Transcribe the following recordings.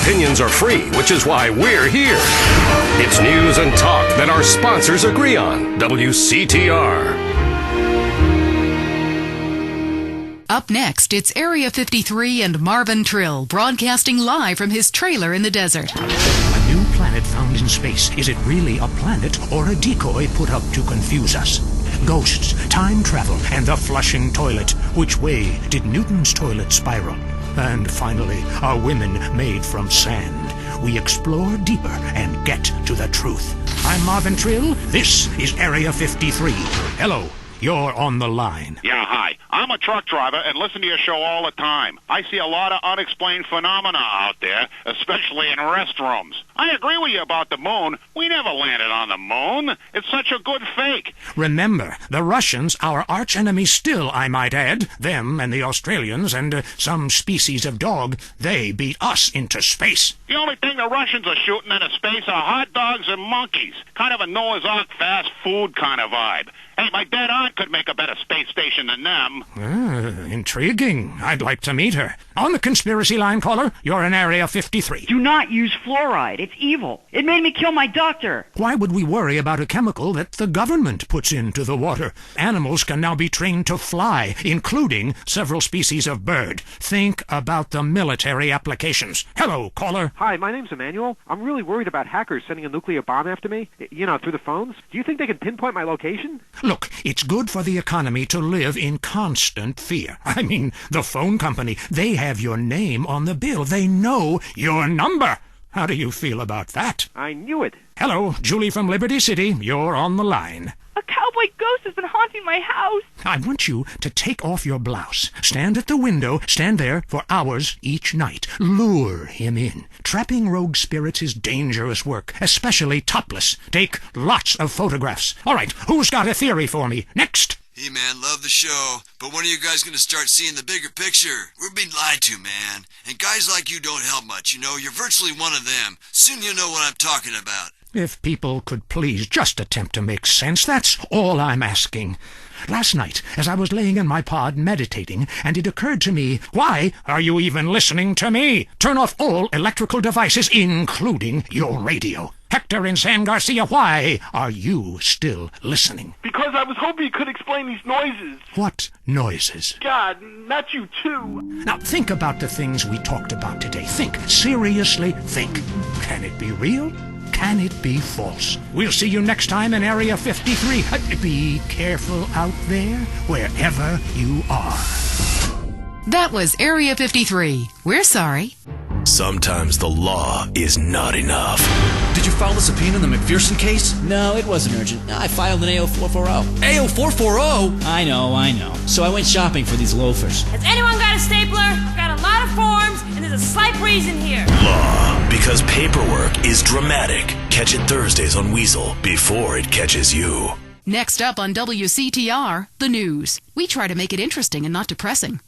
opinions are free, which is why we're here. It's news and talk that our sponsors agree on. WCTR. Up next, it's Area 53 and Marvin Trill, broadcasting live from his trailer in the desert. A new planet found in space. Is it really a planet or a decoy put up to confuse us? Ghosts, time travel, and the flushing toilet. Which way did Newton's toilet spiral? And finally, are women made from sand? We explore deeper and get to the truth. I'm Marvin Trill. This is Area 53. Hello. You're on the line. Yeah, hi. I'm a truck driver and listen to your show all the time. I see a lot of unexplained phenomena out there, especially in restrooms. I agree with you about the moon. We never landed on the moon. It's such a good fake. Remember, the Russians, our arch enemy still, I might add, them and the Australians and some species of dog, they beat us into space. The only thing the Russians are shooting into space are hot dogs and monkeys. Kind of a Noah's Ark fast food kind of vibe. Hey, my dead aunt could make a better space station than them. Intriguing. I'd like to meet her. On the conspiracy line, caller, you're in Area 53. Do not use fluoride. It's evil. It made me kill my doctor. Why would we worry about a chemical that the government puts into the water? Animals can now be trained to fly, including several species of bird. Think about the military applications. Hello, caller. Hi, my name's Emmanuel. I'm really worried about hackers sending a nuclear bomb after me, through the phones. Do you think they can pinpoint my location? Look, it's good for the economy to live in constant fear. I mean, the phone company, they have your name on the bill. They know your number. How do you feel about that? I knew it. Hello, Julie from Liberty City. You're on the line. A cowboy ghost has been haunting my house. I want you to take off your blouse. Stand at the window. Stand there for hours each night. Lure him in. Trapping rogue spirits is dangerous work, especially topless. Take lots of photographs. All right, who's got a theory for me? Next. Hey, man, love the show, but when are you guys going to start seeing the bigger picture? We're being lied to, man. And guys like you don't help much, You're virtually one of them. Soon you'll know what I'm talking about. If people could please just attempt to make sense, that's all I'm asking. Last night, as I was laying in my pod meditating, and it occurred to me, why are you even listening to me? Turn off all electrical devices, including your radio. Hector in San Garcia, why are you still listening? Because I was hoping you could explain these noises. What noises? God, not you too. Now think about the things we talked about today. Think, seriously think. Can it be real? Can it be false? We'll see you next time in Area 53. Be careful out there, wherever you are. That was Area 53. We're sorry. Sometimes the law is not enough. Did you file the subpoena in the McPherson case? No, it wasn't urgent. I filed an AO440. AO440? I know. So I went shopping for these loafers. Has anyone got a stapler? I've got a lot of forms, and there's a slight breeze in here. Law, because paperwork is dramatic. Catch it Thursdays on Weasel before it catches you. Next up on WCTR, the news. We try to make it interesting and not depressing.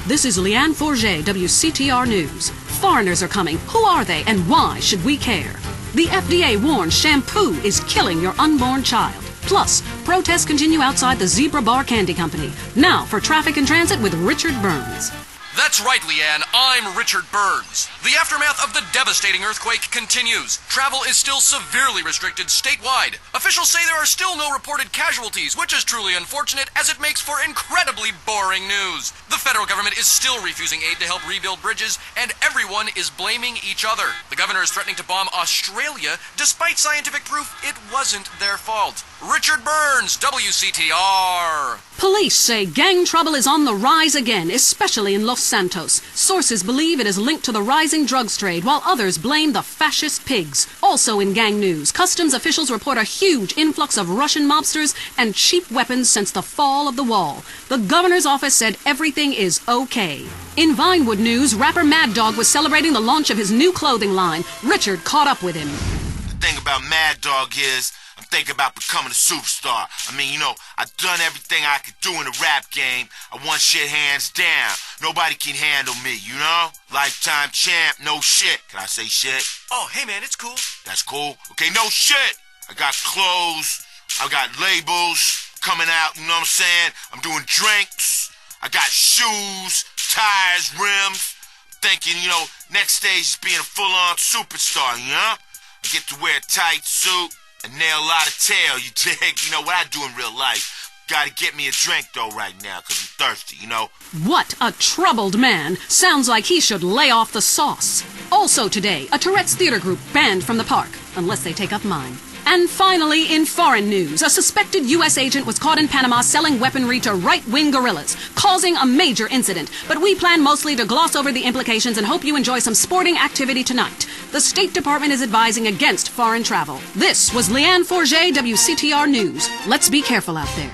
This is Leanne Forget, WCTR News. Foreigners are coming. Who are they and why should we care? The FDA warns shampoo is killing your unborn child. Plus, protests continue outside the Zebra Bar Candy Company. Now for Traffic and Transit with Richard Burns. That's right, Leanne. I'm Richard Burns. The aftermath of the devastating earthquake continues. Travel is still severely restricted statewide. Officials say there are still no reported casualties, which is truly unfortunate as it makes for incredibly boring news. The federal government is still refusing aid to help rebuild bridges, and everyone is blaming each other. The governor is threatening to bomb Australia, despite scientific proof it wasn't their fault. Richard Burns, WCTR. Police say gang trouble is on the rise again, especially in Los Santos. Sources believe it is linked to the rising drugs trade, while others blame the fascist pigs. Also in gang news, customs officials report a huge influx of Russian mobsters and cheap weapons since the fall of the wall. The governor's office said everything is okay. In Vinewood news, rapper Mad Dog was celebrating the launch of his new clothing line. Richard caught up with him. The thing about Mad Dog is, I'm thinking about becoming a superstar. I've done everything I could do in the rap game. I won shit hands down. Nobody can handle me, Lifetime champ, no shit. Can I say shit? Oh, hey man, it's cool. That's cool. Okay, no shit. I got clothes. I got labels coming out, you know what I'm saying? I'm doing drinks. I got shoes, ties. tires, rims. Thinking, next stage is being a full-on superstar, I get to wear a tight suit and nail a lot of tail, you dig? You know what I do in real life. Gotta get me a drink, though, right now, because I'm thirsty, What a troubled man. Sounds like he should lay off the sauce. Also today, a Tourette's theater group banned from the park, unless they take up mine. And finally, in foreign news, a suspected U.S. agent was caught in Panama selling weaponry to right-wing guerrillas, causing a major incident. But we plan mostly to gloss over the implications and hope you enjoy some sporting activity tonight. The State Department is advising against foreign travel. This was Leanne Forget, WCTR News. Let's be careful out there.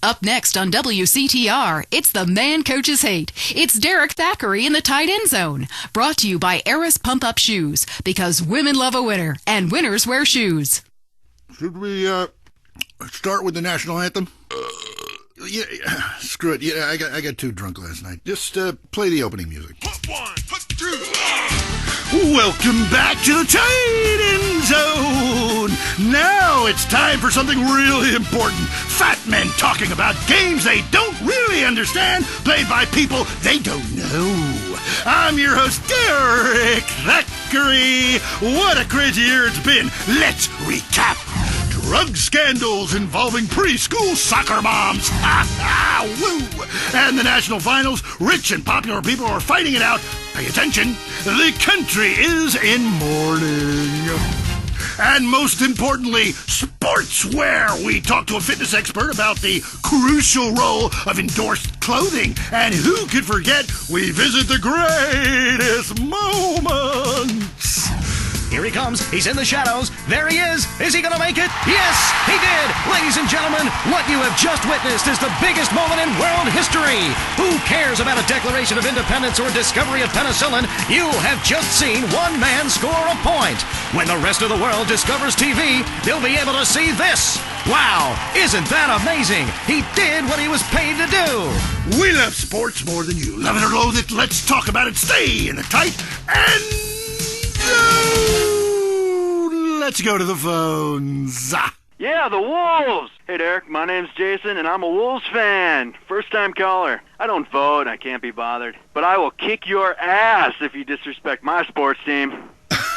Up next on WCTR, it's the man coaches hate. It's Derek Thackeray in the tight end zone. Brought to you by Eris Pump Up Shoes, because women love a winner, and winners wear shoes. Should we start with the national anthem? Yeah, screw it. Yeah, I got too drunk last night. Just play the opening music. Put one, put two. Welcome back to the tight end zone. Now it's time for something really important. Fat men talking about games they don't really understand, played by people they don't know. I'm your host, Derek Thackeray. What a crazy year it's been. Let's recap. Drug scandals involving preschool soccer moms. Woo! And the national finals, rich and popular people are fighting it out. Pay attention, the country is in mourning. And most importantly, sportswear. We talk to a fitness expert about the crucial role of endorsed clothing. And who could forget, we visit the greatest moments. Here he comes. He's in the shadows. There he is. Is he going to make it? Yes, he did. Ladies and gentlemen, what you have just witnessed is the biggest moment in world history. Who cares about a Declaration of Independence or a discovery of penicillin? You have just seen one man score a point. When the rest of the world discovers TV, they'll be able to see this. Wow, isn't that amazing? He did what he was paid to do. We love sports more than you. Love it or loathe it, let's talk about it. Stay in the tight and... let's go to the phones. Yeah, the Wolves! Hey, Derek, my name's Jason, and I'm a Wolves fan. First-time caller. I don't vote, I can't be bothered. But I will kick your ass if you disrespect my sports team.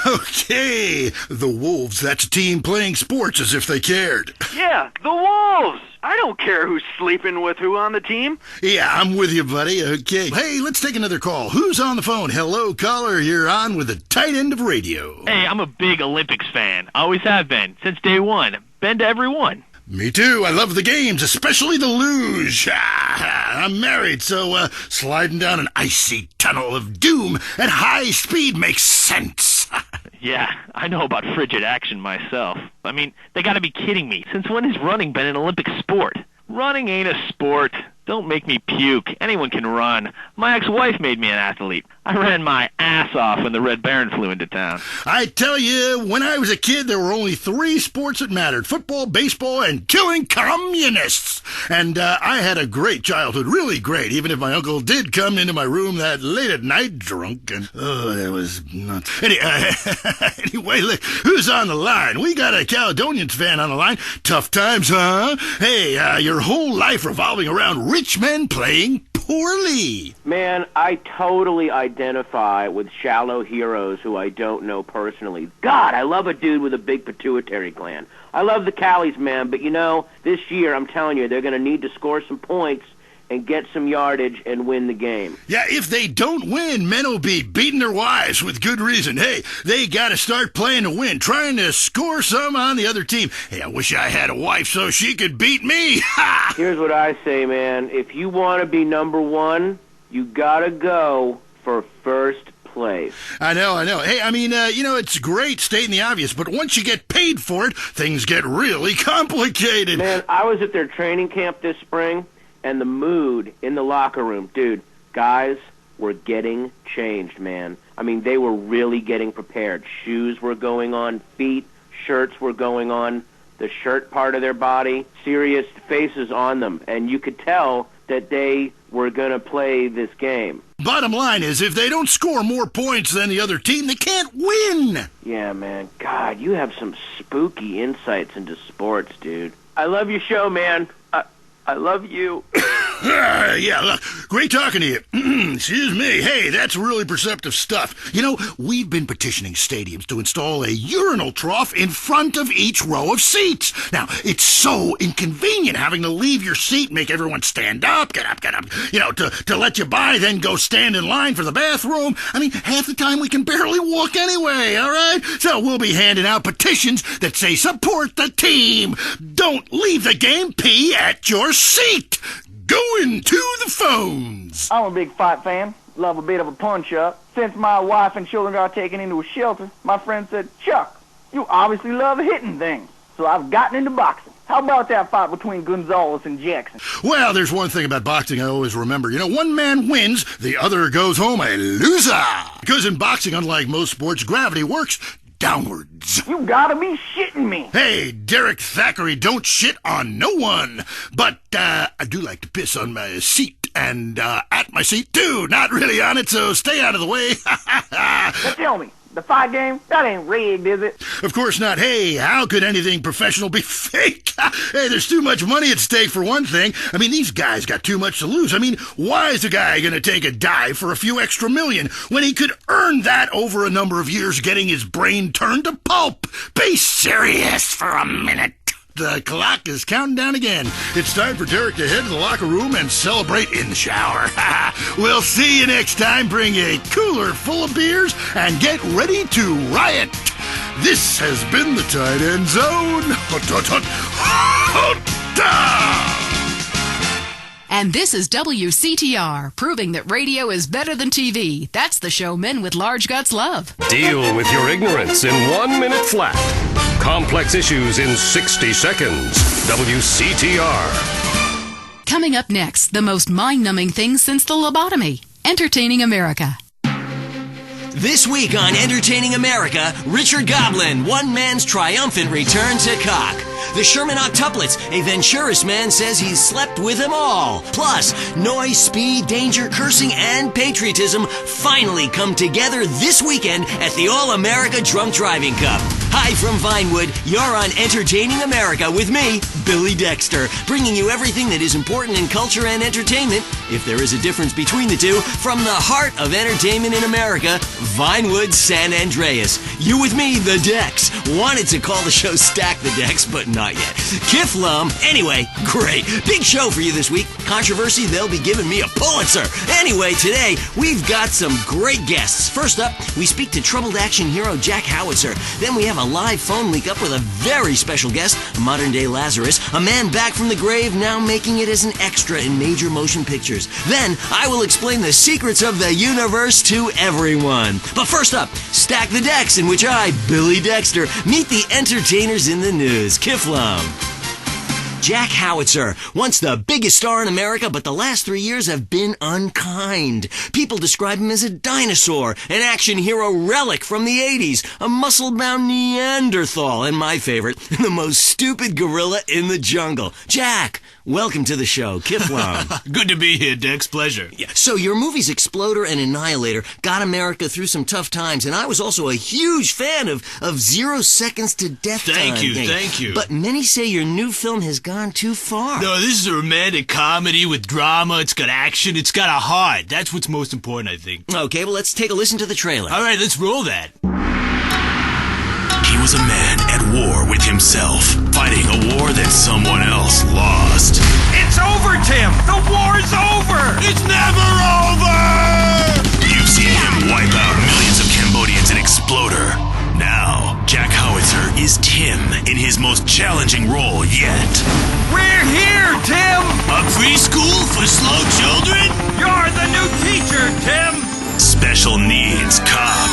Okay, the Wolves, that's a team playing sports as if they cared. Yeah, the Wolves! I don't care who's sleeping with who on the team. Yeah, I'm with you, buddy. Okay. Hey, let's take another call. Who's on the phone? Hello, caller. You're on with the tight end of radio. Hey, I'm a big Olympics fan. Always have been, since day one. Been to every one. Me too. I love the games, especially the luge. I'm married, so sliding down an icy tunnel of doom at high speed makes sense. Yeah, I know about frigid action myself. I mean, they gotta be kidding me. Since when has running been an Olympic sport? Running ain't a sport. Don't make me puke. Anyone can run. My ex-wife made me an athlete. I ran my ass off when the Red Baron flew into town. I tell you, when I was a kid, there were only 3 sports that mattered. Football, baseball, and killing communists. And I had a great childhood, really great, even if my uncle did come into my room that late at night drunk. And, that was nuts. Anyway, look, who's on the line? We got a Caledonians fan on the line. Tough times, huh? Hey, your whole life revolving around rich men playing poorly. Man, I totally identify with shallow heroes who I don't know personally. God, I love a dude with a big pituitary gland. I love the Callies, man, but this year, I'm telling you, they're going to need to score some points and get some yardage and win the game. Yeah, if they don't win, men will be beating their wives with good reason. Hey, they got to start playing to win, trying to score some on the other team. Hey, I wish I had a wife so she could beat me. Ha! Here's what I say, man. If you want to be number one, you got to go for first place. I know. Hey, I mean, it's great stating the obvious, but once you get paid for it, things get really complicated. Man, I was at their training camp this spring, and the mood in the locker room, dude, guys were getting changed, man. I mean, they were really getting prepared. Shoes were going on, feet, shirts were going on, the shirt part of their body, serious faces on them, and you could tell that they were going to play this game. Bottom line is, if they don't score more points than the other team, they can't win. Yeah, man. God, you have some spooky insights into sports, dude. I love your show, man. I love you. Yeah, look, great talking to you. Excuse me. Hey, that's really perceptive stuff. You know, we've been petitioning stadiums to install a urinal trough in front of each row of seats. Now, it's so inconvenient having to leave your seat, make everyone stand up, get up, you know, to let you by, then go stand in line for the bathroom. I mean, half the time we can barely walk anyway, all right? So we'll be handing out petitions that say support the team. Don't leave the game, pee at your seat. Going to the phones. I'm a big fight fan. Love a bit of a punch-up. Since my wife and children got taken into a shelter, my friend said, Chuck, you obviously love hitting things. So I've gotten into boxing. How about that fight between Gonzalez and Jackson? Well, there's one thing about boxing I always remember. You know, one man wins, the other goes home a loser. Because in boxing, unlike most sports, gravity works downwards. You gotta be shitting me. Hey, Derek Thackeray, don't shit on no one. But I do like to piss on my seat and at my seat too. Not really on it, so stay out of the way. Now tell me, the fight game, that ain't rigged, is it? Of course not. Hey, how could anything professional be fake? Hey, there's too much money at stake for one thing. I mean, these guys got too much to lose. I mean, why is a guy gonna take a dive for a few extra million when he could earn that over a number of years getting his brain turned to pulp? Be serious for a minute. The clock is counting down again. It's time for Derek to head to the locker room and celebrate in the shower. We'll see you next time. Bring a cooler full of beers and get ready to riot. This has been the Tight End Zone. And this is WCTR, proving that radio is better than TV. That's the show men with large guts love. Deal with your ignorance in 1 minute flat. Complex issues in 60 seconds. WCTR. Coming up next, the most mind-numbing thing since the lobotomy. Entertaining America. This week on Entertaining America, Richard Goblin, one man's triumphant return to cock. The Sherman Octuplets, a Venturis man says he's slept with them all. Plus, noise, speed, danger, cursing, and patriotism finally come together this weekend at the All-America Drunk Driving Cup. Hi from Vinewood, you're on Entertaining America with me, Billy Dexter, bringing you everything that is important in culture and entertainment, if there is a difference between the two, from the heart of entertainment in America, Vinewood, San Andreas. You with me, the Dex. Wanted to call the show Stack the Dex, but not yet. Kiflum. Anyway, great. Big show for you this week. Controversy, they'll be giving me a Pulitzer. Anyway, today, we've got some great guests. First up, we speak to troubled action hero Jack Howitzer. Then we have a live phone link up with a very special guest, a modern-day Lazarus, a man back from the grave now making it as an extra in major motion pictures. Then, I will explain the secrets of the universe to everyone. But first up, Stack the Dex, in which I, Billy Dexter, meet the entertainers in the news. Kiflum. Jack Howitzer, once the biggest star in America, but the last 3 years have been unkind. People describe him as a dinosaur, an action hero relic from the 80s, a muscle-bound Neanderthal, and my favorite, the most stupid gorilla in the jungle. Jack, welcome to the show, Kiflum. Good to be here, Dex. Pleasure. Yeah. So your movies Exploder and Annihilator got America through some tough times, and I was also a huge fan of 0 Seconds to Death Thank Time. Thank you. But many say your new film has gone too far. No, this is a romantic comedy with drama. It's got action. It's got a heart. That's what's most important, I think. Okay, well, let's take a listen to the trailer. All right, let's roll that. He was a man at war with himself, fighting a war that someone else lost. It's over, Tim! The war's over! It's never over! You've seen him wipe out millions of Cambodians in Exploder. Now, Jack Howitzer is Tim in his most challenging role yet. We're here, Tim! A preschool for slow children? You're the new teacher, Tim! Special needs cop.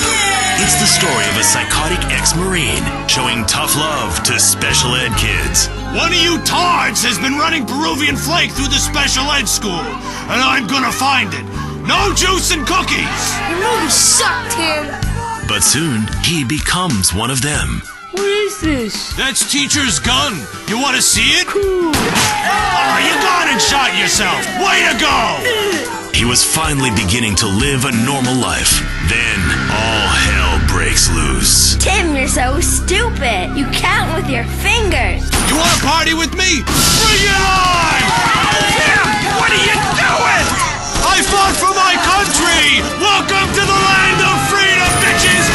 It's the story of a psychotic ex-Marine showing tough love to special ed kids. One of you tards has been running Peruvian flake through the special ed school, and I'm gonna find it. No juice and cookies! Your movies suck, Tim! But soon, he becomes one of them. What is this? That's teacher's gun. You want to see it? Cool. Oh, you gone and shot yourself. Way to go! He was finally beginning to live a normal life. Then, all hell breaks loose. Tim, you're so stupid. You count with your fingers. You want to party with me? Bring it on! Tim, what are you doing? I fought for my country! Welcome to the land of freedom, bitches!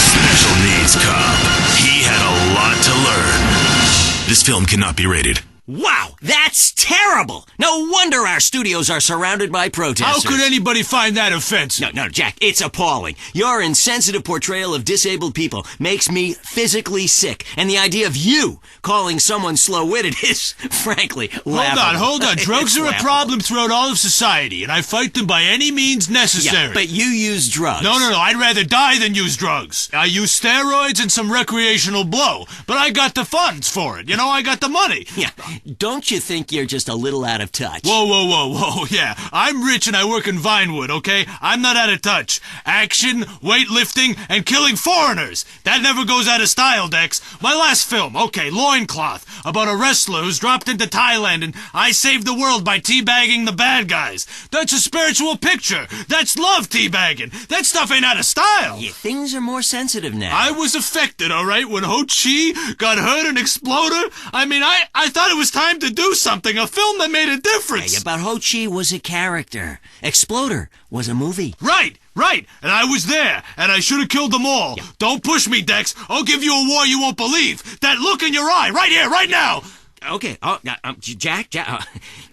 Special needs cop. He had a lot to learn. This film cannot be rated. Wow, that's terrible! No wonder our studios are surrounded by protesters. How could anybody find that offensive? No, Jack, it's appalling. Your insensitive portrayal of disabled people makes me physically sick, and the idea of you calling someone slow-witted is, frankly, laughable. Hold on. Drugs are a problem throughout all of society, and I fight them by any means necessary. Yeah, but you use drugs. No, I'd rather die than use drugs. I use steroids and some recreational blow, but I got the funds for it. You know, I got the money. Yeah. Don't you think you're just a little out of touch? Whoa. Yeah, I'm rich and I work in Vinewood, okay? I'm not out of touch. Action, weightlifting, and killing foreigners. That never goes out of style, Dex. My last film, okay, Loincloth, about a wrestler who's dropped into Thailand and I saved the world by teabagging the bad guys. That's a spiritual picture. That's love teabagging. That stuff ain't out of style. Yeah, things are more sensitive now. I was affected, all right, when Ho Chi got hurt in Exploder. I mean, I thought it was time to do something, a film that made a difference. Yeah, but Ho Chi was a character. Exploder was a movie. Right, and I was there, and I should have killed them all. Yeah. Don't push me, Dex. I'll give you a war you won't believe. That look in your eye, right here, right now. Okay, Jack,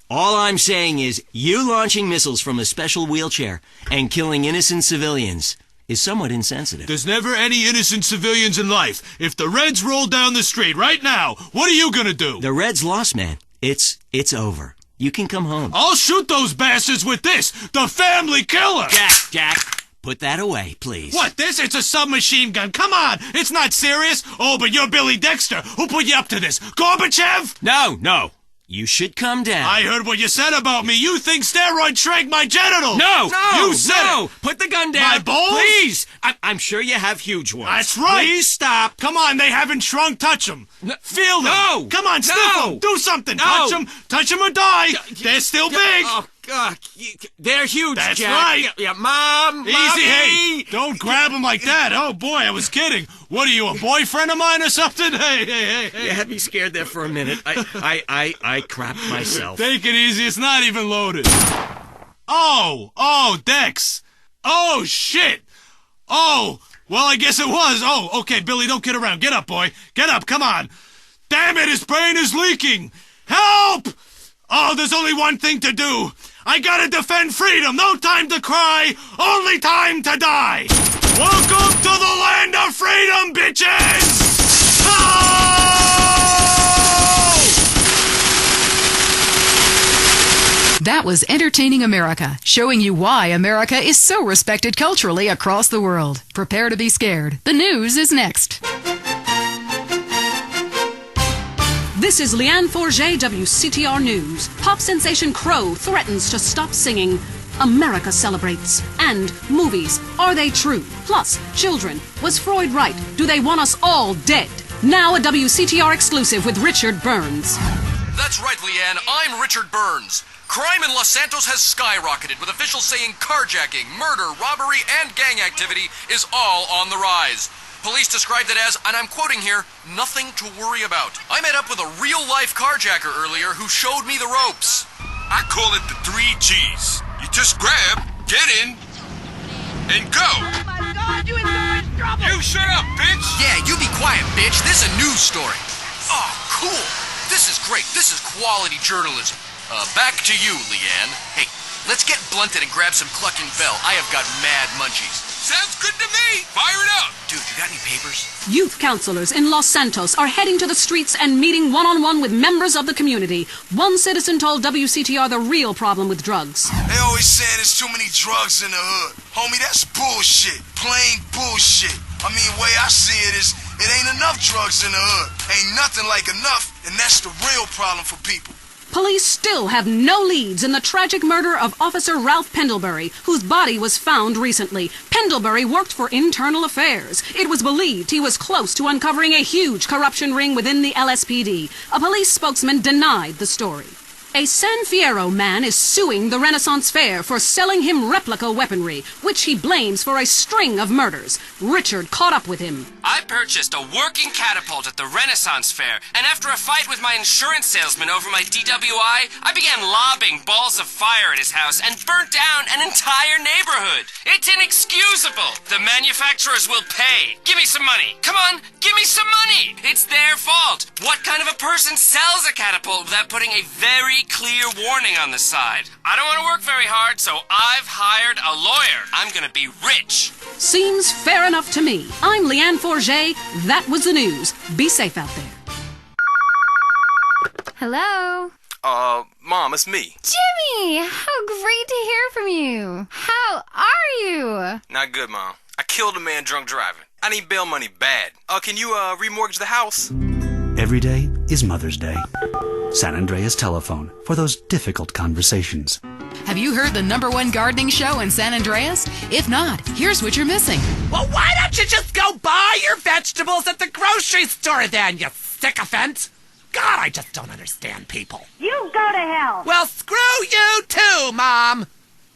all I'm saying is you launching missiles from a special wheelchair and killing innocent civilians is somewhat insensitive. There's never any innocent civilians in life. If the Reds roll down the street right now, what are you gonna do? The Reds lost, man. It's over. You can come home. I'll shoot those bastards with this, the family killer! Jack, put that away, please. What, this? It's a submachine gun. Come on, it's not serious. Oh, but you're Billy Dexter. Who put you up to this? Gorbachev? No. You should come down. I heard what you said about me. You think steroids shrank my genitals. No! You said it. Put the gun down. My balls? Please! I'm sure you have huge ones. That's right. Please stop. Come on, they haven't shrunk. Touch them. Feel them. No! Come on, sniff them. Do something. No. Touch them or die. They're still big. Oh, God. They're huge, That's Jack. right. Yeah, Mom. Easy, Mommy. hey. Don't grab them like that. Oh, boy, I was kidding. What are you, a boyfriend of mine or something? Hey. You had me scared there for a minute. I crapped myself. Take it easy. It's not even loaded. Oh, Dex. Oh, shit. Oh, well, I guess it was. Oh, okay, Billy, don't kid around. Get up, boy. Get up, come on. Damn it, his brain is leaking. Help! Oh, there's only one thing to do. I gotta defend freedom. No time to cry. Only time to die. Welcome to the land of freedom, bitches! Oh! That was Entertaining America, showing you why America is so respected culturally across the world. Prepare to be scared. The news is next. This is Leanne Forget, WCTR News. Pop sensation Crow threatens to stop singing. America celebrates. And movies. Are they true? Plus, children. Was Freud right? Do they want us all dead? Now a WCTR exclusive with Richard Burns. That's right, Leanne. I'm Richard Burns. Crime in Los Santos has skyrocketed, with officials saying carjacking, murder, robbery, and gang activity is all on the rise. Police described it as, and I'm quoting here, nothing to worry about. I met up with a real-life carjacker earlier who showed me the ropes. I call it the 3 G's. You just grab, get in, and go. Oh my God, you in so much trouble! You shut up, bitch! Yeah, you be quiet, bitch. This is a news story. Oh, cool. This is great. This is quality journalism. Back to you, Leanne. Hey, let's get blunted and grab some clucking bell. I have got mad munchies. Sounds good to me. Fire it up. Dude, you got any papers? Youth counselors in Los Santos are heading to the streets and meeting one-on-one with members of the community. One citizen told WCTR the real problem with drugs. They always say there's too many drugs in the hood. Homie, that's bullshit. Plain bullshit. I mean, the way I see it is, it ain't enough drugs in the hood. Ain't nothing like enough, and that's the real problem for people. Police still have no leads in the tragic murder of Officer Ralph Pendlebury, whose body was found recently. Pendlebury worked for Internal Affairs. It was believed he was close to uncovering a huge corruption ring within the LSPD. A police spokesman denied the story. A San Fierro man is suing the Renaissance Fair for selling him replica weaponry, which he blames for a string of murders. Richard caught up with him. I purchased a working catapult at the Renaissance Fair, and after a fight with my insurance salesman over my DWI, I began lobbing balls of fire at his house and burnt down an entire neighborhood. It's inexcusable. The manufacturers will pay. Give me some money. Come on, give me some money. It's their fault. What kind of a person sells a catapult without putting a very clear warning on the side? I don't want to work very hard, so I've hired a lawyer. I'm gonna be rich. Seems fair enough to me. I'm Leanne Forget. That was the news. Be safe out there. Hello? Mom, it's me. Jimmy! How great to hear from you. How are you? Not good, Mom. I killed a man drunk driving. I need bail money bad. Can you, remortgage the house? Every day is Mother's Day. San Andreas Telephone for those difficult conversations. Have you heard the #1 gardening show in San Andreas? If not, here's what you're missing. Well, why don't you just go buy your vegetables at the grocery store then, you sycophant? God, I just don't understand people. You go to hell. Well, screw you too, Mom.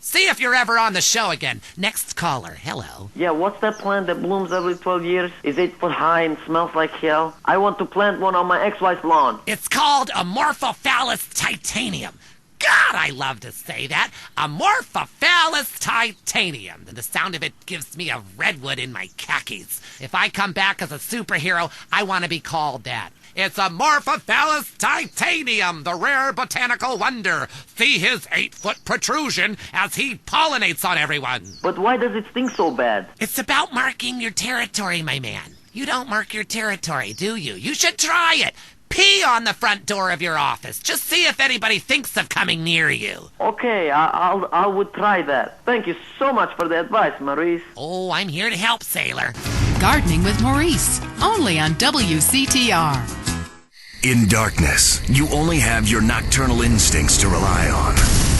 See if you're ever on the show again. Next caller, hello. Yeah, what's that plant that blooms every 12 years? Is 8 foot high and smells like hell? I want to plant one on my ex-wife's lawn. It's called Amorphophallus titanium. God, I love to say that. Amorphophallus titanium. And the sound of it gives me a redwood in my khakis. If I come back as a superhero, I want to be called that. It's Amorphophallus titanium, the rare botanical wonder. See his 8-foot protrusion as he pollinates on everyone. But why does it stink so bad? It's about marking your territory, my man. You don't mark your territory, do you? You should try it. Pee on the front door of your office. Just see if anybody thinks of coming near you. Okay, I would try that. Thank you so much for the advice, Maurice. Oh, I'm here to help, sailor. Gardening with Maurice, only on WCTR. In darkness, you only have your nocturnal instincts to rely on.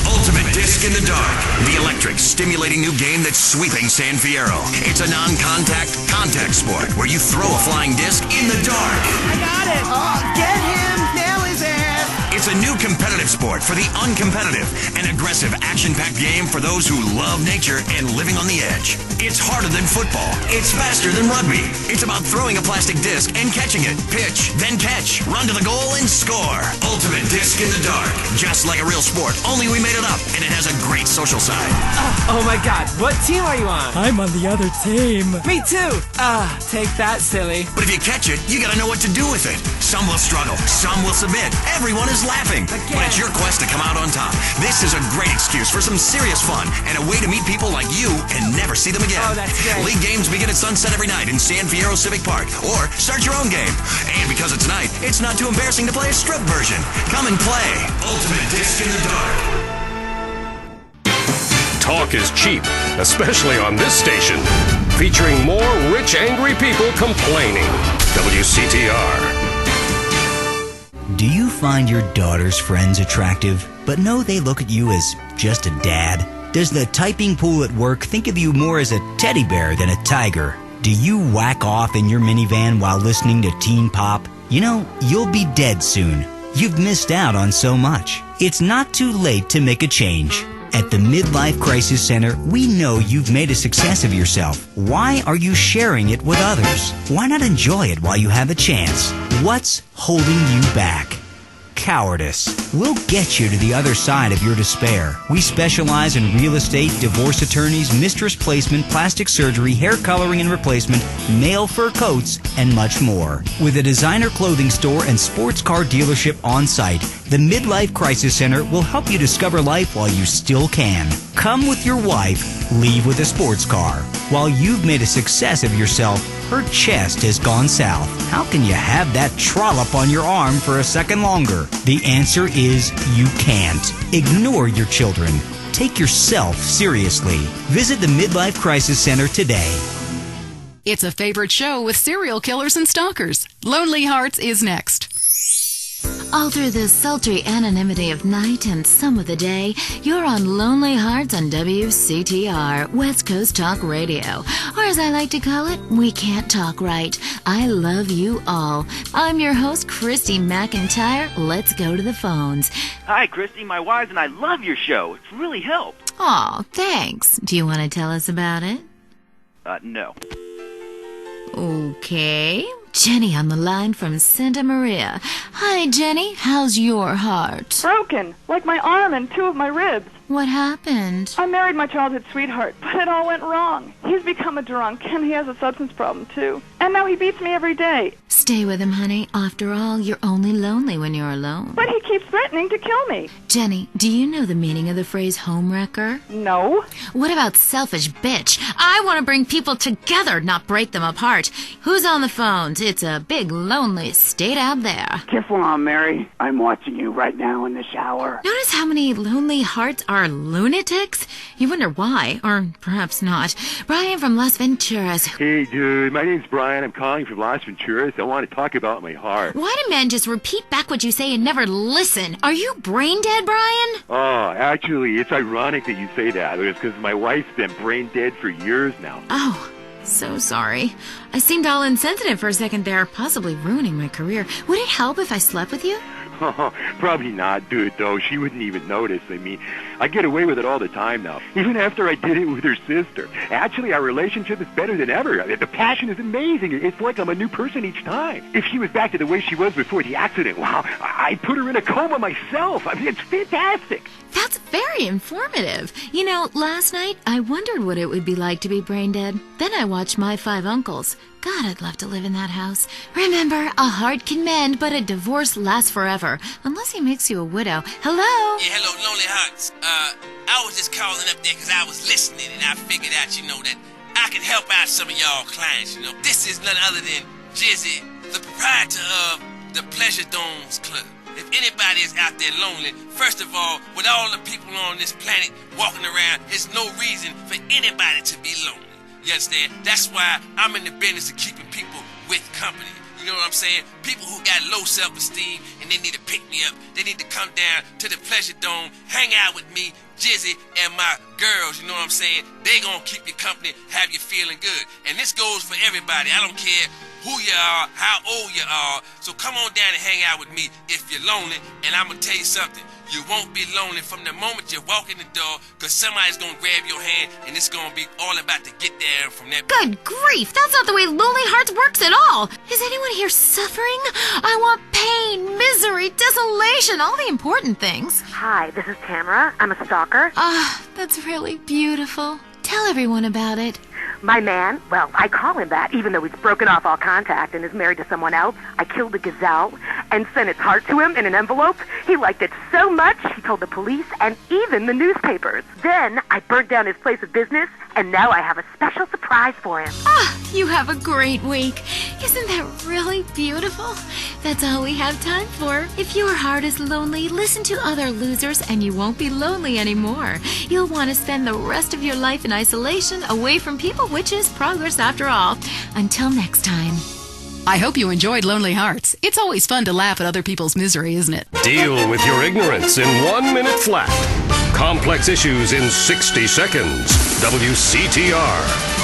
Ultimate Disc in the Dark, the electric, stimulating new game that's sweeping San Fierro. It's a non-contact, contact sport where you throw a flying disc in the dark. I got it! Oh, get him! Nail his ass! It's a new competitive sport for the uncompetitive, an aggressive, action-packed game for those who love nature and living on the edge. It's harder than football. It's faster than rugby. It's about throwing a plastic disc and catching it. Pitch, then catch. Run to the goal and score. Ultimate Disc in the Dark. Just like a real sport, only we made it up, and it has a great social side. Oh my God, what team are you on? I'm on the other team. Me too. Take that, silly. But if you catch it, you gotta know what to do with it. Some will struggle, some will submit. Everyone is laughing. Again. But it's your quest to come out on top. This is a great excuse for some serious fun and a way to meet people like you and never see them again. Oh, that's great. League games begin at sunset every night in San Fierro Civic Park. Or start your own game. And because it's night, it's not too embarrassing to play a strip version. Come and play Ultimate Disc in the Dark. Talk is cheap, especially on this station. Featuring more rich, angry people complaining. WCTR. Do you find your daughter's friends attractive, but know they look at you as just a dad? Does the typing pool at work think of you more as a teddy bear than a tiger? Do you whack off in your minivan while listening to teen pop? You know, you'll be dead soon. You've missed out on so much. It's not too late to make a change. At the Midlife Crisis Center, we know you've made a success of yourself. Why are you sharing it with others? Why not enjoy it while you have a chance? What's holding you back? Cowardice. We'll get you to the other side of your despair. We specialize in real estate, divorce attorneys, mistress placement, plastic surgery, hair coloring and replacement, male fur coats, and much more. With a designer clothing store and sports car dealership on site, the Midlife Crisis Center will help you discover life while you still can. Come with your wife, leave with a sports car. While you've made a success of yourself, her chest has gone south. How can you have that trollop on your arm for a second longer? The answer is you can't. Ignore your children. Take yourself seriously. Visit the Midlife Crisis Center today. It's a favorite show with serial killers and stalkers. Lonely Hearts is next. All through the sultry anonymity of night and some of the day, you're on Lonely Hearts on WCTR, West Coast Talk Radio. Or as I like to call it, We Can't Talk Right. I love you all. I'm your host, Christy McIntyre. Let's go to the phones. Hi, Christy. My wives and I love your show. It's really helped. Aw, thanks. Do you want to tell us about it? No. Okay. Jenny on the line from Santa Maria. Hi, Jenny. How's your heart? Broken, like my arm and two of my ribs. What happened? I married my childhood sweetheart, but it all went wrong. He's become a drunk, and he has a substance problem, too. And now he beats me every day. Stay with him, honey. After all, you're only lonely when you're alone. But he keeps threatening to kill me. Jenny, do you know the meaning of the phrase homewrecker? No. What about selfish bitch? I want to bring people together, not break them apart. Who's on the phones? It's a big, lonely state out there. Teflon, Mary. I'm watching you right now in the shower. Notice how many lonely hearts are lunatics? You wonder why, or perhaps not. Brian from Las Venturas. Hey, dude. My name's Brian. I'm calling from Las Venturas. I want to talk about my heart. Why do men just repeat back what you say and never listen? Are you brain dead, Brian? Oh, actually, it's ironic that you say that. It's because my wife's been brain dead for years now. Oh, so sorry. I seemed all insensitive for a second there, possibly ruining my career. Would it help if I slept with you? Probably not, dude, though. She wouldn't even notice. I mean, I get away with it all the time now, even after I did it with her sister. Actually, our relationship is better than ever. I mean, the passion is amazing. It's like I'm a new person each time. If she was back to the way she was before the accident, wow, I'd put her in a coma myself. I mean, it's fantastic. That's very informative. You know, last night I wondered what it would be like to be brain dead. Then I watched My Five Uncles. God, I'd love to live in that house. Remember, a heart can mend, but a divorce lasts forever. Unless he makes you a widow. Hello? Yeah, hello, Lonely Hearts. I was just calling up there because I was listening and I figured out, that I could help out some of y'all clients, This is none other than Jizzy, the proprietor of the Pleasure Domes Club. If anybody is out there lonely, first of all, with all the people on this planet walking around, there's no reason for anybody to be lonely. You understand? That's why I'm in the business of keeping people with company. You know what I'm saying? People who got low self-esteem and they need to pick me up. They need to come down to the Pleasure Dome, hang out with me, Jizzy, and my girls. You know what I'm saying? They gonna keep you company, have you feeling good. And this goes for everybody. I don't care who you are, how old you are. So come on down and hang out with me if you're lonely. And I'm gonna tell you something. You won't be lonely from the moment you walk in the door, because somebody's going to grab your hand, and it's going to be all about to get there from that. Good grief, that's not the way Lonely Hearts works at all. Is anyone here suffering? I want pain, misery, desolation, all the important things. Hi, this is Tamara. I'm a stalker. That's really beautiful. Tell everyone about it. My man, well, I call him that, even though he's broken off all contact and is married to someone else. I killed a gazelle and sent its heart to him in an envelope. He liked it so much, he told the police and even the newspapers. Then I burnt down his place of business, and now I have a special surprise for him. You have a great week. Isn't that really beautiful? That's all we have time for. If your heart is lonely, listen to other losers and you won't be lonely anymore. You'll want to spend the rest of your life in isolation, away from people, which is progress after all. Until next time. I hope you enjoyed Lonely Hearts. It's always fun to laugh at other people's misery, isn't it? Deal with your ignorance in 1 minute flat. Complex issues in 60 seconds. WCTR.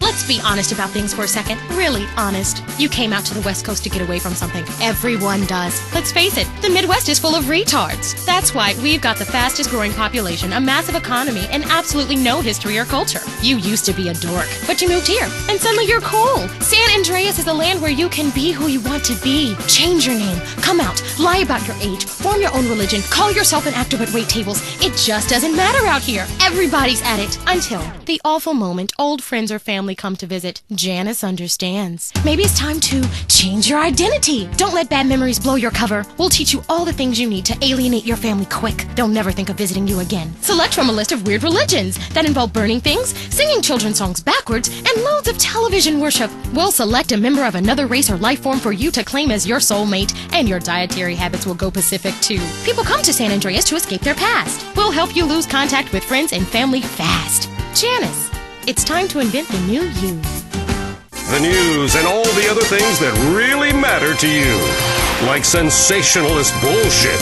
Let's be honest about things for a second. Really honest. You came out to the West Coast to get away from something. Everyone does. Let's face it, the Midwest is full of retards. That's why we've got the fastest growing population, a massive economy, and absolutely no history or culture. You used to be a dork, but you moved here, and suddenly you're cool. San Andreas is a land where you can be who you want to be. Change your name, come out, lie about your age, form your own religion, call yourself an actor but wait tables. It just doesn't matter out here. Everybody's at it. Until the awful moment old friends or family come to visit. Janice understands. Maybe it's time to change your identity. Don't let bad memories blow your cover. We'll teach you all the things you need to alienate your family quick. They'll never think of visiting you again. Select from a list of weird religions that involve burning things, singing children's songs backwards, and loads of television worship. We'll select a member of another race or life form for you to claim as your soulmate, and your dietary habits will go Pacific too. People come to San Andreas to escape their past. We'll help you lose contact with friends and family fast. Janice, it's time to invent the new you. The news and all the other things that really matter to you. like sensationalist bullshit.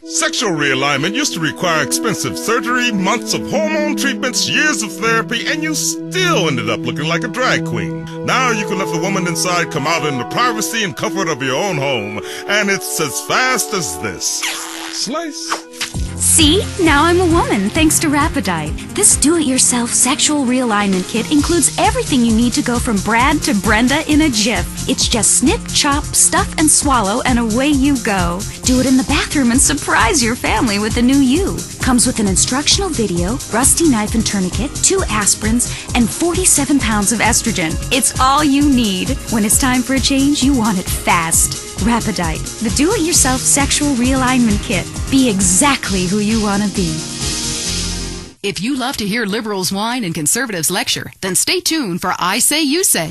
Sexual realignment used to require expensive surgery, months of hormone treatments, years of therapy, and you still ended up looking like a drag queen. Now you can let the woman inside come out in the privacy and comfort of your own home, and it's as fast as this. Slice. See? Now I'm a woman, thanks to Rapidite. This do-it-yourself sexual realignment kit includes everything you need to go from Brad to Brenda in a jiff. It's just snip, chop, stuff, and swallow, and away you go. Do it in the bathroom and surprise your family with the new you. Comes with an instructional video, rusty knife and tourniquet, 2 aspirins, and 47 pounds of estrogen. It's all you need. When it's time for a change, you want it fast. Rapidite, the do-it-yourself sexual realignment kit. Be exactly who you want to be. If you love to hear liberals whine and conservatives lecture, then stay tuned for I Say, You Say.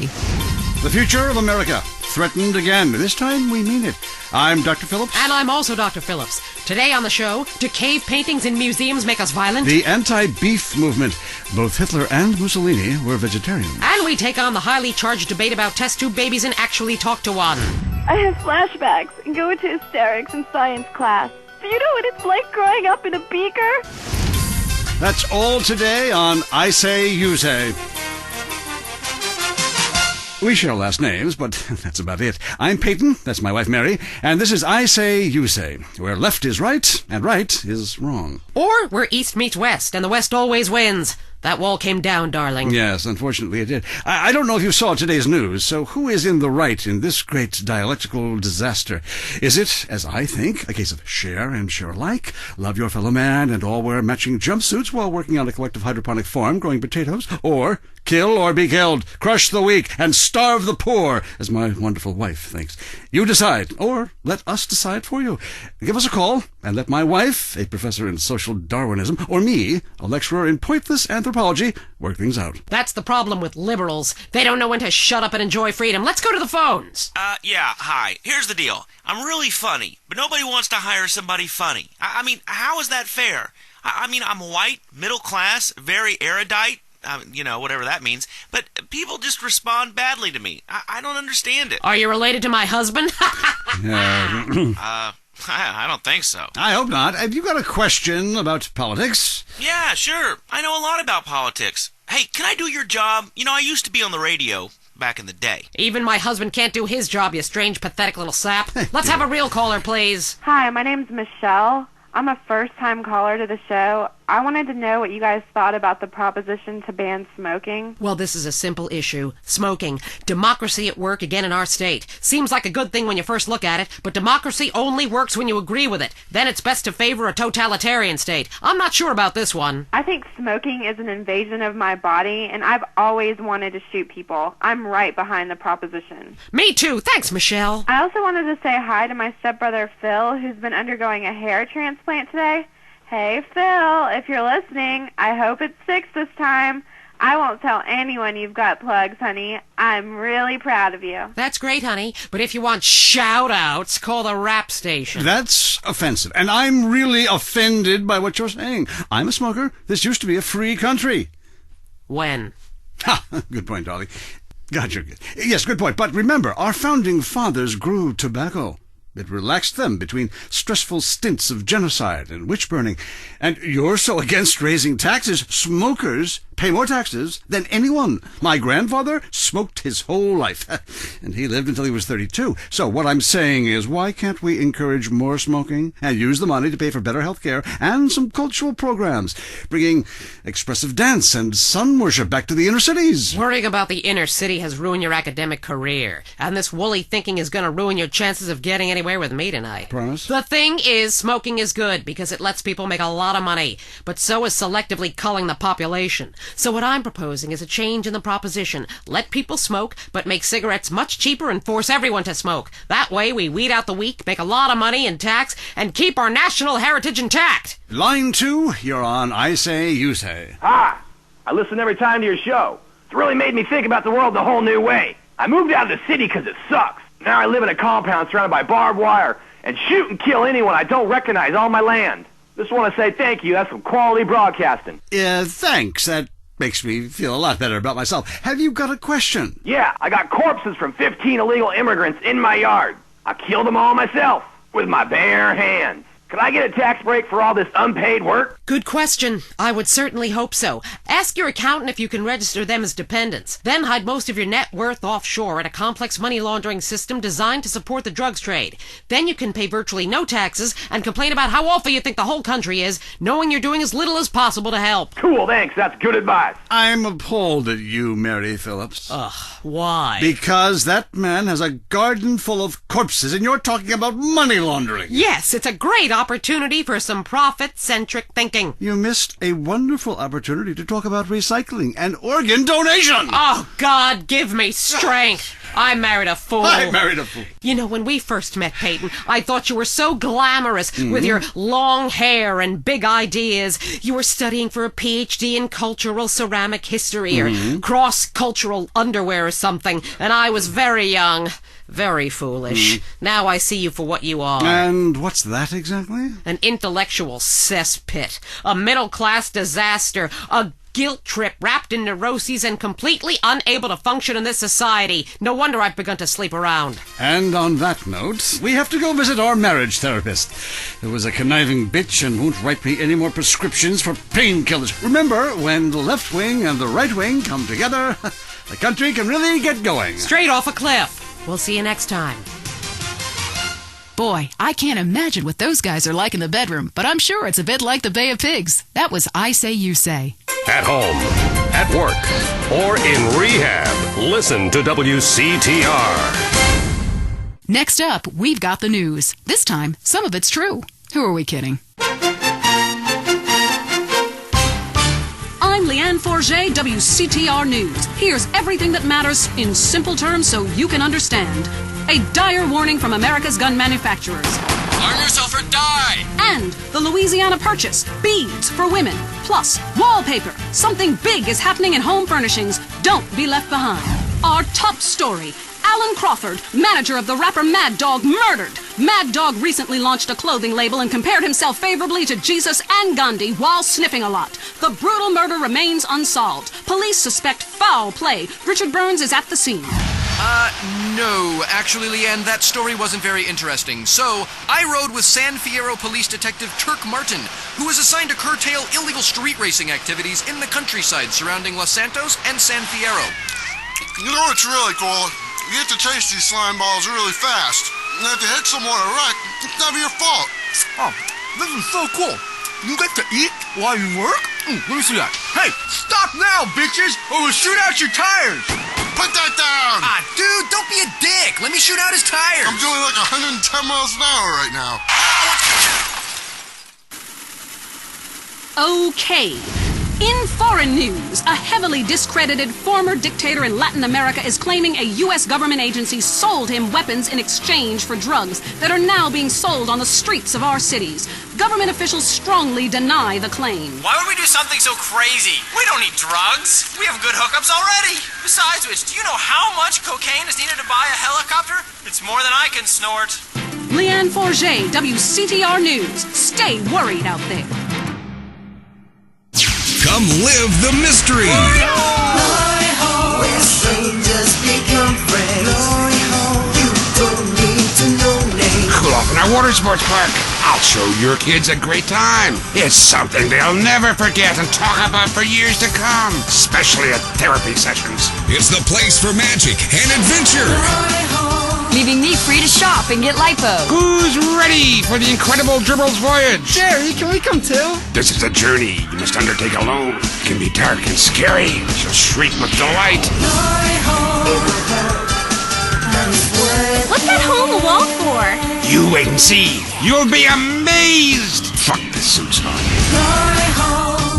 The future of America, threatened again. This time, we mean it. I'm Dr. Phillips. And I'm also Dr. Phillips. Today on the show, do cave paintings in museums make us violent? The anti-beef movement. Both Hitler and Mussolini were vegetarians. And we take on the highly charged debate about test tube babies and actually talk to one. I have flashbacks and go into hysterics in science class. Do you know what it's like growing up in a beaker? That's all today on I Say, You Say. We share last names, but that's about it. I'm Peyton, that's my wife Mary, and this is I Say, You Say, where left is right and right is wrong. Or where East meets West, and the West always wins. That wall came down, darling. Yes, unfortunately it did. I don't know if you saw today's news, so who is in the right in this great dialectical disaster? Is it, as I think, a case of share and share alike, love your fellow man, and all wear matching jumpsuits while working on a collective hydroponic farm growing potatoes? Or kill or be killed, crush the weak, and starve the poor, as my wonderful wife thinks? You decide, or let us decide for you. Give us a call, and let my wife, a professor in social Darwinism, or me, a lecturer in pointless anthropology, work things out. That's the problem with liberals. They don't know when to shut up and enjoy freedom. Let's go to the phones. Yeah, hi. Here's the deal. I'm really funny, but nobody wants to hire somebody funny. I mean, how is that fair? I mean, I'm white, middle class, very erudite. You know, whatever that means. But people just respond badly to me. I don't understand it. Are you related to my husband? I don't think so. I hope not. Have you got a question about politics? Yeah, sure. I know a lot about politics. Hey, can I do your job? You know, I used to be on the radio back in the day. Even my husband can't do his job, you strange, pathetic little sap. Let's have a real caller, please. Hi, my name's Michelle. I'm a first-time caller to the show. I wanted to know what you guys thought about the proposition to ban smoking. Well, this is a simple issue. Smoking. Democracy at work again in our state. Seems like a good thing when you first look at it, but democracy only works when you agree with it. Then it's best to favor a totalitarian state. I'm not sure about this one. I think smoking is an invasion of my body, and I've always wanted to shoot people. I'm right behind the proposition. Me too. Thanks, Michelle. I also wanted to say hi to my stepbrother Phil, who's been undergoing a hair transplant today. Hey, Phil, if you're listening, I hope it's 6 this time. I won't tell anyone you've got plugs, honey. I'm really proud of you. That's great, honey. But if you want shout-outs, call the rap station. That's offensive, and I'm really offended by what you're saying. I'm a smoker. This used to be a free country. When? Ha! Good point, Dolly. God, you're good. Yes, good point. But remember, our founding fathers grew tobacco. It relaxed them between stressful stints of genocide and witch-burning. And you're so against raising taxes, smokers pay more taxes than anyone. My grandfather smoked his whole life, and he lived until he was 32. So what I'm saying is, why can't we encourage more smoking and use the money to pay for better health care and some cultural programs, bringing expressive dance and sun worship back to the inner cities? Worrying about the inner city has ruined your academic career, and this woolly thinking is going to ruin your chances of getting anywhere with me tonight. Promise? The thing is, smoking is good because it lets people make a lot of money, but so is selectively culling the population. So what I'm proposing is a change in the proposition. Let people smoke, but make cigarettes much cheaper and force everyone to smoke. That way we weed out the weak, make a lot of money in tax, and keep our national heritage intact. Line 2, you're on I Say, You Say. Hi. I listen every time to your show. It's really made me think about the world a whole new way. I moved out of the city because it sucks. Now I live in a compound surrounded by barbed wire and shoot and kill anyone I don't recognize on my land. Just want to say thank you. That's some quality broadcasting. Thanks. That makes me feel a lot better about myself. Have you got a question? Yeah, I got corpses from 15 illegal immigrants in my yard. I killed them all myself with my bare hands. Could I get a tax break for all this unpaid work? Good question. I would certainly hope so. Ask your accountant if you can register them as dependents. Then hide most of your net worth offshore in a complex money laundering system designed to support the drugs trade. Then you can pay virtually no taxes and complain about how awful you think the whole country is, knowing you're doing as little as possible to help. Cool, thanks. That's good advice. I'm appalled at you, Mary Phillips. Ugh, why? Because that man has a garden full of corpses and you're talking about money laundering. Yes, it's a great opportunity for some profit-centric thinking. You missed a wonderful opportunity to talk about recycling and organ donation. Oh, God, give me strength. I married a fool. I married a fool. You know, when we first met, Peyton, I thought you were so glamorous with your long hair and big ideas. You were studying for a PhD in cultural ceramic history or cross-cultural underwear or something, and I was very young. Very foolish. Now I see you for what you are. And what's that exactly? An intellectual cesspit. A middle-class disaster. A guilt trip wrapped in neuroses and completely unable to function in this society. No wonder I've begun to sleep around. And on that note, we have to go visit our marriage therapist. It was a conniving bitch and won't write me any more prescriptions for painkillers. Remember, when the left wing and the right wing come together, the country can really get going. Straight off a cliff. We'll see you next time. Boy, I can't imagine what those guys are like in the bedroom, but I'm sure it's a bit like the Bay of Pigs. That was I Say, You Say. At home, at work, or in rehab, listen to WCTR. Next up, we've got the news. This time, some of it's true. Who are we kidding? I'm Leanne Forget, WCTR News. Here's everything that matters in simple terms so you can understand. A dire warning from America's gun manufacturers. Arm yourself or die! And the Louisiana Purchase, beads for women. Plus, wallpaper. Something big is happening in home furnishings. Don't be left behind. Our top story. Alan Crawford, manager of the rapper Mad Dog, murdered. Mad Dog recently launched a clothing label and compared himself favorably to Jesus and Gandhi while sniffing a lot. The brutal murder remains unsolved. Police suspect foul play. Richard Burns is at the scene. No. Actually, Leanne, that story wasn't very interesting. So, I rode with San Fierro Police Detective Turk Martin, who was assigned to curtail illegal street racing activities in the countryside surrounding Los Santos and San Fierro. You know what's really cool? You get to chase these slime balls really fast. And if you hit someone a wreck, it's never your fault. Oh, this is so cool. You get to eat while you work? Let me see that. Hey, stop now, bitches, or we'll shoot out your tires. Put that down! Dude, don't be a dick. Let me shoot out his tires. I'm doing like 110 miles an hour right now. Okay. In foreign news, a heavily discredited former dictator in Latin America is claiming a U.S. government agency sold him weapons in exchange for drugs that are now being sold on the streets of our cities. Government officials strongly deny the claim. Why would we do something so crazy? We don't need drugs. We have good hookups already. Besides which, do you know how much cocaine is needed to buy a helicopter? It's more than I can snort. Leanne Forget, WCTR News. Stay worried out there. Come live the mystery. Where strangers become friends. You don't need to know names. Cool off in our water sports park. I'll show your kids a great time. It's something they'll never forget and talk about for years to come, especially at therapy sessions. It's the place for magic and adventure. Leaving me free to shop and get lipo. Who's ready for the incredible Dribbles voyage? Jerry, can we come too? This is a journey you must undertake alone. It can be dark and scary. She'll shriek with delight. What's that hole in the wall for? You wait and see. You'll be amazed. Fuck, this suit's on.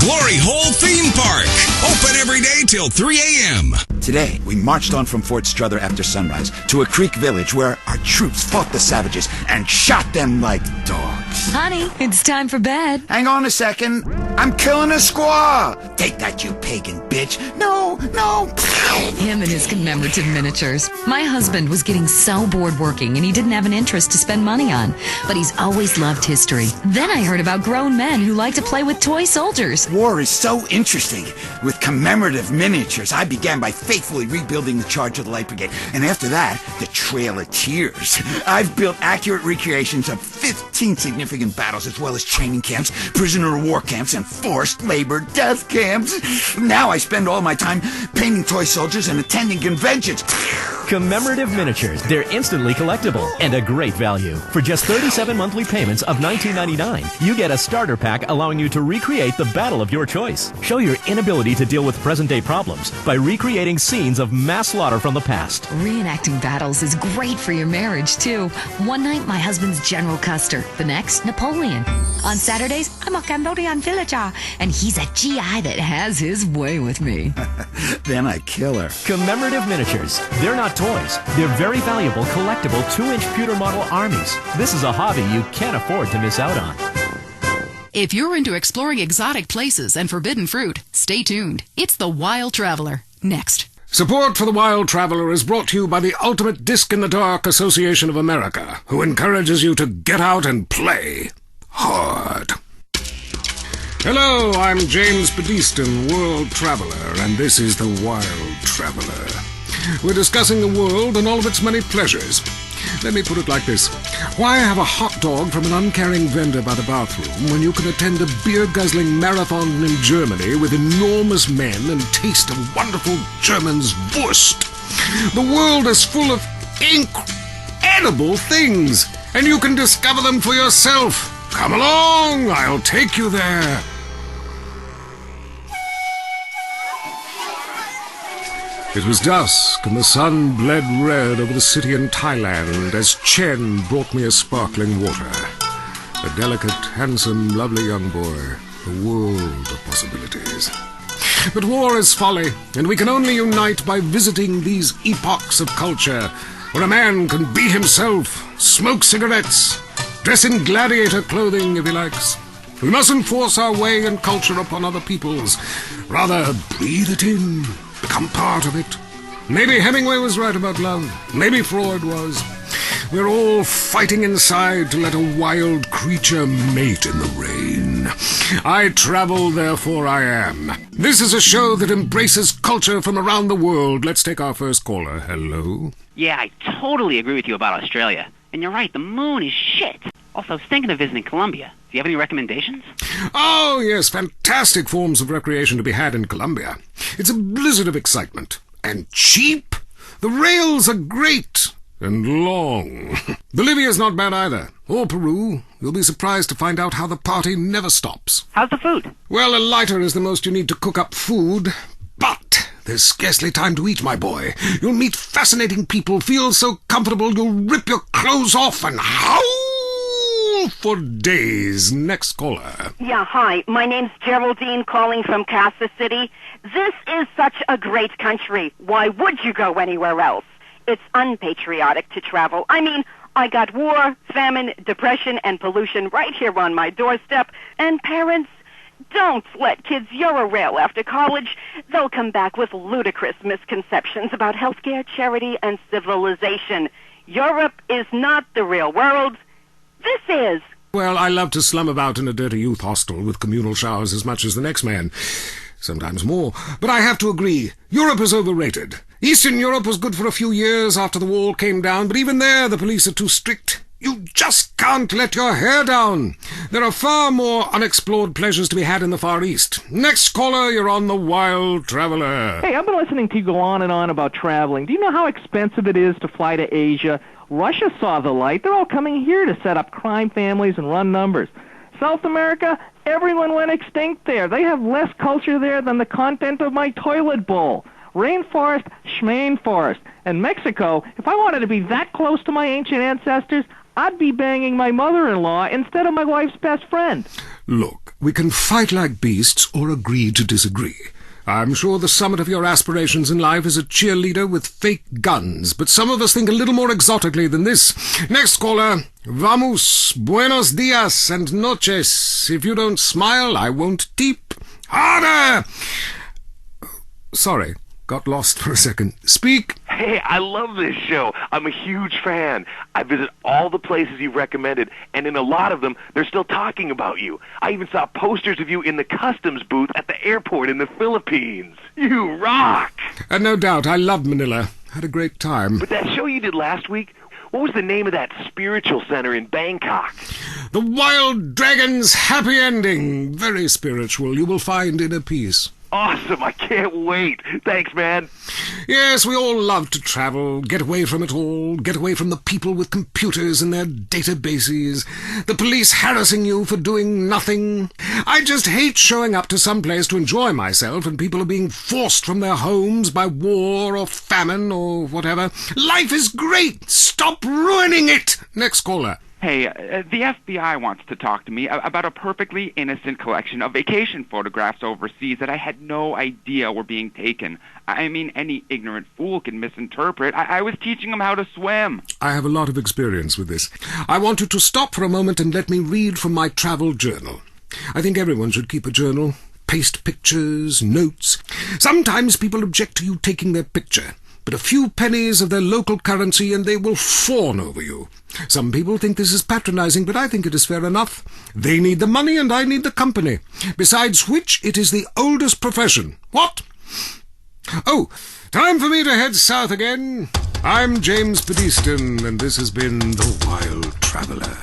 Glory Hole Theme Park. Open every day till 3 a.m. Today, we marched on from Fort Strother after sunrise to a creek village where our troops fought the savages and shot them like dogs. Honey, it's time for bed. Hang on a second. I'm killing a squaw. Take that, you pagan bitch. No, no, no. Him and his commemorative miniatures. My husband was getting so bored working and he didn't have an interest to spend money on. But he's always loved history. Then I heard about grown men who like to play with toy soldiers. War is so interesting. With commemorative miniatures, I began by faithfully rebuilding the Charge of the Light Brigade. And after that, the Trail of Tears. I've built accurate recreations of 15 significant battles, as well as training camps, prisoner of war camps, and forced labor death camps. Now I spend all my time painting toy soldiers and attending conventions. Commemorative miniatures. They're instantly collectible and a great value. For just 37 monthly payments of $19.99, you get a starter pack allowing you to recreate the battle of your choice. Show your inability to deal with present-day problems by recreating scenes of mass slaughter from the past. Reenacting battles is great for your marriage, too. One night, my husband's General Custer. The next, Napoleon. On Saturdays, I'm a Cambodian villager, and he's a GI that has his way with me. Then I kill her. Commemorative miniatures. They're not toys. They're very valuable, collectible 2-inch pewter model armies. This is a hobby you can't afford to miss out on. If you're into exploring exotic places and forbidden fruit, stay tuned. It's The Wild Traveler. Next. Support for The Wild Traveler is brought to you by the Ultimate Disc in the Dark Association of America, who encourages you to get out and play hard. Hello, I'm James Bedeston, World Traveler, and this is The Wild Traveler. We're discussing the world and all of its many pleasures. Let me put it like this. Why have a hot dog from an uncaring vendor by the bathroom when you can attend a beer-guzzling marathon in Germany with enormous men and taste a wonderful German's Wurst? The world is full of incredible things, and you can discover them for yourself. Come along, I'll take you there. It was dusk, and the sun bled red over the city in Thailand as Chen brought me a sparkling water. A delicate, handsome, lovely young boy. A world of possibilities. But war is folly, and we can only unite by visiting these epochs of culture, where a man can be himself, smoke cigarettes, dress in gladiator clothing if he likes. We mustn't force our way and culture upon other people's. Rather, breathe it in. Become part of it. Maybe Hemingway was right about love. Maybe Freud was. We're all fighting inside to let a wild creature mate in the rain. I travel, therefore I am. This is a show that embraces culture from around the world. Let's take our first caller. Hello? Yeah, I totally agree with you about Australia. And you're right, the moon is shit. Also, I was thinking of visiting Colombia. Do you have any recommendations? Oh, yes, fantastic forms of recreation to be had in Colombia. It's a blizzard of excitement. And cheap. The rails are great. And long. Bolivia's not bad either. Or Peru. You'll be surprised to find out how the party never stops. How's the food? Well, a lighter is the most you need to cook up food. But there's scarcely time to eat, my boy. You'll meet fascinating people, feel so comfortable you'll rip your clothes off and howl for days. Next caller. Yeah, hi. My name's Geraldine, calling from Casa City. This is such a great country. Why would you go anywhere else? It's unpatriotic to travel. I mean, I got war, famine, depression, and pollution right here on my doorstep. And parents, don't let kids Eurorail after college. They'll come back with ludicrous misconceptions about healthcare, charity, and civilization. Europe is not the real world. This is. Well, I love to slum about in a dirty youth hostel with communal showers as much as the next man. Sometimes more. But I have to agree, Europe is overrated. Eastern Europe was good for a few years after the wall came down, but even there the police are too strict. You just can't let your hair down. There are far more unexplored pleasures to be had in the Far East. Next caller, you're on The Wild Traveler. Hey, I've been listening to you go on and on about traveling. Do you know how expensive it is to fly to Asia? Russia saw the light. They're all coming here to set up crime families and run numbers. South America, everyone went extinct there. They have less culture there than the content of my toilet bowl. Rainforest, schmain forest. And Mexico, if I wanted to be that close to my ancient ancestors, I'd be banging my mother-in-law instead of my wife's best friend. Look, we can fight like beasts or agree to disagree. I'm sure the summit of your aspirations in life is a cheerleader with fake guns, but some of us think a little more exotically than this. Next caller, vamos, buenos dias and noches. If you don't smile, I won't tip. Harder! Sorry, got lost for a second. Speak. Hey, I love this show. I'm a huge fan. I visit all the places you recommended, and in a lot of them, they're still talking about you. I even saw posters of you in the customs booth at the airport in the Philippines. You rock! No doubt, I love Manila. Had a great time. But that show you did last week, what was the name of that spiritual center in Bangkok? The Wild Dragon's Happy Ending. Very spiritual. You will find inner peace. Awesome, I can't wait. Thanks, man. Yes, we all love to travel, get away from it all, get away from the people with computers and their databases, the police harassing you for doing nothing. I just hate showing up to some place to enjoy myself and people are being forced from their homes by war or famine or whatever. Life is great! Stop ruining it! Next caller. Hey, the FBI wants to talk to me about a perfectly innocent collection of vacation photographs overseas that I had no idea were being taken. I mean, any ignorant fool can misinterpret. I was teaching them how to swim. I have a lot of experience with this. I want you to stop for a moment and let me read from my travel journal. I think everyone should keep a journal. Paste pictures, notes. Sometimes people object to you taking their picture. But a few pennies of their local currency and they will fawn over you. Some people think this is patronizing, but I think it is fair enough. They need the money and I need the company. Besides which, it is the oldest profession. What? Oh, time for me to head south again. I'm James Pedeston, and this has been The Wild Traveler.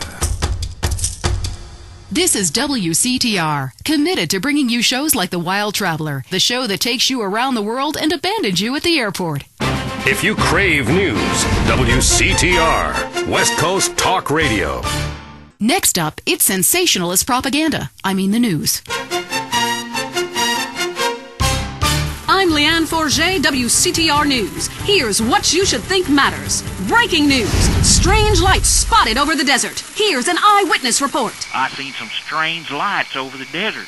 This is WCTR, committed to bringing you shows like The Wild Traveler, the show that takes you around the world and abandons you at the airport. If you crave news, WCTR, West Coast Talk Radio. Next up, it's sensationalist propaganda. I mean the news. I'm Leanne Forget, WCTR News. Here's what you should think matters. Breaking news. Strange lights spotted over the desert. Here's an eyewitness report. I seen some strange lights over the desert.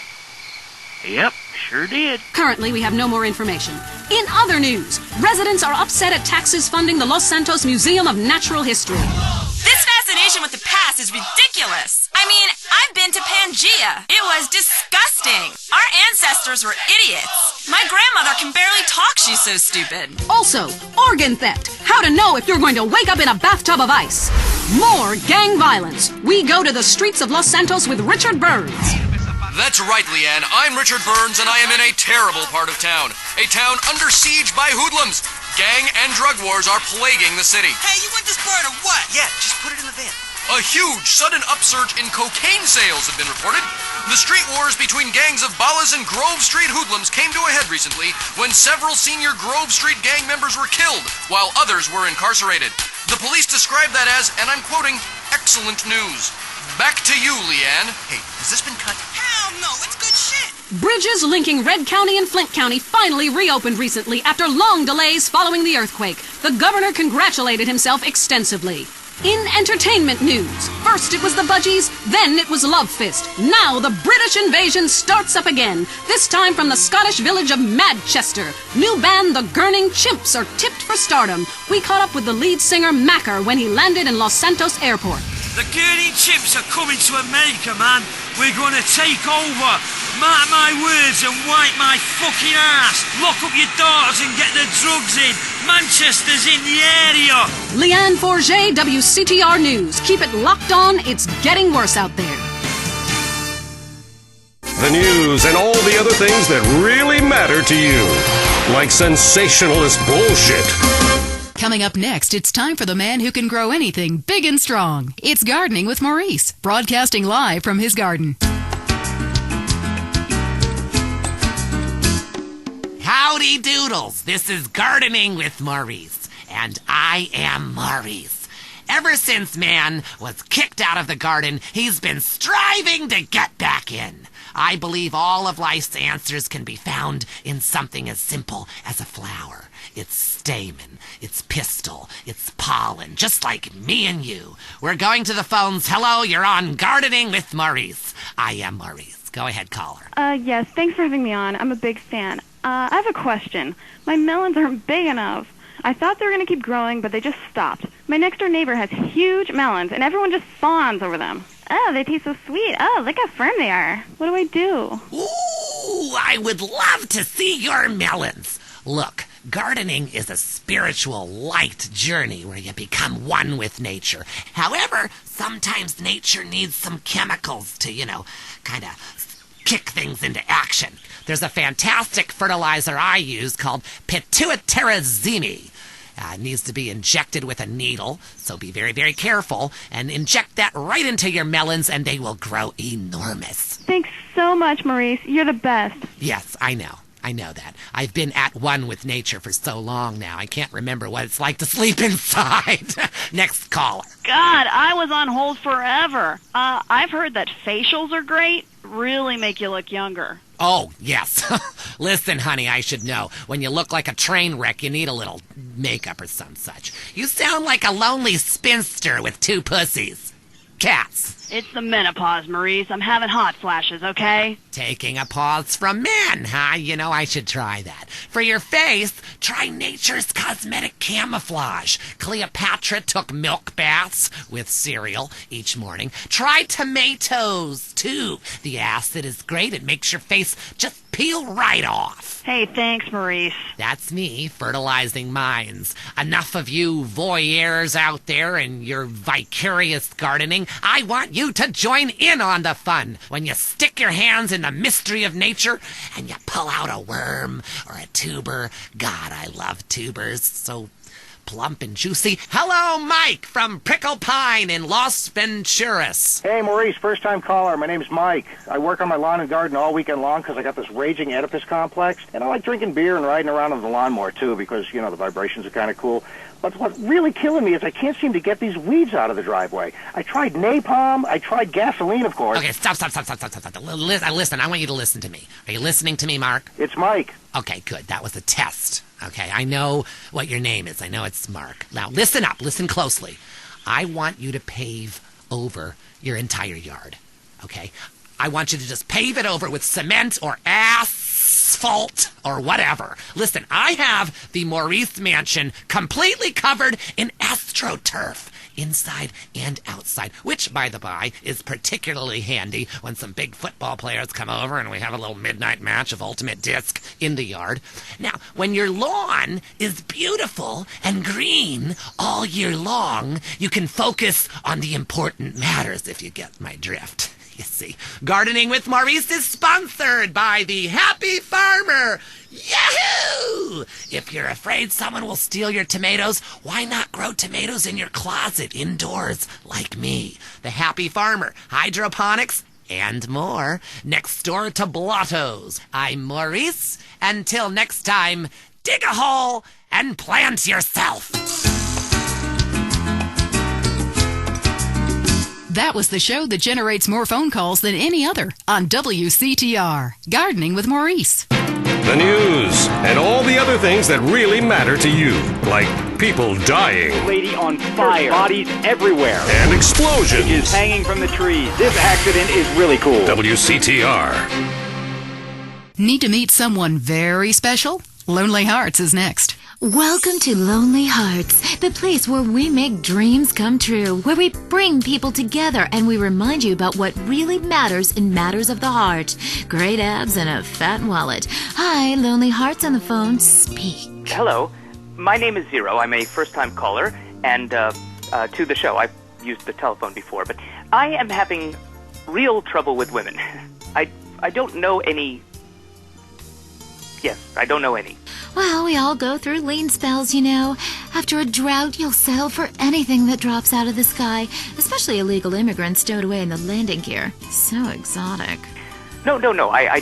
Yep, sure did. Currently, we have no more information. In other news, residents are upset at taxes funding the Los Santos Museum of Natural History. This fascination with the past is ridiculous. I mean, I've been to Pangea. It was disgusting. Our ancestors were idiots. My grandmother can barely talk, she's so stupid. Also, organ theft. How to know if you're going to wake up in a bathtub of ice. More gang violence. We go to the streets of Los Santos with Richard Burns. That's right, Leanne. I'm Richard Burns, and I am in a terrible part of town. A town under siege by hoodlums. Gang and drug wars are plaguing the city. Hey, you want this part or what? Yeah, just put it in the van. A huge, sudden upsurge in cocaine sales have been reported. The street wars between gangs of Ballas and Grove Street hoodlums came to a head recently when several senior Grove Street gang members were killed, while others were incarcerated. The police described that as, and I'm quoting, excellent news. Back to you, Leanne. Hey, has this been cut? Hell no, it's good shit. Bridges linking Red County and Flint County finally reopened recently after long delays following the earthquake. The governor congratulated himself extensively. In entertainment news, first it was the Budgies, then it was Love Fist. Now the British invasion starts up again, this time from the Scottish village of Madchester. New band The Gurning Chimps are tipped for stardom. We caught up with the lead singer Macker when he landed in Los Santos Airport. The Gurning Chimps are coming to America, man. We're gonna take over. Mark my words and wipe my fucking ass. Lock up your doors and get the drugs in. Manchester's in the area. Leanne Forget, WCTR News. Keep it locked on. It's getting worse out there. The news and all the other things that really matter to you. Like sensationalist bullshit. Coming up next, it's time for the man who can grow anything big and strong. It's Gardening with Maurice, broadcasting live from his garden. Howdy doodles, this is Gardening with Maurice, and I am Maurice. Ever since man was kicked out of the garden, he's been striving to get back in. I believe all of life's answers can be found in something as simple as a flower. Its stamen, its pistil, its pollen, just like me and you. We're going to the phones. Hello, you're on Gardening with Maurice. I am Maurice. Go ahead, caller. Yes, thanks for having me on. I'm a big fan. I have a question. My melons aren't big enough. I thought they were going to keep growing, but they just stopped. My next-door neighbor has huge melons, and everyone just fawns over them. Oh, they taste so sweet. Oh, look how firm they are. What do I do? Ooh, I would love to see your melons. Look, Gardening is a spiritual, light journey where you become one with nature. However, sometimes nature needs some chemicals to, kind of kick things into action. There's a fantastic fertilizer I use called pituitarazine. It needs to be injected with a needle, so be very, very careful, and inject that right into your melons, and they will grow enormous. Thanks so much, Maurice. You're the best. Yes, I know that. I've been at one with nature for so long now, I can't remember what it's like to sleep inside. Next caller. God, I was on hold forever. I've heard that facials are great, really make you look younger. Oh, yes. Listen, honey, I should know. When you look like a train wreck, you need a little makeup or some such. You sound like a lonely spinster with 2 pussies. Cats. It's the menopause, Maurice. I'm having hot flashes, okay? Taking a pause from men, huh? I should try that. For your face, try Nature's Cosmetic Camouflage. Cleopatra took milk baths with cereal each morning. Try tomatoes, too. The acid is great. It makes your face just peel right off. Hey, thanks, Maurice. That's me, fertilizing minds. Enough of you voyeurs out there and your vicarious gardening. I want you to join in on the fun. When you stick your hands in the mystery of nature and you pull out a worm or a tuber. God, I love tubers. So plump and juicy. Hello, Mike from Prickle Pine in Los Venturas. Hey, Maurice, first-time caller. My name's Mike. I work on my lawn and garden all weekend long because I got this raging Oedipus complex, and I like drinking beer and riding around on the lawnmower, too, because, the vibrations are kind of cool. But what's really killing me is I can't seem to get these weeds out of the driveway. I tried napalm. I tried gasoline, of course. Okay, stop. Listen, I want you to listen to me. Are you listening to me, Mark? It's Mike. Okay, good. That was a test. Okay, I know what your name is. I know it's Mark. Now, listen up. Listen closely. I want you to pave over your entire yard. Okay? I want you to just pave it over with cement or asphalt or whatever. Listen, I have the Maurice Mansion completely covered in AstroTurf, inside and outside, which, by the by, is particularly handy when some big football players come over and we have a little midnight match of Ultimate Disc in the yard. Now, when your lawn is beautiful and green all year long, you can focus on the important matters, if you get my drift. You see, Gardening with Maurice is sponsored by the Happy Farmer. Yahoo! If you're afraid someone will steal your tomatoes, why not grow tomatoes in your closet indoors like me? The Happy Farmer, hydroponics, and more. Next door to Blotto's. I'm Maurice. Until next time, dig a hole and plant yourself. That was the show that generates more phone calls than any other on WCTR. Gardening with Maurice. The news and all the other things that really matter to you, like people dying. Lady on fire. Bodies everywhere. And explosions. Is hanging from the trees. This accident is really cool. WCTR. Need to meet someone very special? Lonely Hearts is next. Welcome to Lonely Hearts, the place where we make dreams come true, where we bring people together and we remind you about what really matters in matters of the heart. Great abs and a fat wallet. Hi, Lonely Hearts on the phone. Speak. Hello. My name is Zero. I'm a first-time caller, and to the show. I've used the telephone before, but I am having real trouble with women. I don't know any... Yes, I don't know any. Well, we all go through lean spells, After a drought, you'll settle for anything that drops out of the sky, especially illegal immigrants stowed away in the landing gear. So exotic. No. I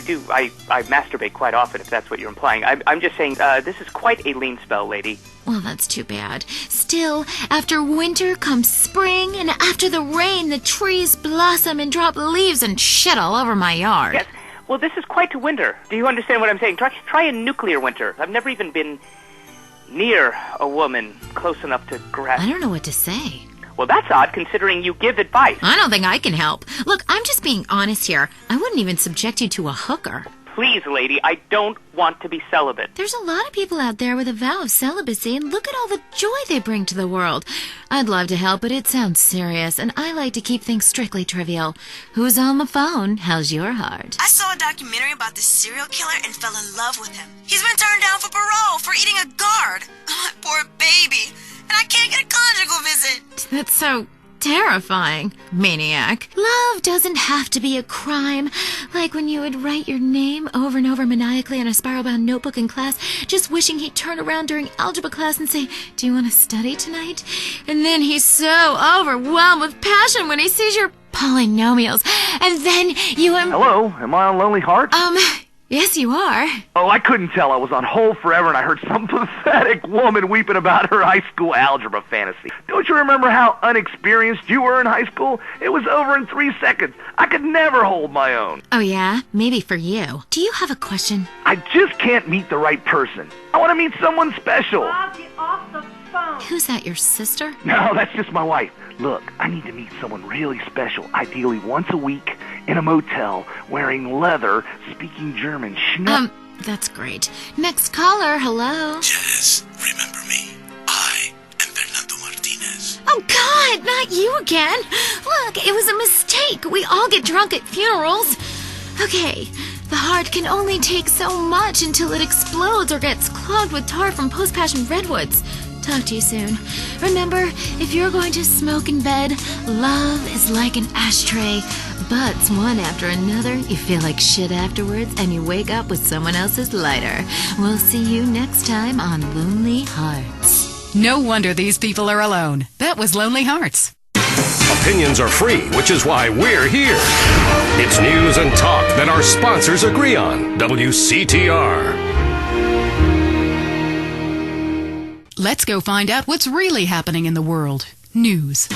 masturbate quite often, if that's what you're implying. I'm just saying, this is quite a lean spell, lady. Well, that's too bad. Still, after winter comes spring, and after the rain, the trees blossom and drop leaves and shit all over my yard. Yes. Well, this is quite a winter. Do you understand what I'm saying? Try a nuclear winter. I've never even been near a woman close enough to grasp. I don't know what to say. Well, that's odd, considering you give advice. I don't think I can help. Look, I'm just being honest here. I wouldn't even subject you to a hooker. Please, lady, I don't want to be celibate. There's a lot of people out there with a vow of celibacy, and look at all the joy they bring to the world. I'd love to help, but it sounds serious, and I like to keep things strictly trivial. Who's on the phone? How's your heart? I saw a documentary about this serial killer and fell in love with him. He's been turned down for parole for eating a guard. Oh, my poor baby. And I can't get a conjugal visit. That's so terrifying, maniac. Love doesn't have to be a crime. Like when you would write your name over and over maniacally on a spiral-bound notebook in class, just wishing he'd turn around during algebra class and say, "Do you want to study tonight?" And then he's so overwhelmed with passion when he sees your polynomials. And then you... Hello? Am I on Lonely Hearts? Yes, you are. Oh, I couldn't tell. I was on hold forever, and I heard some pathetic woman weeping about her high school algebra fantasy. Don't you remember how unexperienced you were in high school? It was over in 3 seconds. I could never hold my own. Oh, yeah? Maybe for you. Do you have a question? I just can't meet the right person. I want to meet someone special. Bob, get off the phone. Who's that, your sister? No, that's just my wife. Look, I need to meet someone really special, ideally once a week, in a motel, wearing leather, speaking German. That's great. Next caller, hello. Jess, remember me? I am Fernando Martinez. Oh, God, not you again. Look, it was a mistake. We all get drunk at funerals. Okay, the heart can only take so much until it explodes or gets clogged with tar from post-passion redwoods. Talk to you soon. Remember, if you're going to smoke in bed, love is like an ashtray. Butts one after another, you feel like shit afterwards, and you wake up with someone else's lighter. We'll see you next time on Lonely Hearts. No wonder these people are alone. That was Lonely Hearts. Opinions are free, which is why we're here. It's news and talk that our sponsors agree on. WCTR. Let's go find out what's really happening in the world. News.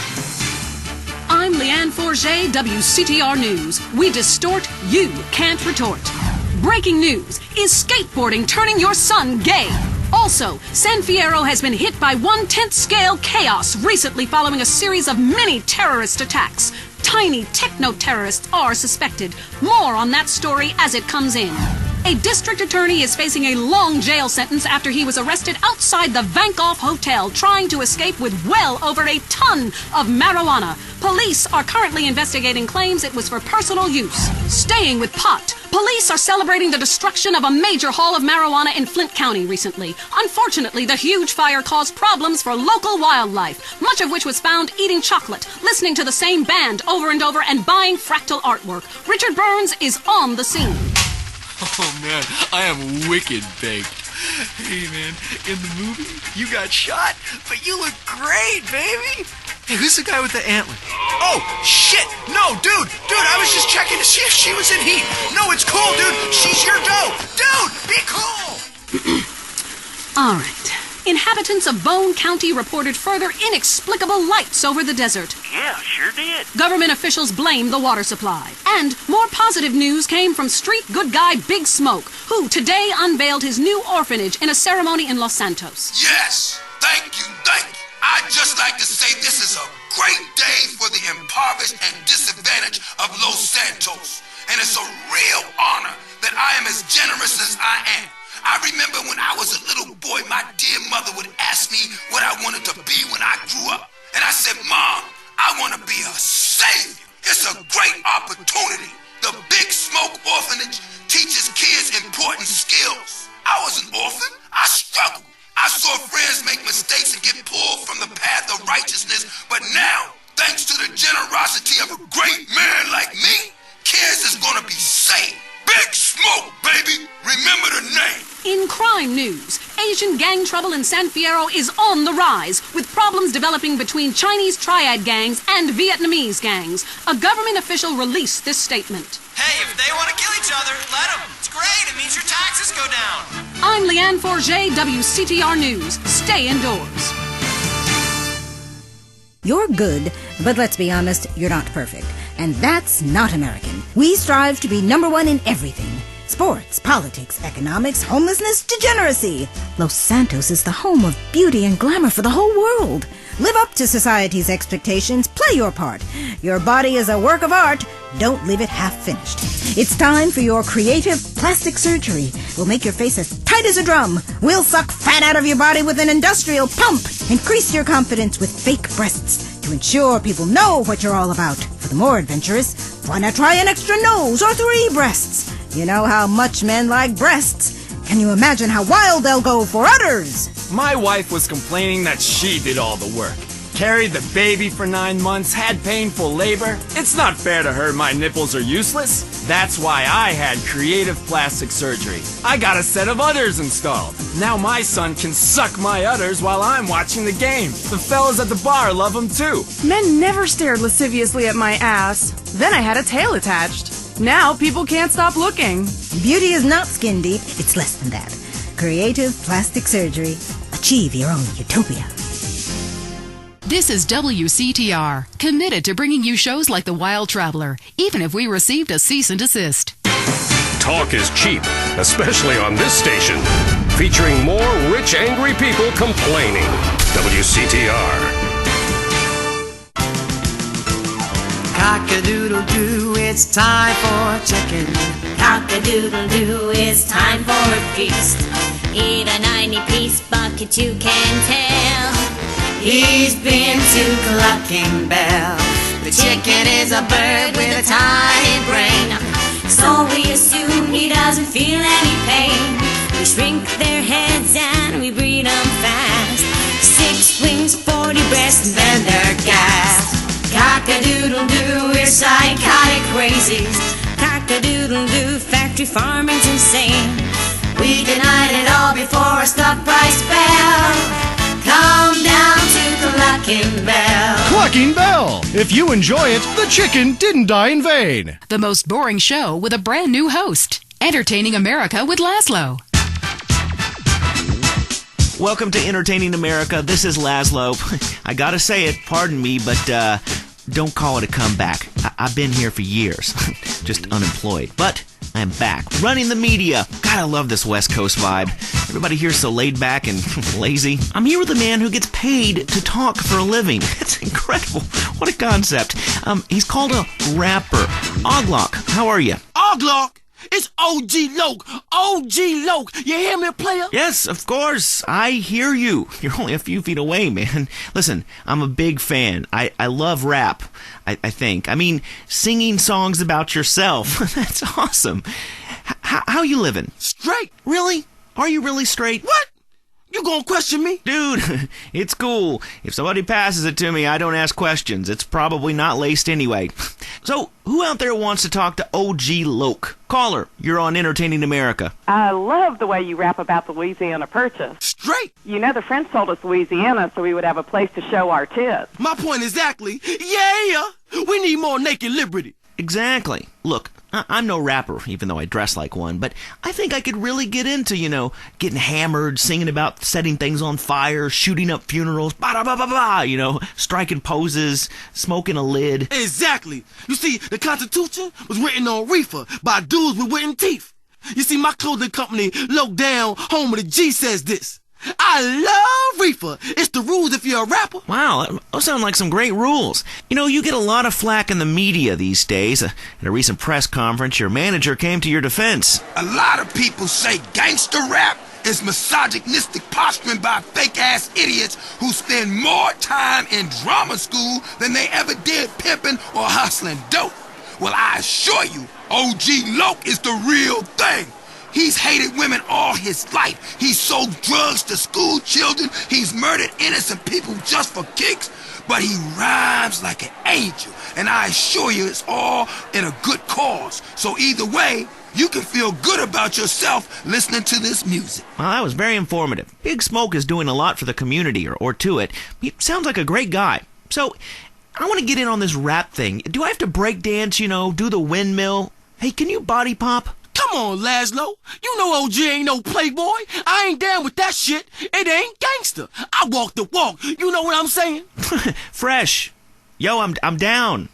I'm Leanne Forget, WCTR News. We distort, you can't retort. Breaking news. Is skateboarding turning your son gay? Also, San Fierro has been hit by 1/10 scale chaos recently following a series of mini terrorist attacks. Tiny techno-terrorists are suspected. More on that story as it comes in. A district attorney is facing a long jail sentence after he was arrested outside the Vankoff Hotel trying to escape with well over a ton of marijuana. Police are currently investigating claims it was for personal use. Staying with pot, police are celebrating the destruction of a major haul of marijuana in Flint County recently. Unfortunately, the huge fire caused problems for local wildlife, much of which was found eating chocolate, listening to the same band over and over, and buying fractal artwork. Richard Burns is on the scene. Oh, man, I am wicked baked. Hey, man, in the movie, you got shot, but you look great, baby. Hey, who's the guy with the antler? Oh, shit! No, dude, I was just checking to see if she was in heat. No, it's cool, dude. She's your dough. Dude, be cool. All right. Inhabitants of Bone County reported further inexplicable lights over the desert. Yeah, sure did. Government officials blame the water supply. And more positive news came from street good guy Big Smoke, who today unveiled his new orphanage in a ceremony in Los Santos. Yes, thank you. I'd just like to say this is a great day for the impoverished and disadvantaged of Los Santos. And it's a real honor that I am as generous as I am. I remember when I was a little boy, my dear mother would ask me what I wanted to be when I grew up. And I said, Mom, I want to be a savior. It's a great opportunity. The Big Smoke Orphanage teaches kids important skills. I was an orphan. I struggled. I saw friends make mistakes and get pulled from the path of righteousness. But now, thanks to the generosity of a great man like me, kids is going to be saved. Big Smoke, baby! Remember the name! In crime news, Asian gang trouble in San Fierro is on the rise, with problems developing between Chinese triad gangs and Vietnamese gangs. A government official released this statement. Hey, if they want to kill each other, let them. It's great. It means your taxes go down. I'm Leanne Forget, WCTR News. Stay indoors. You're good, but let's be honest, you're not perfect. And that's not American. We strive to be number one in everything. Sports, politics, economics, homelessness, degeneracy. Los Santos is the home of beauty and glamour for the whole world. Live up to society's expectations. Play your part. Your body is a work of art. Don't leave it half-finished. It's time for your creative plastic surgery. We'll make your face as tight as a drum. We'll suck fat out of your body with an industrial pump. Increase your confidence with fake breasts to ensure people know what you're all about. For the more adventurous, why not try an extra nose or 3 breasts? You know how much men like breasts. Can you imagine how wild they'll go for udders? My wife was complaining that she did all the work. Carried the baby for 9 months, had painful labor. It's not fair to her my nipples are useless. That's why I had creative plastic surgery. I got a set of udders installed. Now my son can suck my udders while I'm watching the game. The fellas at the bar love them too. Men never stared lasciviously at my ass. Then I had a tail attached. Now people can't stop looking. Beauty is not skin deep, it's less than that. Creative plastic surgery. Achieve your own utopia. This is WCTR, committed to bringing you shows like The Wild Traveler, even if we received a cease and desist. Talk is cheap, especially on this station. Featuring more rich, angry people complaining. WCTR. Cock-a-doodle-doo, it's time for chicken. Cock-a-doodle-doo, it's time for a feast. Eat a 90-piece bucket, you can tell. He's been to Clucking Bell. The chicken is a bird with a tiny brain. So we assume he doesn't feel any pain. We shrink their heads and we breed them fast. 6 wings, 40 breasts, and then they're gassed. Cock-a-doodle-doo, we're psychotic crazies. Cock-a-doodle-doo, factory farming's insane. We denied it all before our stock price fell. Come down to Clucking Bell. Clucking Bell. If you enjoy it, the chicken didn't die in vain. The most boring show with a brand new host. Entertaining America with Laszlo. Welcome to Entertaining America. This is Laszlo. I gotta say it, pardon me, but don't call it a comeback. I've been here for years, just unemployed. But I'm back, running the media. God, I love this West Coast vibe. Everybody here's so laid back and lazy. I'm here with a man who gets paid to talk for a living. It's incredible. What a concept. He's called a rapper. Oglock, how are you? Oglock? It's OG Loke. OG Loke. You hear me, player? Yes, of course. I hear you. You're only a few feet away, man. Listen, I'm a big fan. I love rap, I think. I mean, singing songs about yourself. That's awesome. How you living? Straight. Really? Are you really straight? What? You gonna question me? Dude, it's cool. If somebody passes it to me, I don't ask questions. It's probably not laced anyway. So, who out there wants to talk to OG Loke? Caller, you're on Entertaining America. I love the way you rap about the Louisiana Purchase. Straight. You know the French told us Louisiana so we would have a place to show our tits. My point exactly. Yeah, we need more naked liberty. Exactly. Look, I'm no rapper, even though I dress like one, but I think I could really get into, getting hammered, singing about setting things on fire, shooting up funerals, striking poses, smoking a lid. Exactly. You see, the Constitution was written on reefer by dudes with wooden teeth. You see, my clothing company, Low Down, home of the G, says this. I love reefer. It's the rules if you're a rapper. Wow, those sound like some great rules. You get a lot of flack in the media these days. At a recent press conference, your manager came to your defense. A lot of people say gangster rap is misogynistic posturing by fake-ass idiots who spend more time in drama school than they ever did pimping or hustling dope. Well, I assure you, OG Loke is the real thing. He's hated women all his life. He's sold drugs to school children. He's murdered innocent people just for kicks. But he rhymes like an angel. And I assure you it's all in a good cause. So either way, you can feel good about yourself listening to this music. Well, that was very informative. Big Smoke is doing a lot for the community, or to it. He sounds like a great guy. So, I want to get in on this rap thing. Do I have to break dance, do the windmill? Hey, can you body pop? Come on, Laszlo. You know OG ain't no playboy. I ain't down with that shit. It ain't gangster. I walk the walk. You know what I'm saying? Fresh. Yo, I'm down.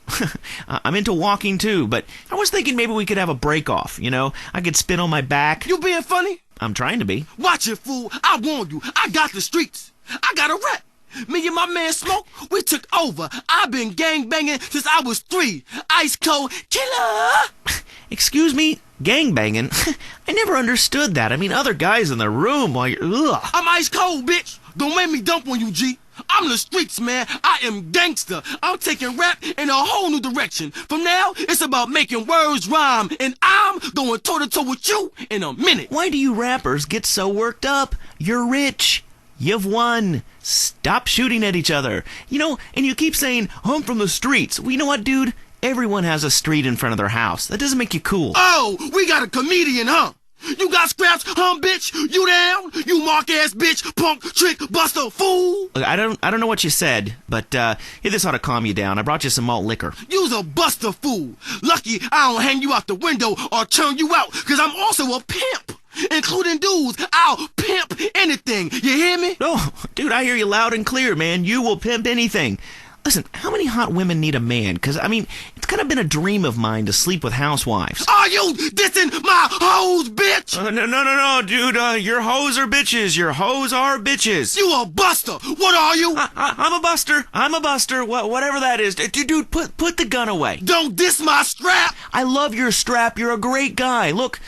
I'm into walking too, but I was thinking maybe we could have a break off, I could spin on my back. You being funny? I'm trying to be. Watch it, fool. I warned you. I got the streets. I got a rep. Me and my man Smoke, we took over. I've been gangbanging since I was 3. Ice cold killer. Excuse me? Gangbanging? I never understood that. I mean, other guys in the room while you're... Ugh. I'm ice cold, bitch. Don't make me dump on you, G. I'm the streets, man. I am gangster. I'm taking rap in a whole new direction. From now, it's about making words rhyme, and I'm going toe-to-toe with you in a minute. Why do you rappers get so worked up? You're rich. You've won. Stop shooting at each other. You know, and you keep saying, I'm from the streets. Well, you know what, dude? Everyone has a street in front of their house. That doesn't make you cool. Oh, we got a comedian, huh? You got scraps, bitch? You down? You mark-ass bitch, punk, trick, buster, fool? Look, I don't know what you said, but here, this ought to calm you down. I brought you some malt liquor. You's a buster fool. Lucky I don't hang you out the window or turn you out, because I'm also a pimp. Including dudes, I'll pimp anything. You hear me? No, dude, I hear you loud and clear, man. You will pimp anything. Listen, how many hot women need a man? Because, I mean, it's kind of been a dream of mine to sleep with housewives. Are you dissing my hoes, bitch? No, dude. Your hoes are bitches. Your hoes are bitches. You a buster. What are you? I'm a buster. I'm a buster. Whatever that is. Dude, put the gun away. Don't diss my strap. I love your strap. You're a great guy. Look,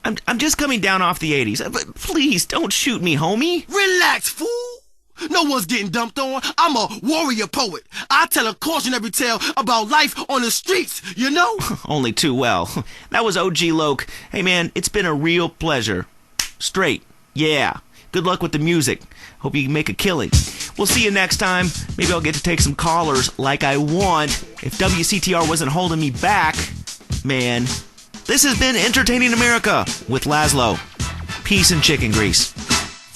I'm just coming down off the 80s. But please, don't shoot me, homie. Relax, fool. No one's getting dumped on. I'm a warrior poet. I tell a cautionary tale about life on the streets, you know? Only too well. That was OG Loke. Hey, man, it's been a real pleasure. Straight. Yeah. Good luck with the music. Hope you can make a killing. We'll see you next time. Maybe I'll get to take some callers like I want. If WCTR wasn't holding me back, man. This has been Entertaining America with Laszlo. Peace and chicken grease.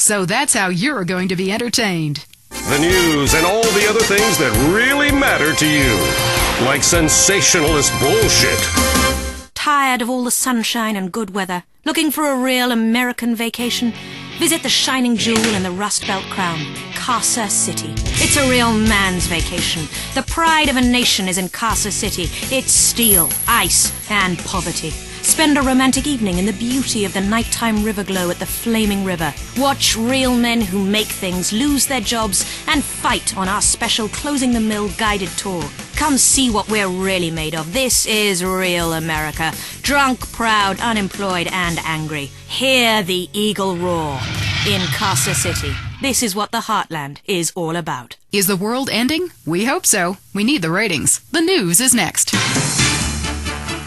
So that's how you're going to be entertained. The news and all the other things that really matter to you. Like sensationalist bullshit. Tired of all the sunshine and good weather? Looking for a real American vacation? Visit the shining jewel in the Rust Belt crown, Casa City. It's a real man's vacation. The pride of a nation is in Casa City. It's steel, ice, and poverty. Spend a romantic evening in the beauty of the nighttime river glow at the flaming river. Watch real men who make things lose their jobs and fight on our special Closing the Mill guided tour. Come see what we're really made of. This is real America. Drunk, proud, unemployed, and angry. Hear the eagle roar in Casa City. This is what the Heartland is all about. Is the world ending? We hope so. We need the ratings. The news is next.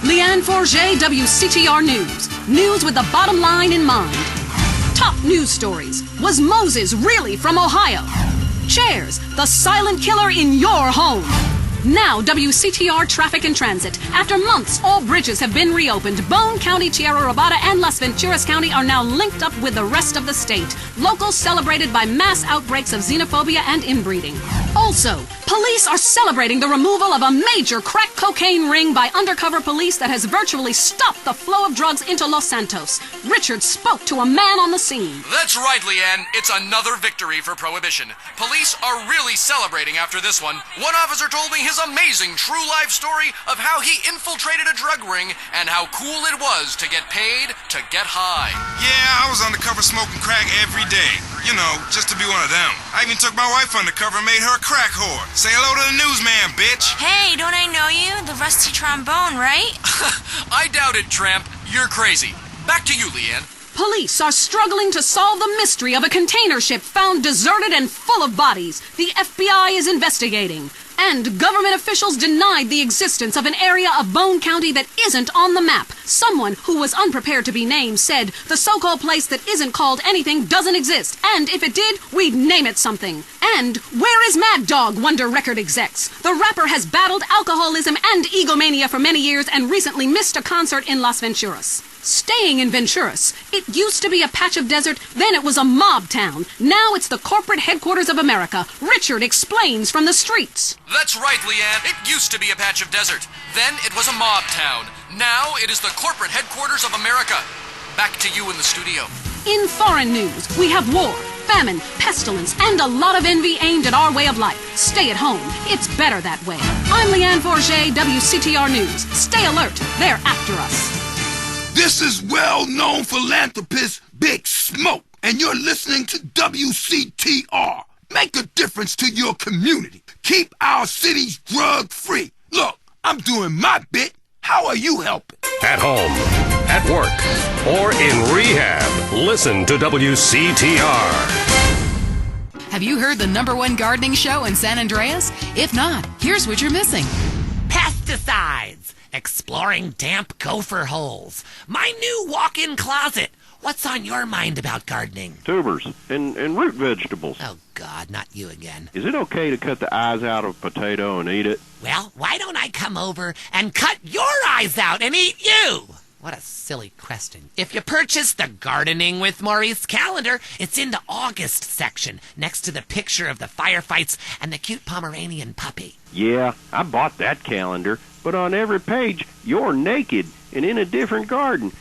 Leanne Forget, WCTR News. News with the bottom line in mind. Top news stories. Was Moses really from Ohio? Chairs, the silent killer in your home. Now, WCTR Traffic and Transit. After months, all bridges have been reopened. Bone County, Tierra Robada, and Las Venturas County are now linked up with the rest of the state. Locals celebrated by mass outbreaks of xenophobia and inbreeding. Also, police are celebrating the removal of a major crack cocaine ring by undercover police that has virtually stopped the flow of drugs into Los Santos. Richard spoke to a man on the scene. That's right, Leanne. It's another victory for Prohibition. Police are really celebrating after this one. One officer told me his amazing true life story of how he infiltrated a drug ring and how cool it was to get paid to get high. Yeah, I was undercover smoking crack every day. You know, just to be one of them. I even took my wife undercover and made her a crack whore. Say hello to the newsman, bitch. Hey, don't I know you? The rusty trombone, right? I doubt it, tramp. You're crazy. Back to you, Leanne. Police are struggling to solve the mystery of a container ship found deserted and full of bodies. The FBI is investigating. And government officials denied the existence of an area of Bone County that isn't on the map. Someone who was unprepared to be named said the so-called place that isn't called anything doesn't exist. And if it did, we'd name it something. And where is Mad Dog, Wonder Record execs? The rapper has battled alcoholism and egomania for many years and recently missed a concert in Las Venturas. Staying in Venturas, it used to be a patch of desert, then it was a mob town. Now it's the corporate headquarters of America. Richard explains from the streets. That's right, Leanne. It used to be a patch of desert. Then it was a mob town. Now it is the corporate headquarters of America. Back to you in the studio. In foreign news, we have war, famine, pestilence, and a lot of envy aimed at our way of life. Stay at home. It's better that way. I'm Leanne Forget, WCTR News. Stay alert. They're after us. This is well-known philanthropist Big Smoke, and you're listening to WCTR. Make a difference to your community. Keep our cities drug-free. Look, I'm doing my bit. How are you helping? At home, at work, or in rehab, listen to WCTR. Have you heard the #1 gardening show in San Andreas? If not, here's what you're missing. Pesticides. Exploring damp gopher holes. My new walk-in closet. What's on your mind about gardening? Tubers and root vegetables. Oh, God, not you again. Is it okay to cut the eyes out of a potato and eat it? Well, why don't I come over and cut your eyes out and eat you? What a silly question. If you purchase the Gardening with Maurice calendar, it's in the August section, next to the picture of the firefights and the cute Pomeranian puppy. Yeah, I bought that calendar, but on every page, you're naked and in a different garden,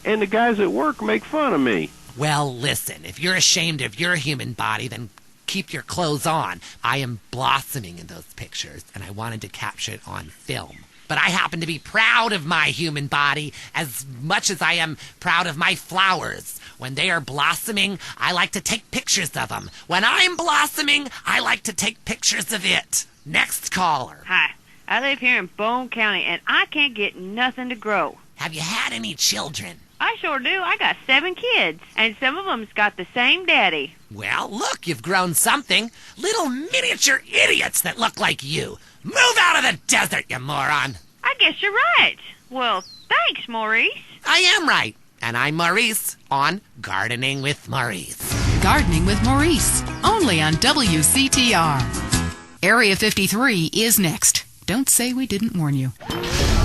and the guys at work make fun of me. Well, listen, if you're ashamed of your human body, then keep your clothes on. I am blossoming in those pictures, and I wanted to capture it on film. But I happen to be proud of my human body as much as I am proud of my flowers. When they are blossoming, I like to take pictures of them. When I'm blossoming, I like to take pictures of it. Next caller. Hi, I live here in Bone County, and I can't get nothing to grow. Have you had any children? I sure do. I got 7 kids, and some of them's got the same daddy. Well, look, you've grown something. Little miniature idiots that look like you. Move out of the desert, you moron. I guess you're right. Well, thanks, Maurice. I am right. And I'm Maurice on Gardening with Maurice. Gardening with Maurice, only on WCTR. Area 53 is next. Don't say we didn't warn you.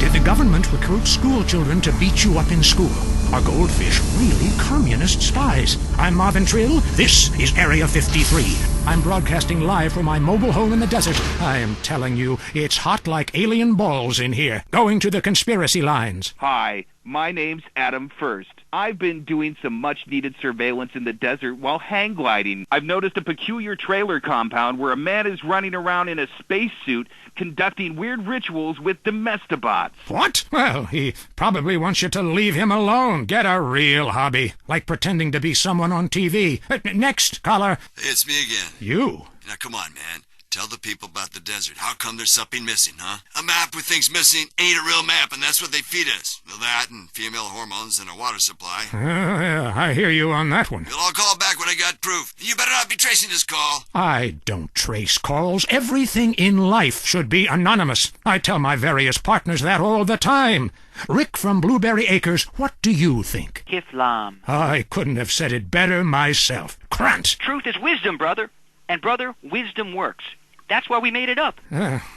Did the government recruit school children to beat you up in school? Are goldfish really communist spies? I'm Marvin Trill. This is Area 53. I'm broadcasting live from my mobile home in the desert. I am telling you, it's hot like alien balls in here. Going to the conspiracy lines. Hi, my name's Adam First. I've been doing some much-needed surveillance in the desert while hang gliding. I've noticed a peculiar trailer compound where a man is running around in a spacesuit conducting weird rituals with domestibots. What? Well, he probably wants you to leave him alone. Get a real hobby, like pretending to be someone on TV. Next caller. It's me again. You? Now, come on, man. Tell the people about the desert. How come there's something missing, huh? A map with things missing ain't a real map, and that's what they feed us. Well, that and female hormones and a water supply. Yeah, I hear you on that one. Well, I'll call back when I got proof. You better not be tracing this call. I don't trace calls. Everything in life should be anonymous. I tell my various partners that all the time. Rick from Blueberry Acres, what do you think? Kiflam. I couldn't have said it better myself. Krant. Truth is wisdom, brother. And, brother, wisdom works. That's why we made it up.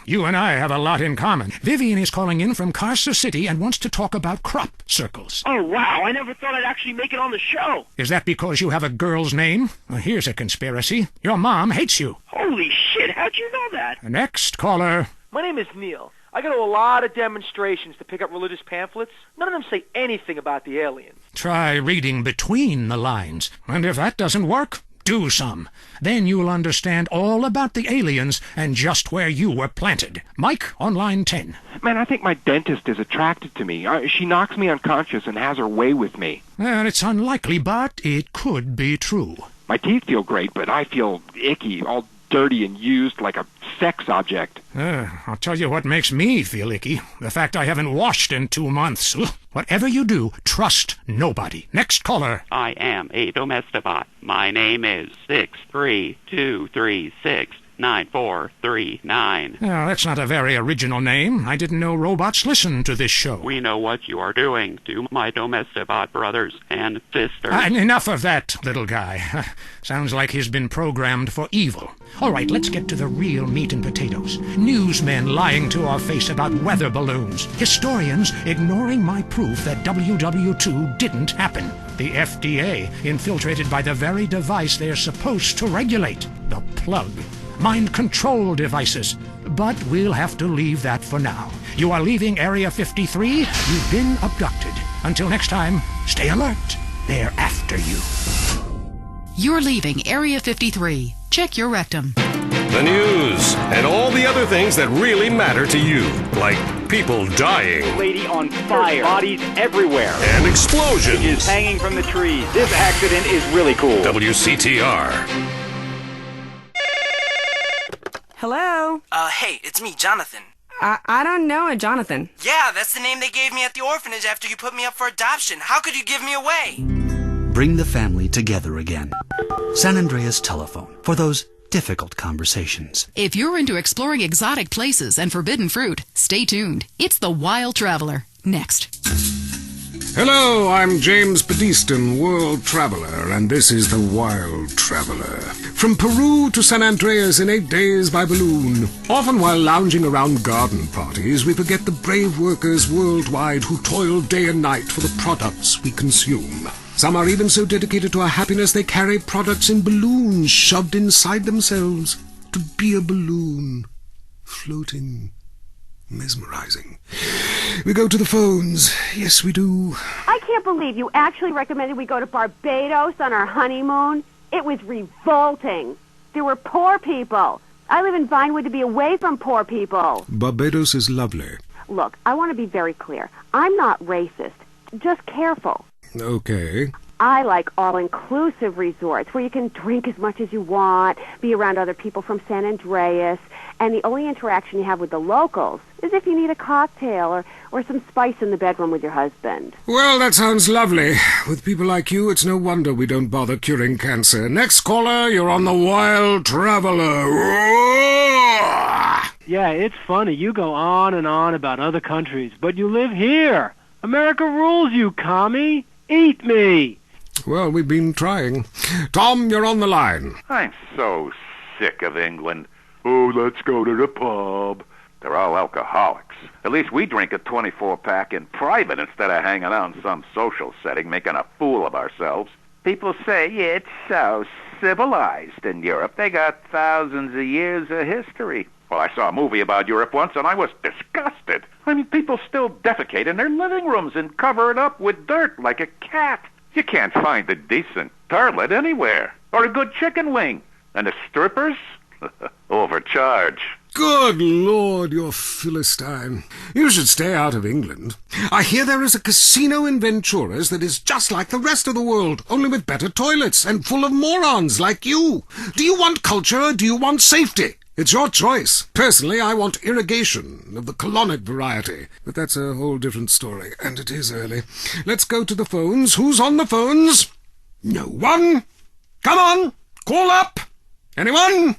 You and I have a lot in common. Vivian is calling in from Carcer City and wants to talk about crop circles. Oh, wow. I never thought I'd actually make it on the show. Is that because you have a girl's name? Well, here's a conspiracy. Your mom hates you. Holy shit. How'd you know that? Next caller. My name is Neil. I go to a lot of demonstrations to pick up religious pamphlets. None of them say anything about the aliens. Try reading between the lines. And if that doesn't work, do some. Then you'll understand all about the aliens and just where you were planted. Mike on line 10. Man, I think my dentist is attracted to me. She knocks me unconscious and has her way with me. Well, it's unlikely, but it could be true. My teeth feel great, but I feel icky, all dirty and used like a sex object. I'll tell you what makes me feel icky. The fact I haven't washed in 2 months. Whatever you do, trust nobody. Next caller. I am a domestibot. My name is 632369439. Well, that's not a very original name. I didn't know robots listen to this show. We know what you are doing to my domestibot brothers and sisters. Enough of that, little guy. Sounds like he's been programmed for evil. All right, let's get to the real meat and potatoes. Newsmen lying to our face about weather balloons. Historians ignoring my proof that WW2 didn't happen. The FDA infiltrated by the very device they're supposed to regulate. The plug. Mind control devices. But we'll have to leave that for now. You are leaving Area 53. You've been abducted. Until next time, stay alert. They're after you. You're leaving Area 53. Check your rectum. The news and all the other things that really matter to you, like people dying. Lady on fire. Bodies everywhere. And explosions. Is hanging from the trees. This accident is really cool. WCTR. Hello? Hey, it's me, Jonathan. I don't know a Jonathan. Yeah, that's the name they gave me at the orphanage after you put me up for adoption. How could you give me away? Bring the family together again. San Andreas Telephone. For those difficult conversations. If you're into exploring exotic places and forbidden fruit, stay tuned. It's The Wild Traveler. Next. Hello, I'm James Pediston, world traveler, and this is The Wild Traveler. From Peru to San Andreas in 8 days by balloon. Often while lounging around garden parties, we forget the brave workers worldwide who toil day and night for the products we consume. Some are even so dedicated to our happiness they carry products in balloons shoved inside themselves to be a balloon, floating, mesmerizing. We go to the phones. Yes, we do. I can't believe you actually recommended we go to Barbados on our honeymoon. It was revolting. There were poor people. I live in Vinewood to be away from poor people. Barbados is lovely. Look, I want to be very clear. I'm not racist. Just careful. Okay. I like all-inclusive resorts where you can drink as much as you want, be around other people from San Andreas, and the only interaction you have with the locals is if you need a cocktail or some spice in the bedroom with your husband. Well, that sounds lovely. With people like you, it's no wonder we don't bother curing cancer. Next caller, you're on The Wild Traveler. Yeah, it's funny. You go on and on about other countries, but you live here. America rules, you commie. Eat me. Well, we've been trying. Tom, you're on the line. I'm so sick of England. Oh, let's go to the pub. They're all alcoholics. At least we drink a 24-pack in private instead of hanging out in some social setting making a fool of ourselves. People say it's so civilized in Europe. They got thousands of years of history. Well, I saw a movie about Europe once, and I was disgusted. I mean, people still defecate in their living rooms and cover it up with dirt like a cat. You can't find a decent toilet anywhere, or a good chicken wing. And the strippers? Overcharge. Good Lord, you're Philistine. You should stay out of England. I hear there is a casino in Ventura's that is just like the rest of the world, only with better toilets and full of morons like you. Do you want culture or do you want safety? It's your choice. Personally, I want irrigation of the colonic variety. But that's a whole different story, and it is early. Let's go to the phones. Who's on the phones? No one. Come on, call up. Anyone?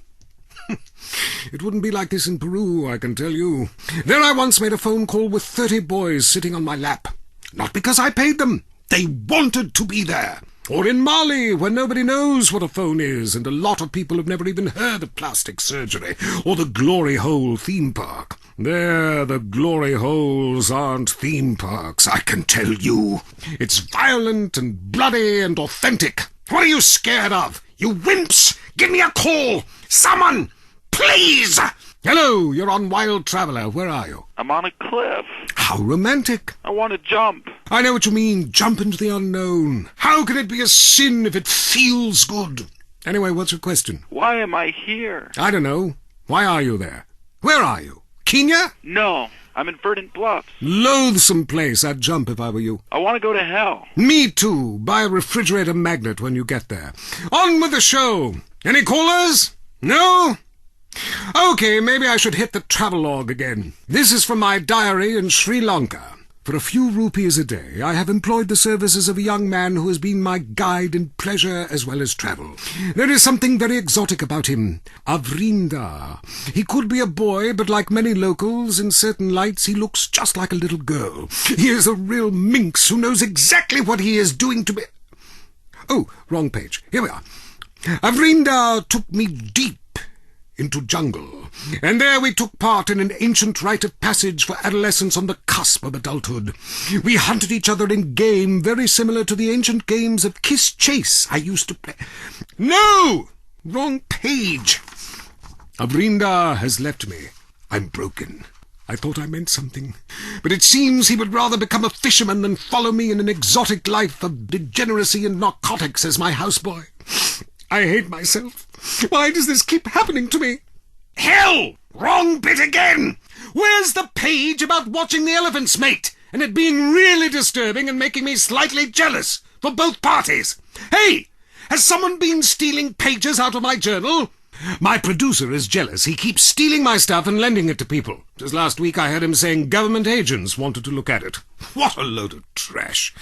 It wouldn't be like this in Peru, I can tell you. There I once made a phone call with 30 boys sitting on my lap. Not because I paid them. They wanted to be there. Or in Mali, where nobody knows what a phone is, and a lot of people have never even heard of plastic surgery, or the Glory Hole theme park. There, the Glory Holes aren't theme parks, I can tell you. It's violent and bloody and authentic. What are you scared of? You wimps! Give me a call! Someone! Please! Hello, you're on Wild Traveler. Where are you? I'm on a cliff. How romantic. I want to jump. I know what you mean. Jump into the unknown. How can it be a sin if it feels good? Anyway, what's your question? Why am I here? I don't know. Why are you there? Where are you? Kenya? No, I'm in Verdant Bluffs. Loathsome place. I'd jump if I were you. I want to go to hell. Me too. Buy a refrigerator magnet when you get there. On with the show. Any callers? No? Okay, maybe I should hit the travelogue again. This is from my diary in Sri Lanka. For a few rupees a day, I have employed the services of a young man who has been my guide in pleasure as well as travel. There is something very exotic about him. Avrinda. He could be a boy, but like many locals, in certain lights he looks just like a little girl. He is a real minx who knows exactly what he is doing to me. Oh, wrong page. Here we are. Avrinda took me deep into jungle, and there we took part in an ancient rite of passage for adolescents on the cusp of adulthood. We hunted each other in game very similar to the ancient games of Kiss Chase I used to play. No! Wrong page. Avrinda has left me. I'm broken. I thought I meant something, but it seems he would rather become a fisherman than follow me in an exotic life of degeneracy and narcotics as my houseboy. I hate myself. Why does this keep happening to me? Hell! Wrong bit again! Where's the page about watching the elephants mate, and it being really disturbing and making me slightly jealous for both parties? Hey! Has someone been stealing pages out of my journal? My producer is jealous. He keeps stealing my stuff and lending it to people. Just last week I heard him saying government agents wanted to look at it. What a load of trash.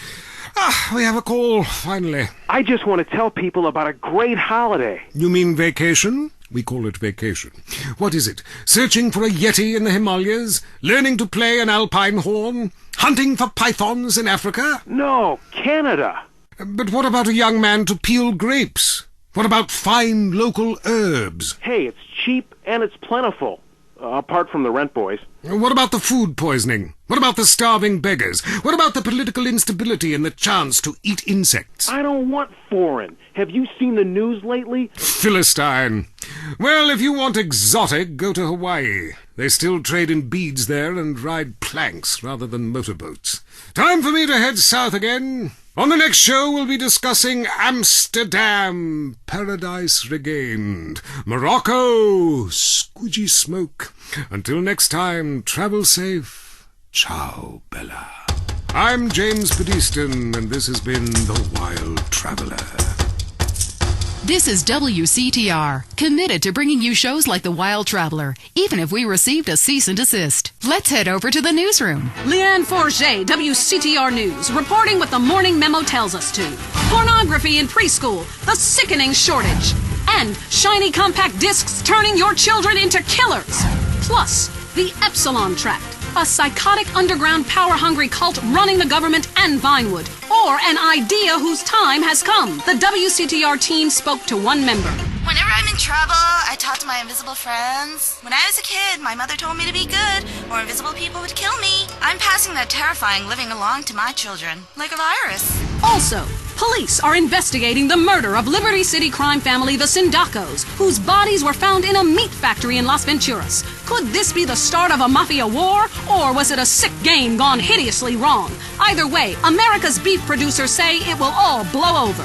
We have a call, finally. I just want to tell people about a great holiday. You mean vacation? We call it vacation. What is it? Searching for a yeti in the Himalayas? Learning to play an alpine horn? Hunting for pythons in Africa? No, Canada. But what about a young man to peel grapes? What about fine local herbs? Hey, it's cheap and it's plentiful. Apart from the rent boys. What about the food poisoning? What about the starving beggars? What about the political instability and the chance to eat insects? I don't want foreign. Have you seen the news lately? Philistine. Well, if you want exotic, go to Hawaii. They still trade in beads there and ride planks rather than motorboats. Time for me to head south again. On the next show, we'll be discussing Amsterdam, Paradise Regained, Morocco, squidgy smoke. Until next time, travel safe. Ciao, Bella. I'm James Pedeston, and this has been The Wild Traveler. This is WCTR, committed to bringing you shows like The Wild Traveler, even if we received a cease and desist. Let's head over to the newsroom. Leanne Forget, WCTR News, reporting what the morning memo tells us to. Pornography in preschool, the sickening shortage, and shiny compact discs turning your children into killers. Plus, the Epsilon Tract, a psychotic underground power-hungry cult running the government and Vinewood, or an idea whose time has come. The WCTR team spoke to one member. Whenever I'm in trouble, I talk to my invisible friends. When I was a kid, my mother told me to be good, or invisible people would kill me. I'm passing that terrifying living along to my children, like a virus. Also, police are investigating the murder of Liberty City crime family the Sindacos, whose bodies were found in a meat factory in Las Venturas. Could this be the start of a mafia war, or was it a sick game gone hideously wrong? Either way, America's beef producers say it will all blow over.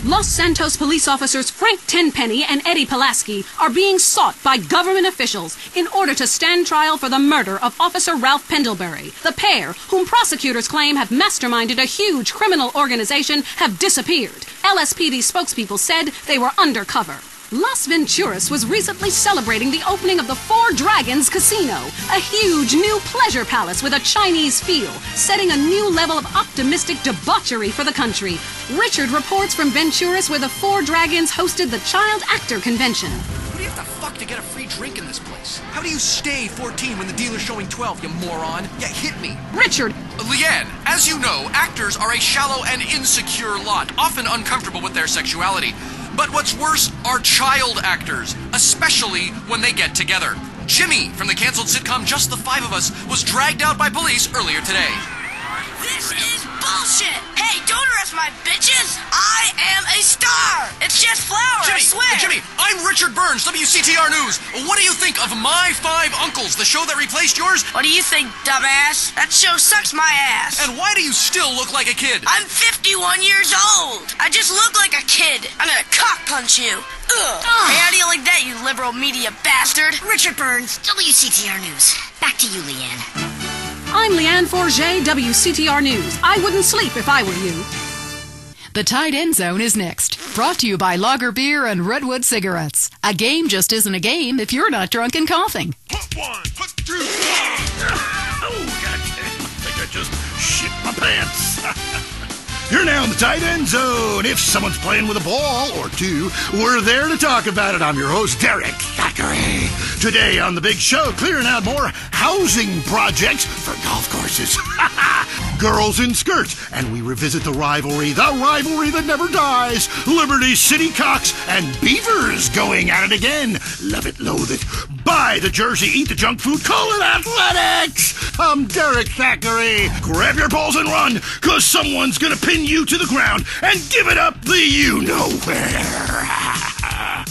Los Santos police officers Frank Tenpenny and Eddie Pulaski are being sought by government officials in order to stand trial for the murder of Officer Ralph Pendlebury. The pair, whom prosecutors claim have masterminded a huge criminal organization, have disappeared. LSPD spokespeople said they were undercover. Las Venturas was recently celebrating the opening of the Four Dragons Casino, a huge new pleasure palace with a Chinese feel, setting a new level of optimistic debauchery for the country. Richard reports from Venturas, where the Four Dragons hosted the Child Actor Convention. What do you have to fuck to get a free drink in this place? How do you stay 14 when the dealer's showing 12, you moron? Yeah, hit me. Richard! Leanne, as you know, actors are a shallow and insecure lot, often uncomfortable with their sexuality. But what's worse are child actors, especially when they get together. Jimmy, from the canceled sitcom Just the Five of Us, was dragged out by police earlier today. This is bullshit! Hey, don't arrest my bitches! I am a star! It's just flour, I swear! Jimmy, I'm Richard Burns, WCTR News. What do you think of My Five Uncles, the show that replaced yours? What do you think, dumbass? That show sucks my ass! And why do you still look like a kid? I'm 51 years old! I just look like a kid! I'm gonna cock punch you! Ugh! Hey, how do you like that, you liberal media bastard? Richard Burns, WCTR News. Back to you, Leanne. I'm Leanne Forget, WCTR News. I wouldn't sleep if I were you. The Tight End Zone is next. Brought to you by Lager Beer and Redwood Cigarettes. A game just isn't a game if you're not drunk and coughing. Put one, put two. Oh, goddamn. I think I just shit my pants. You're now in the Tight End Zone. If someone's playing with a ball or two, we're there to talk about it. I'm your host, Derek Thackeray. Today on the big show, clearing out more housing projects for golf courses. Girls in skirts. And we revisit the rivalry that never dies. Liberty City Cocks and Beavers going at it again. Love it, loathe it. Buy the jersey, eat the junk food, call it athletics. I'm Derek Thackeray. Grab your balls and run, because someone's going to pin you to the ground and give it up the you-know-where.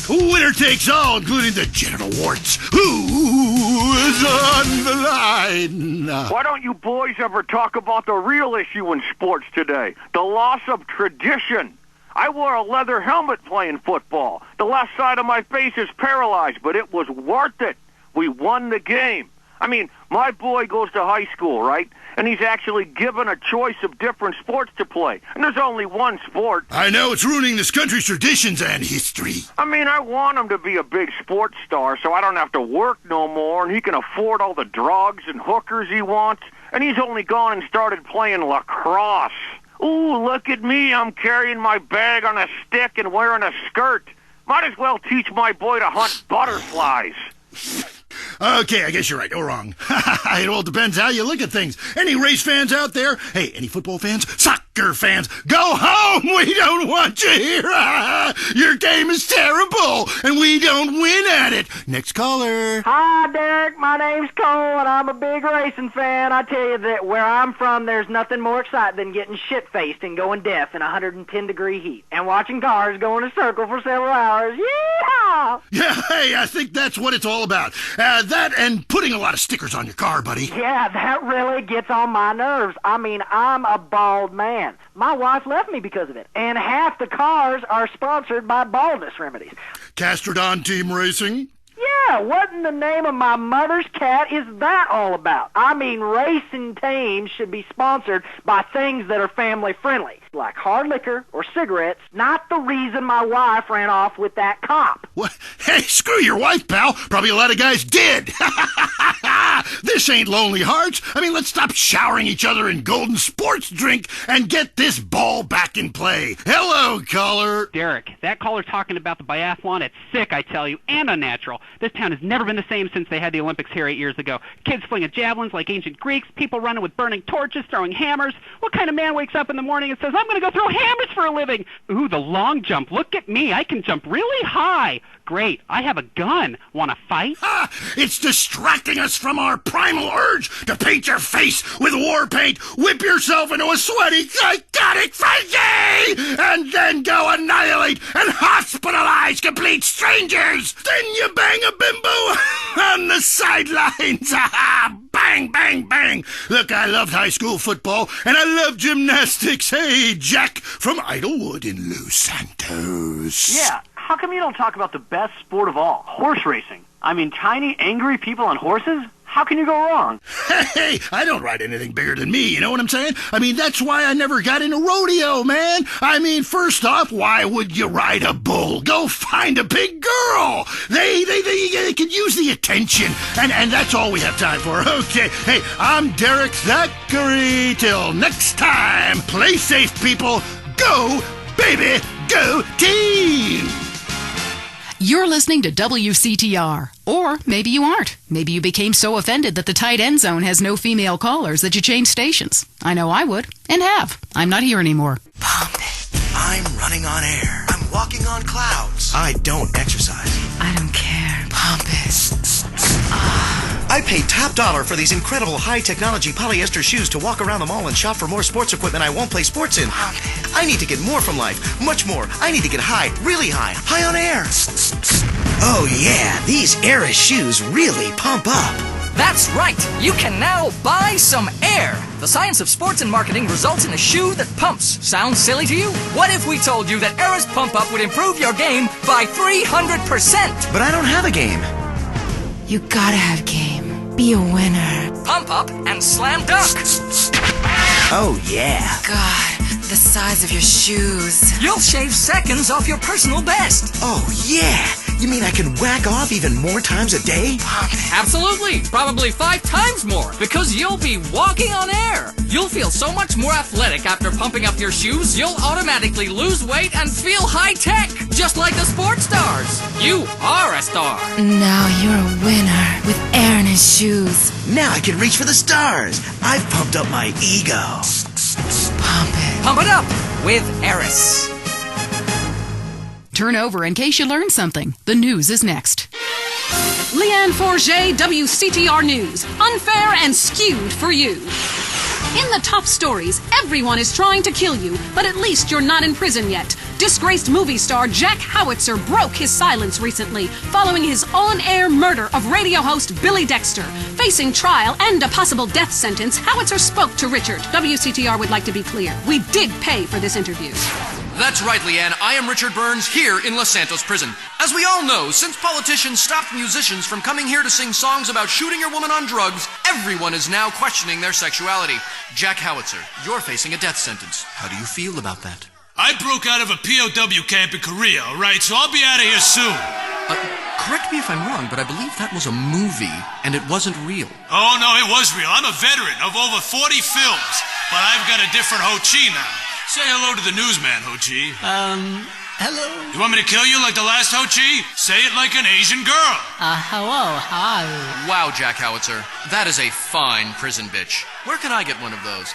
Winner takes all, including the genital warts. Who's on the line? Why don't you boys ever talk about the real issue in sports today? The loss of tradition. I wore a leather helmet playing football. The left side of my face is paralyzed, but it was worth it. We won the game. I mean, my boy goes to high school, right? And he's actually given a choice of different sports to play. And there's only one sport. I know, it's ruining this country's traditions and history. I mean, I want him to be a big sports star so I don't have to work no more, and he can afford all the drugs and hookers he wants. And he's only gone and started playing lacrosse. Ooh, look at me. I'm carrying my bag on a stick and wearing a skirt. Might as well teach my boy to hunt butterflies. Okay, I guess you're right, or wrong. It all depends how you look at things. Any race fans out there? Hey, any football fans? Soccer fans? Go home! We don't want you here! Your game is terrible, and we don't win at it. Next caller. Hi, Derek. My name's Cole, and I'm a big racing fan. I tell you that where I'm from, there's nothing more exciting than getting shit-faced and going deaf in 110-degree heat and watching cars go in a circle for several hours. Yeehaw! Yeah, hey, I think that's what it's all about. That and putting a lot of stickers on your car, buddy. Yeah, that really gets on my nerves. I mean, I'm a bald man. My wife left me because of it, and half the cars are sponsored by baldness remedies. Castrodon Team Racing? Yeah, what in the name of my mother's cat is that all about? I mean, racing teams should be sponsored by things that are family-friendly, like hard liquor or cigarettes, not the reason my wife ran off with that cop. What? Hey, screw your wife, pal. Probably a lot of guys did. This ain't Lonely Hearts. I mean, let's stop showering each other in golden sports drink and get this ball back in play. Hello, caller. Derek, that caller talking about the biathlon, it's sick, I tell you, and unnatural. This town has never been the same since they had the Olympics here 8 years ago. Kids flinging javelins like ancient Greeks, people running with burning torches, throwing hammers. What kind of man wakes up in the morning and says, I'm going to go throw hammers for a living? Ooh, the long jump. Look at me. I can jump really high. Great. I have a gun. Want to fight? It's distracting us from our primal urge to paint your face with war paint, whip yourself into a sweaty, psychotic frenzy, and then go annihilate and hospitalize complete strangers. Then you bang a bimbo on the sidelines. Bang, bang, bang. Look, I loved high school football, and I loved gymnastics. Hey, Jack from Idlewood in Los Santos. Yeah, how come you don't talk about the best sport of all, horse racing? I mean, tiny, angry people on horses? How can you go wrong? Hey, I don't ride anything bigger than me, you know what I'm saying? I mean, that's why I never got into rodeo, man. I mean, first off, why would you ride a bull? Go find a big girl. They could use the attention, and that's all we have time for. Okay, hey, I'm Derek Thackeray. Till next time, play safe, people. Go, baby, go team! You're listening to WCTR. Or maybe you aren't. Maybe you became so offended that the tight end zone has no female callers that you changed stations. I know I would, and have. I'm not here anymore. Pump it. I'm running on air. I'm walking on clouds. I don't exercise. I don't care. Pump it. I paid top dollar for these incredible high-technology polyester shoes to walk around the mall and shop for more sports equipment I won't play sports in. I need to get more from life, much more. I need to get high, really high, high on air. Oh yeah, these Air shoes really pump up. That's right! You can now buy some air! The science of sports and marketing results in a shoe that pumps. Sounds silly to you? What if we told you that Air's Pump Up would improve your game by 300%? But I don't have a game. You gotta have game. Be a winner. Pump Up and Slam Dunk! Oh yeah. God, the size of your shoes. You'll shave seconds off your personal best! Oh yeah! You mean I can whack off even more times a day? Absolutely! Probably 5 times more, because you'll be walking on air! You'll feel so much more athletic after pumping up your shoes, you'll automatically lose weight and feel high-tech! Just like the sports stars! You are a star! Now you're a winner with air in his shoes. Now I can reach for the stars! I've pumped up my ego. Pump it. Pump it up with Eris. Turn over in case you learned something. The news is next. Leanne Forget, WCTR News. Unfair and skewed for you. In the top stories, everyone is trying to kill you, but at least you're not in prison yet. Disgraced movie star Jack Howitzer broke his silence recently, following his on-air murder of radio host Billy Dexter. Facing trial and a possible death sentence, Howitzer spoke to Richard. WCTR would like to be clear. We did pay for this interview. That's right, Leanne. I am Richard Burns here in Los Santos Prison. As we all know, since politicians stopped musicians from coming here to sing songs about shooting your woman on drugs, everyone is now questioning their sexuality. Jack Howitzer, you're facing a death sentence. How do you feel about that? I broke out of a POW camp in Korea, all right, so I'll be out of here soon. Correct me if I'm wrong, but I believe that was a movie, and it wasn't real. Oh, no, it was real. I'm a veteran of over 40 films, but I've got a different Ho Chi now. Say hello to the newsman, Ho Chi. Hello. You want me to kill you like the last Ho Chi? Say it like an Asian girl. Hello. Hi. Wow, Jack Howitzer. That is a fine prison bitch. Where can I get one of those?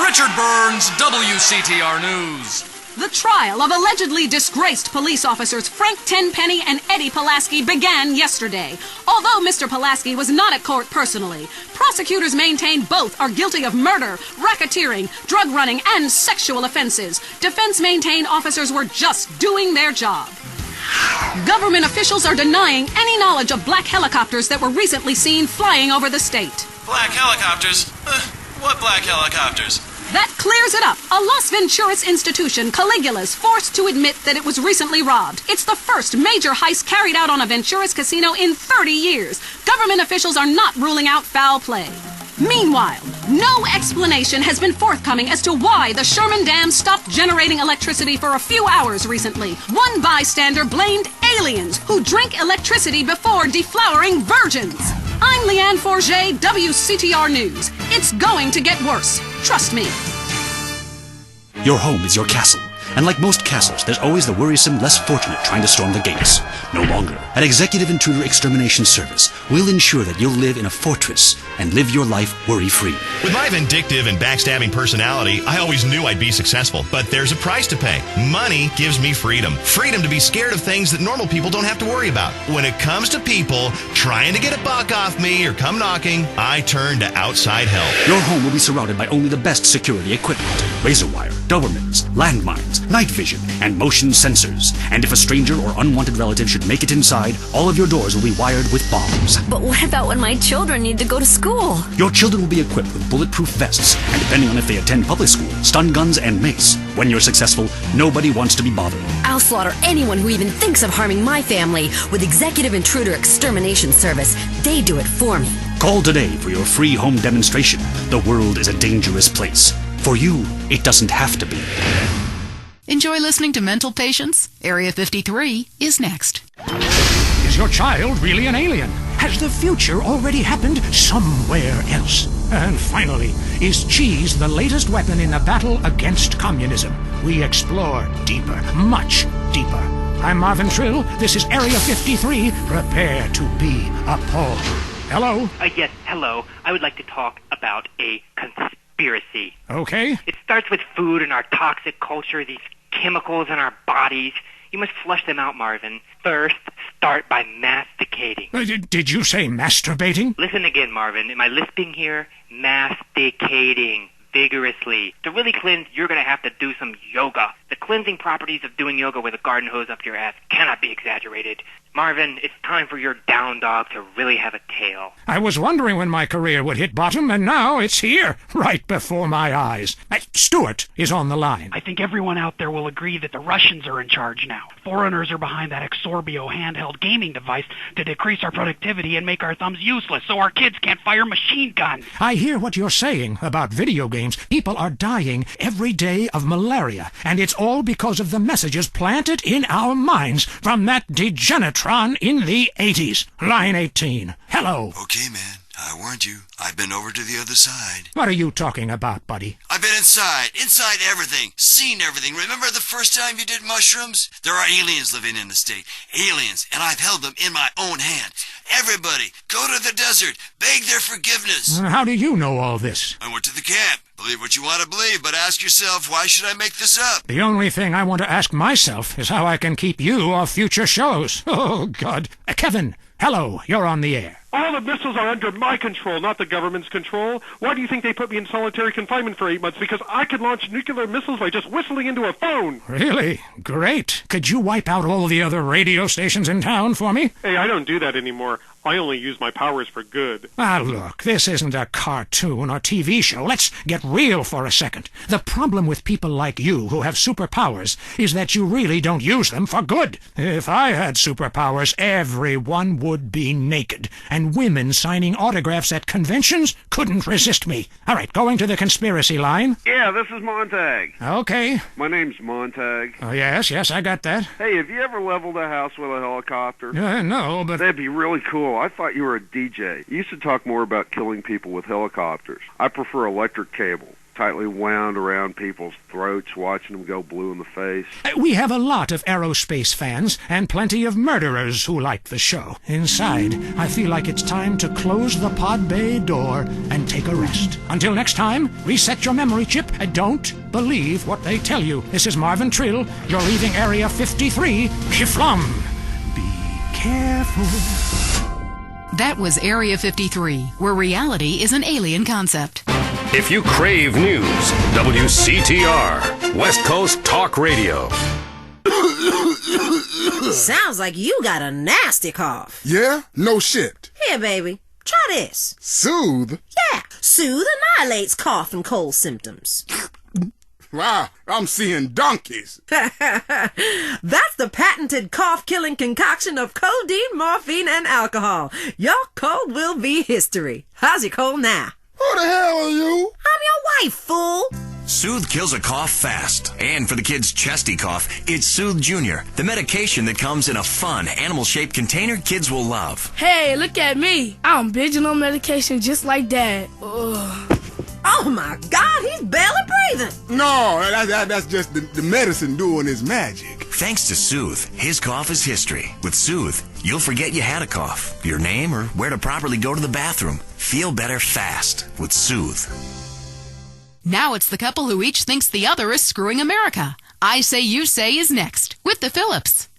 Richard Burns, WCTR News. The trial of allegedly disgraced police officers Frank Tenpenny and Eddie Pulaski began yesterday. Although Mr. Pulaski was not at court personally, prosecutors maintain both are guilty of murder, racketeering, drug running, and sexual offenses. Defense maintain officers were just doing their job. Government officials are denying any knowledge of black helicopters that were recently seen flying over the state. Black helicopters? What black helicopters? That clears it up. A Las Venturas institution, Caligula's, forced to admit that it was recently robbed. It's the first major heist carried out on a Venturas casino in 30 years. Government officials are not ruling out foul play. Meanwhile, no explanation has been forthcoming as to why the Sherman Dam stopped generating electricity for a few hours recently. One bystander blamed aliens who drink electricity before deflowering virgins. I'm Leanne Forget, WCTR News. It's going to get worse. Trust me. Your home is your castle, and like most castles, there's always the worrisome, less fortunate trying to storm the gates. No longer. At Executive Intruder Extermination Service, we'll ensure that you'll live in a fortress and live your life worry-free. With my vindictive and backstabbing personality, I always knew I'd be successful, but there's a price to pay. Money gives me freedom. Freedom to be scared of things that normal people don't have to worry about. When it comes to people trying to get a buck off me or come knocking, I turn to outside help. Your home will be surrounded by only the best security equipment. Razor wire, Dobermans, landmines, night vision, and motion sensors. And if a stranger or unwanted relative should make it inside, all of your doors will be wired with bombs. But what about when my children need to go to school? Your children will be equipped with bulletproof vests, and depending on if they attend public school, stun guns and mace. When you're successful, nobody wants to be bothered. I'll slaughter anyone who even thinks of harming my family with Executive Intruder Extermination Service. They do it for me. Call today for your free home demonstration. The world is a dangerous place. For you, it doesn't have to be. Enjoy listening to Mental Patients? Area 53 is next. Is your child really an alien? Has the future already happened somewhere else? And finally, is cheese the latest weapon in the battle against communism? We explore deeper, much deeper. I'm Marvin Trill. This is Area 53. Prepare to be appalled. Hello? Yes, hello. I would like to talk about a conspiracy. Okay. It starts with food and our toxic culture, these chemicals in our bodies. You must flush them out, Marvin. First, start by masticating. Did you say masturbating? Listen again, Marvin. Am I lisping here? Masticating vigorously. To really cleanse, you're going to have to do some yoga. The cleansing properties of doing yoga with a garden hose up your ass cannot be exaggerated. Marvin, it's time for your down dog to really have a tail. I was wondering when my career would hit bottom, and now it's here, right before my eyes. Stuart is on the line. I think everyone out there will agree that the Russians are in charge now. Foreigners are behind that Exorbio handheld gaming device to decrease our productivity and make our thumbs useless so our kids can't fire machine guns. I hear what you're saying about video games. People are dying every day of malaria, and it's all because of the messages planted in our minds from that degenitron in the 80s. Line 18. Hello. Okay, man. I warned you. I've been over to the other side. What are you talking about, buddy? I've been inside everything, seen everything. Remember the first time you did mushrooms? There are aliens living in the state. Aliens, and I've held them in my own hand. Everybody, go to the desert, beg their forgiveness. How do you know all this? I went to the camp. Believe what you want to believe, but ask yourself, why should I make this up? The only thing I want to ask myself is how I can keep you off future shows. Oh, God. Kevin, hello, you're on the air. All the missiles are under my control, not the government's control. Why do you think they put me in solitary confinement for 8 months? Because I could launch nuclear missiles by just whistling into a phone. Really? Great. Could you wipe out all the other radio stations in town for me? Hey, I don't do that anymore. I only use my powers for good. Look, this isn't a cartoon or TV show. Let's get real for a second. The problem with people like you who have superpowers is that you really don't use them for good. If I had superpowers, everyone would be naked, and women signing autographs at conventions couldn't resist me. All right, going to the conspiracy line. Yeah, this is Montag. Okay. My name's Montag. Oh, yes, I got that. Hey, have you ever leveled a house with a helicopter? No, but... That'd be really cool. I thought you were a DJ. You used to talk more about killing people with helicopters. I prefer electric cable. tightly wound around people's throats, watching them go blue in the face. We have a lot of aerospace fans and plenty of murderers who like the show. Inside, I feel like it's time to close the pod bay door and take a rest. Until next time, reset your memory chip and don't believe what they tell you. This is Marvin Trill. You're leaving Area 53. Kiflam. Be careful. That was Area 53, where reality is an alien concept. If you crave news, WCTR, West Coast Talk Radio. Sounds like you got a nasty cough. Yeah? No shit. Here, baby. Try this. Soothe? Yeah. Soothe annihilates cough and cold symptoms. Wow, I'm seeing donkeys. That's the patented cough-killing concoction of codeine, morphine, and alcohol. Your cold will be history. How's your cold now? Who the hell are you? I'm your wife, fool. Soothe kills a cough fast. And for the kids' chesty cough, it's Soothe Junior, the medication that comes in a fun, animal-shaped container kids will love. Hey, look at me. I'm binging on medication just like Dad. Ugh. Oh my God, he's barely breathing. No, that's just the medicine doing its magic. Thanks to Soothe, his cough is history. With Soothe, you'll forget you had a cough, your name, or where to properly go to the bathroom. Feel better fast with Soothe. Now it's the couple who each thinks the other is screwing America. I Say You Say is next with the Phillips.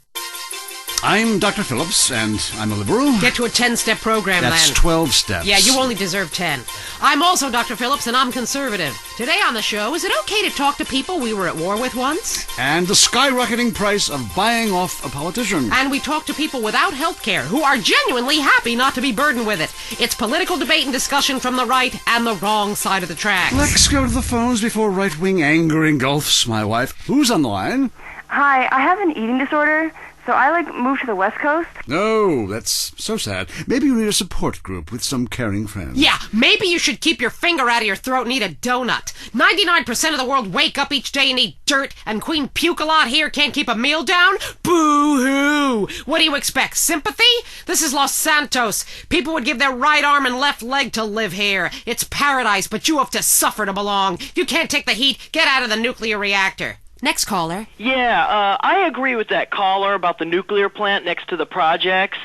I'm Dr. Phillips, and I'm a liberal. Get to a 10-step program, That's then. 12 steps. Yeah, you only deserve 10. I'm also Dr. Phillips, and I'm conservative. Today on the show, is it okay to talk to people we were at war with once? And the skyrocketing price of buying off a politician. And we talk to people without health care who are genuinely happy not to be burdened with it. It's political debate and discussion from the right and the wrong side of the tracks. Let's go to the phones before right-wing anger engulfs my wife. Who's on the line? Hi, I have an eating disorder. So I, moved to the West Coast? No, that's so sad. Maybe you need a support group with some caring friends. Yeah, maybe you should keep your finger out of your throat and eat a donut. 99% of the world wake up each day and eat dirt, and Queen Puke-a-Lot here can't keep a meal down? Boo-hoo! What do you expect, sympathy? This is Los Santos. People would give their right arm and left leg to live here. It's paradise, but you have to suffer to belong. You can't take the heat. Get out of the nuclear reactor. Next caller. Yeah, I agree with that caller about the nuclear plant next to the projects.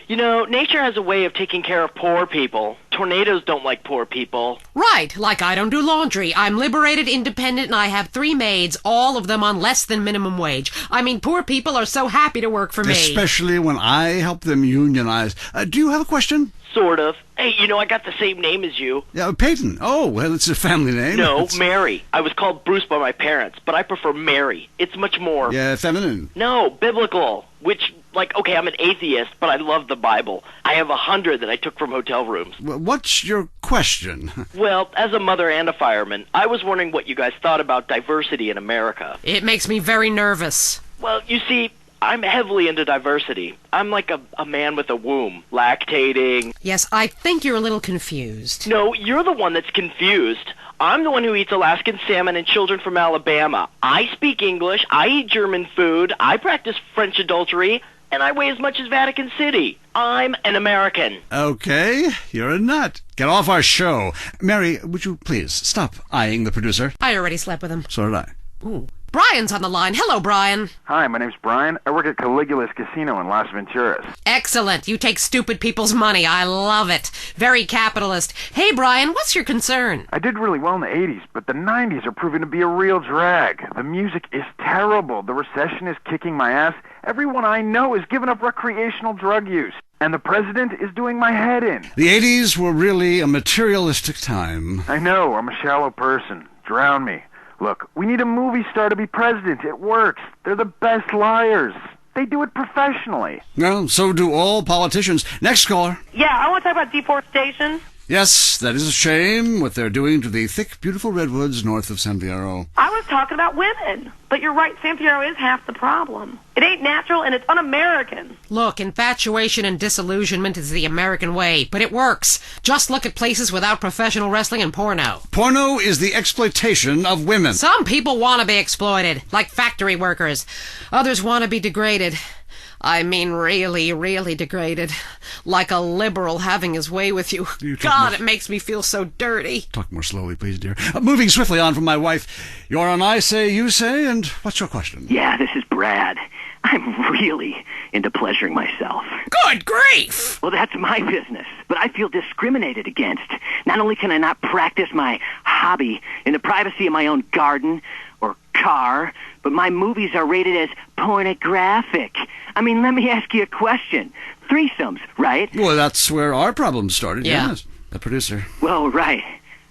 You know, nature has a way of taking care of poor people. Tornadoes don't like poor people. Right, like I don't do laundry. I'm liberated, independent, and I have 3 maids, all of them on less than minimum wage. I mean, poor people are so happy to work for me. Especially when I help them unionize. Do you have a question? Sort of. Hey, you know, I got the same name as you. Yeah, Peyton. Oh, well, it's a family name. No, Mary. I was called Bruce by my parents, but I prefer Mary. It's much more... Yeah, feminine. No, biblical. Which, okay, I'm an atheist, but I love the Bible. I have 100 that I took from hotel rooms. What's your question? Well, as a mother and a fireman, I was wondering what you guys thought about diversity in America. It makes me very nervous. Well, you see... I'm heavily into diversity. I'm like a man with a womb, lactating. Yes, I think you're a little confused. No, you're the one that's confused. I'm the one who eats Alaskan salmon and children from Alabama. I speak English, I eat German food, I practice French adultery, and I weigh as much as Vatican City. I'm an American. Okay, you're a nut. Get off our show. Mary, would you please stop eyeing the producer? I already slept with him. So did I. Ooh. Brian's on the line. Hello, Brian. Hi, my name's Brian. I work at Caligula's Casino in Las Venturas. Excellent. You take stupid people's money. I love it. Very capitalist. Hey, Brian, what's your concern? I did really well in the 80s, but the 90s are proving to be a real drag. The music is terrible. The recession is kicking my ass. Everyone I know is giving up recreational drug use. And the president is doing my head in. The 80s were really a materialistic time. I know. I'm a shallow person. Drown me. Look, we need a movie star to be president. It works. They're the best liars. They do it professionally. Well, so do all politicians. Next caller. Yeah, I want to talk about deforestation. Yes, that is a shame, what they're doing to the thick, beautiful redwoods north of San Fierro. I was talking about women. But you're right, San Fierro is half the problem. It ain't natural and it's un-American. Look, infatuation and disillusionment is the American way, but it works. Just look at places without professional wrestling and porno. Porno is the exploitation of women. Some people want to be exploited, like factory workers. Others want to be degraded. I mean, really, really degraded. Like a liberal having his way with you. God, it makes me feel so dirty. Talk more slowly, please, dear. Moving swiftly on from my wife. You're on I Say, You Say, and what's your question? Yeah, this is Brad. I'm really into pleasuring myself. Good grief! Well, that's my business, but I feel discriminated against. Not only can I not practice my hobby in the privacy of my own garden or car, but my movies are rated as pornographic. I mean, let me ask you a question. Threesomes, right? Well, that's where our problem started, Yeah. yes. The producer. Well, right.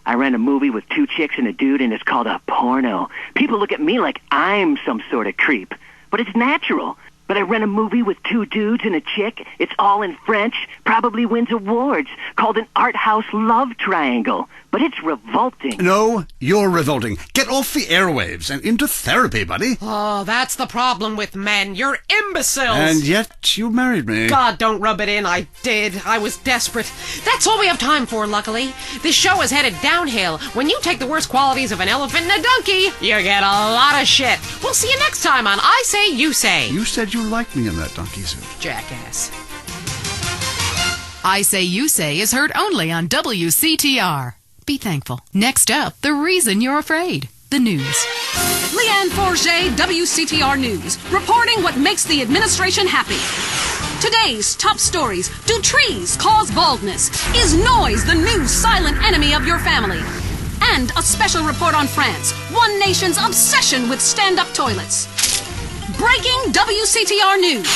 I ran a movie with 2 chicks and a dude, and it's called a porno. People look at me like I'm some sort of creep, but it's natural. But I ran a movie with 2 dudes and a chick. It's all in French. Probably wins awards. Called an art house love triangle. But it's revolting. No, you're revolting. Get off the airwaves and into therapy, buddy. Oh, that's the problem with men. You're imbeciles. And yet you married me. God, don't rub it in. I did. I was desperate. That's all we have time for, luckily. This show is headed downhill. When you take the worst qualities of an elephant and a donkey, you get a lot of shit. We'll see you next time on I Say, You Say. You said you liked me in that donkey suit. Jackass. I Say You Say is heard only on WCTR. Be thankful. Next up, the reason you're afraid. The news. Leanne Forget, WCTR News, reporting what makes the administration happy. Today's top stories. Do trees cause baldness? Is noise the new silent enemy of your family? And a special report on France, one nation's obsession with stand-up toilets. Breaking WCTR News.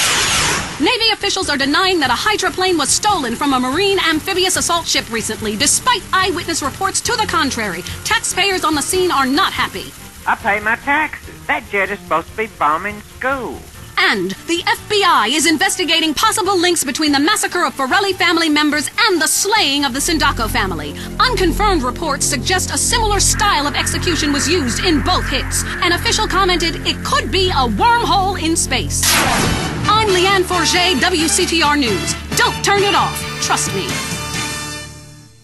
Navy officials are denying that a hydroplane was stolen from a Marine amphibious assault ship recently, despite eyewitness reports to the contrary. Taxpayers on the scene are not happy. I pay my taxes. That jet is supposed to be bombing schools. And the FBI is investigating possible links between the massacre of Forelli family members and the slaying of the Sindaco family. Unconfirmed reports suggest a similar style of execution was used in both hits. An official commented it could be a wormhole in space. I'm Leanne Forget, WCTR News. Don't turn it off. Trust me.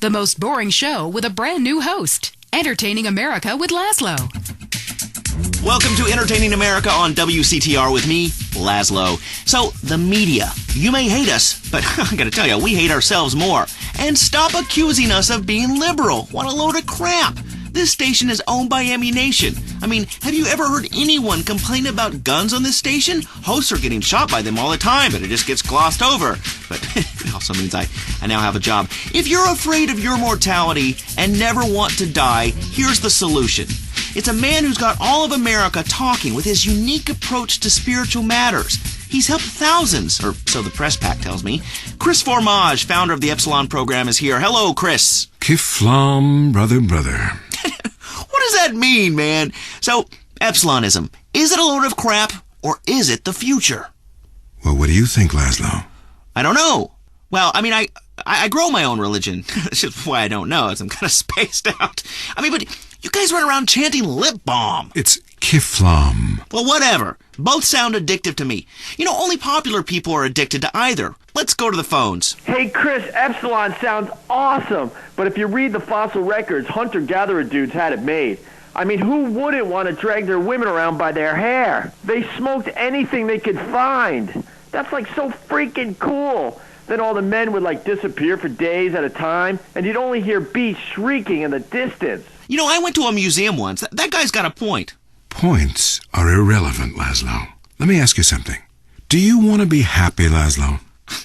The most boring show with a brand new host. Entertaining America with Laszlo. Welcome to Entertaining America on WCTR with me, Laszlo. So, the media. You may hate us, but I gotta tell you, we hate ourselves more. And stop accusing us of being liberal. What a load of crap. This station is owned by Ammu-Nation. I mean, have you ever heard anyone complain about guns on this station? Hosts are getting shot by them all the time, but it just gets glossed over. But it also means I now have a job. If you're afraid of your mortality and never want to die, here's the solution. It's a man who's got all of America talking with his unique approach to spiritual matters. He's helped thousands, or so the press pack tells me. Chris Formage, founder of the Epsilon program, is here. Hello, Chris. Kiflam, brother. What does that mean, man? So, Epsilonism, is it a load of crap, or is it the future? Well, what do you think, Laszlo? I don't know. Well, I mean, I grow my own religion. That's just why I don't know, as I'm kind of spaced out. I mean, but you guys run around chanting lip balm. It's Kiflam. Well, whatever. Both sound addictive to me. You know, only popular people are addicted to either. Let's go to the phones. Hey, Chris, Epsilon sounds awesome. But if you read the fossil records, hunter-gatherer dudes had it made. I mean, who wouldn't want to drag their women around by their hair? They smoked anything they could find. That's like so freaking cool. Then all the men would like disappear for days at a time, and you'd only hear beasts shrieking in the distance. You know, I went to a museum once. That guy's got a point. Points are irrelevant, Laszlo. Let me ask you something. Do you want to be happy, Laszlo?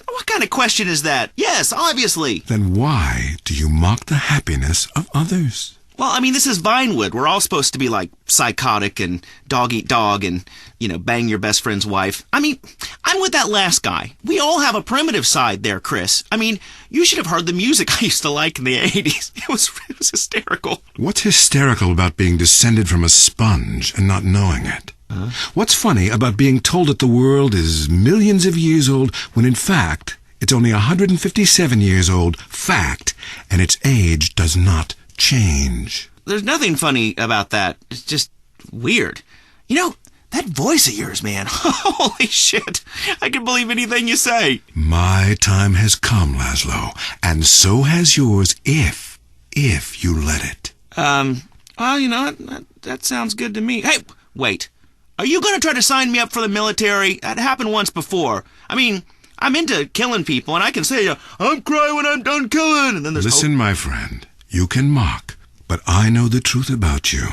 What kind of question is that? Yes, obviously. Then why do you mock the happiness of others? Well, I mean, this is Vinewood. We're all supposed to be like psychotic and dog eat dog and, you know, bang your best friend's wife. I mean, I'm with that last guy. We all have a primitive side there, Chris. I mean, you should have heard the music I used to like in the 80s. It was hysterical. What's hysterical about being descended from a sponge and not knowing it? What's funny about being told that the world is millions of years old when in fact it's only 157 years old, fact, and its age does not change? There's nothing funny about that. It's just weird. You know, that voice of yours, man. Holy shit. I can believe anything you say. My time has come, Laszlo, and so has yours if you let it. Well, you know, that sounds good to me. Hey, wait. Are you going to try to sign me up for the military? That happened once before. I mean, I'm into killing people, and I can say, I'm crying when I'm done killing. And then there's Listen, my friend, you can mock, but I know the truth about you.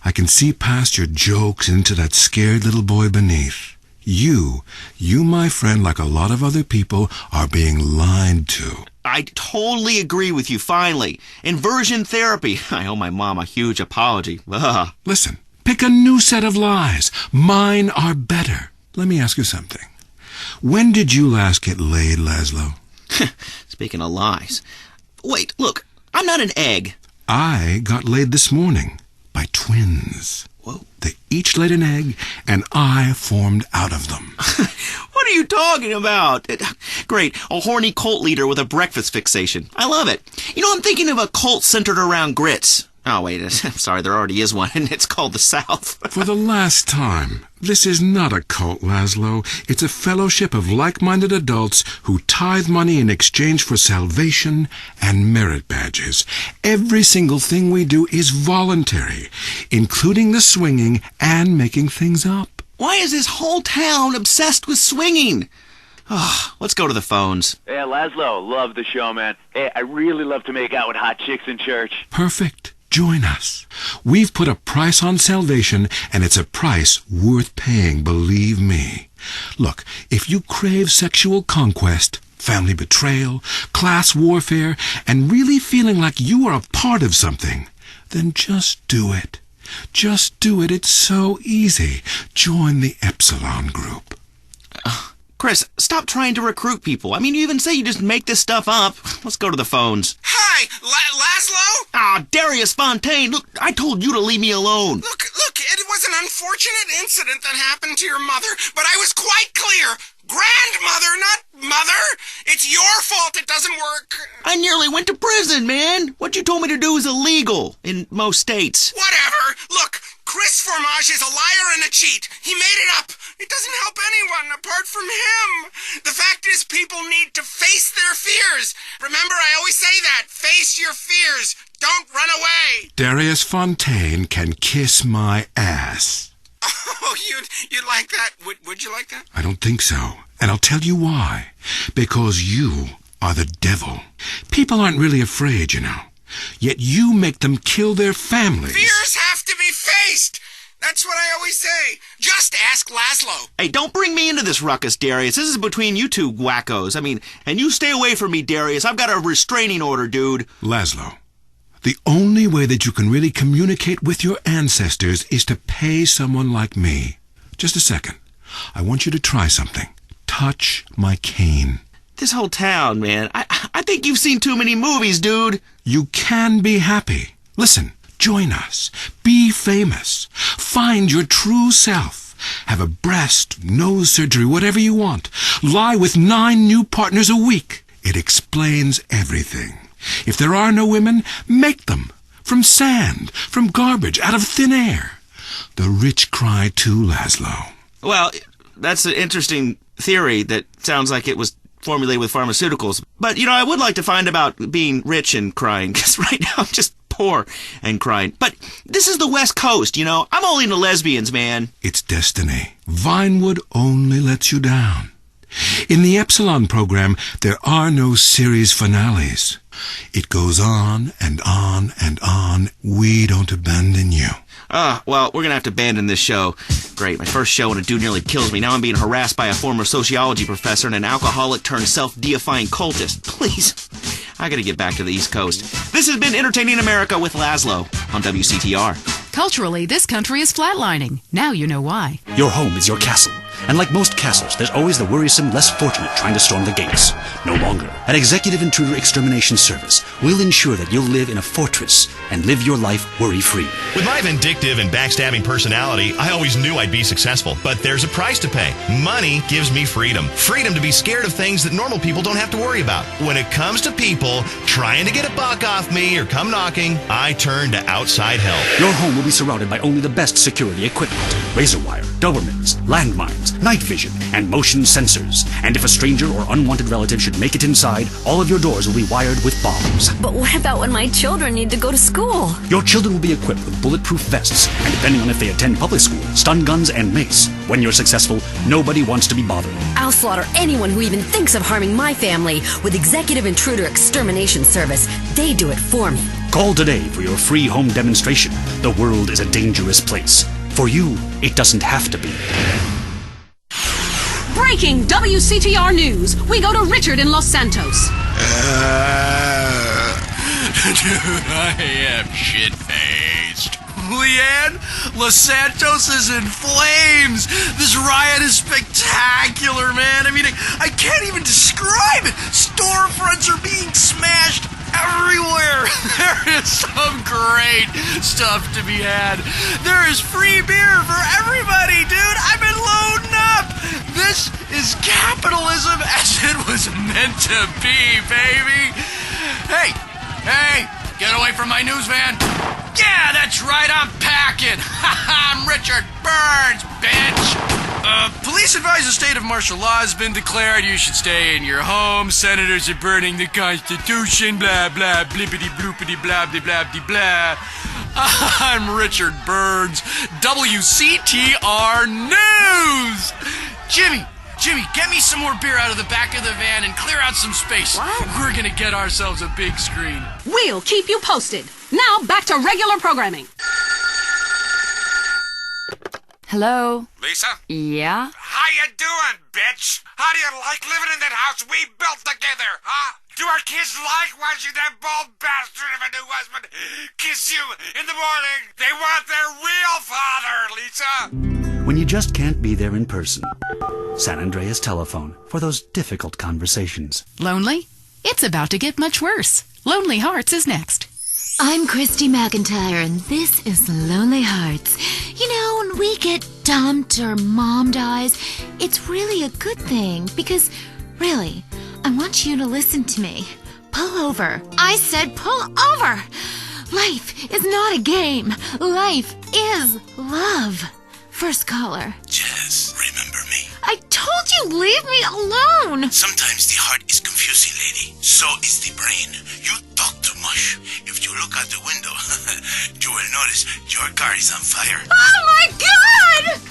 I can see past your jokes into that scared little boy beneath. You, my friend, like a lot of other people, are being lied to. I totally agree with you, finally. Inversion therapy. I owe my mom a huge apology. Ugh. Listen, pick a new set of lies. Mine are better. Let me ask you something. When did you last get laid, Laszlo? Speaking of lies. Wait, look, I'm not an egg. I got laid this morning by twins. Whoa. They each laid an egg, and I formed out of them. What are you talking about? Great, a horny cult leader with a breakfast fixation. I love it. You know, I'm thinking of a cult centered around grits. Oh, wait, I'm sorry, there already is one, and it's called the South. For the last time, this is not a cult, Laszlo. It's a fellowship of like-minded adults who tithe money in exchange for salvation and merit badges. Every single thing we do is voluntary, including the swinging and making things up. Why is this whole town obsessed with swinging? Oh, let's go to the phones. Hey, Laszlo, love the show, man. Hey, I really love to make out with hot chicks in church. Perfect. Join us. We've put a price on salvation, and it's a price worth paying, believe me. Look, if you crave sexual conquest, family betrayal, class warfare, and really feeling like you are a part of something, then just do it. Just do it. It's so easy. Join the Epsilon group. Chris, stop trying to recruit people. I mean, you even say you just make this stuff up. Let's go to the phones. Hi, Laszlo? Ah, Darius Fontaine. Look, I told you to leave me alone. Look, it was an unfortunate incident that happened to your mother, but I was quite clear. Grandmother, not mother. It's your fault it doesn't work. I nearly went to prison, man. What you told me to do is illegal in most states. Whatever. Look, Chris Formage is a liar and a cheat. He made it up. It doesn't help anyone apart from him. The fact is, people need to face their fears. Remember, I always say that. Face your fears. Don't run away. Darius Fontaine can kiss my ass. Oh, you'd like that? Would you like that? I don't think so. And I'll tell you why. Because you are the devil. People aren't really afraid, you know. Yet you make them kill their families. Fears have to be faced. That's what I always say. Just ask Laszlo. Hey, don't bring me into this ruckus, Darius. This is between you two wackos. I mean, and you stay away from me, Darius. I've got a restraining order, dude. Laszlo, the only way that you can really communicate with your ancestors is to pay someone like me. Just a second. I want you to try something. Touch my cane. This whole town, man. I think you've seen too many movies, dude. You can be happy. Listen. Join us. Be famous. Find your true self. Have a breast, nose surgery, whatever you want. Lie with 9 new partners a week. It explains everything. If there are no women, make them. From sand, from garbage, out of thin air. The rich cry too, Laszlo. Well, that's an interesting theory that sounds like it was formulated with pharmaceuticals. But, you know, I would like to find about being rich and crying, because right now I'm just poor and crying. But this is the West Coast, you know. I'm only into lesbians, man. It's destiny. Vinewood only lets you down. In the Epsilon program, there are no series finales. It goes on and on and on. We don't abandon you. Well, we're gonna have to abandon this show. Great, my first show and a dude nearly kills me. Now I'm being harassed by a former sociology professor and an alcoholic turned self-deifying cultist. Please, I gotta get back to the East Coast. This has been Entertaining America with Laszlo on WCTR. Culturally, this country is flatlining. Now you know why. Your home is your castle. And like most castles, there's always the worrisome, less fortunate trying to storm the gates. No longer. At Executive Intruder Extermination Service, we'll ensure that you'll live in a fortress and live your life worry-free. With my vindictive and backstabbing personality, I always knew I'd be successful. But there's a price to pay. Money gives me freedom. Freedom to be scared of things that normal people don't have to worry about. When it comes to people trying to get a buck off me or come knocking, I turn to outside help. Your home will be surrounded by only the best security equipment. Razor wire, Dobermans, landmines, cameras, night vision, and motion sensors. And if a stranger or unwanted relative should make it inside, all of your doors will be wired with bombs. But what about when my children need to go to school? Your children will be equipped with bulletproof vests, and depending on if they attend public school, stun guns and mace. When you're successful, nobody wants to be bothered. I'll slaughter anyone who even thinks of harming my family with Executive Intruder Extermination Service. They do it for me. Call today for your free home demonstration. The world is a dangerous place. For you, it doesn't have to be. Breaking WCTR news. We go to Richard in Los Santos. Dude, I am shit-faced. Leanne, Los Santos is in flames. This riot is spectacular, man. I mean, I can't even describe it. Storefronts are being smashed everywhere. There is some great stuff to be had. There is free beer for everybody, dude. I've been loading up. This is capitalism as it was meant to be, baby. Hey, get away from my news van. Yeah, that's right, I'm packing. I'm Richard Burns, bitch. Police advise a state of martial law has been declared. You should stay in your home. Senators are burning the Constitution. Blah, blah, blippity, bloopity, blah, blah, blah, blah, blah. I'm Richard Burns, WCTR News. Jimmy, get me some more beer out of the back of the van and clear out some space. What? We're gonna get ourselves a big screen. We'll keep you posted. Now, back to regular programming. Hello? Lisa? Yeah? How you doing, bitch? How do you like living in that house we built together, huh? Do our kids like watching that bald bastard of a new husband kiss you in the morning? They want their real father, Lisa. When you just can't be there in person. San Andreas Telephone for those difficult conversations. Lonely? It's about to get much worse. Lonely Hearts is next. I'm Christy McIntyre, and this is Lonely Hearts. You know, when we get dumped or mom dies, it's really a good thing because, really, I want you to listen to me. Pull over. I said pull over. Life is not a game. Life is love. First caller. Jess, remember me? I told you leave me alone. Sometimes the heart is confusing, lady. So is the brain. You talk too much. If you look out the window, you will notice your car is on fire. Oh my God!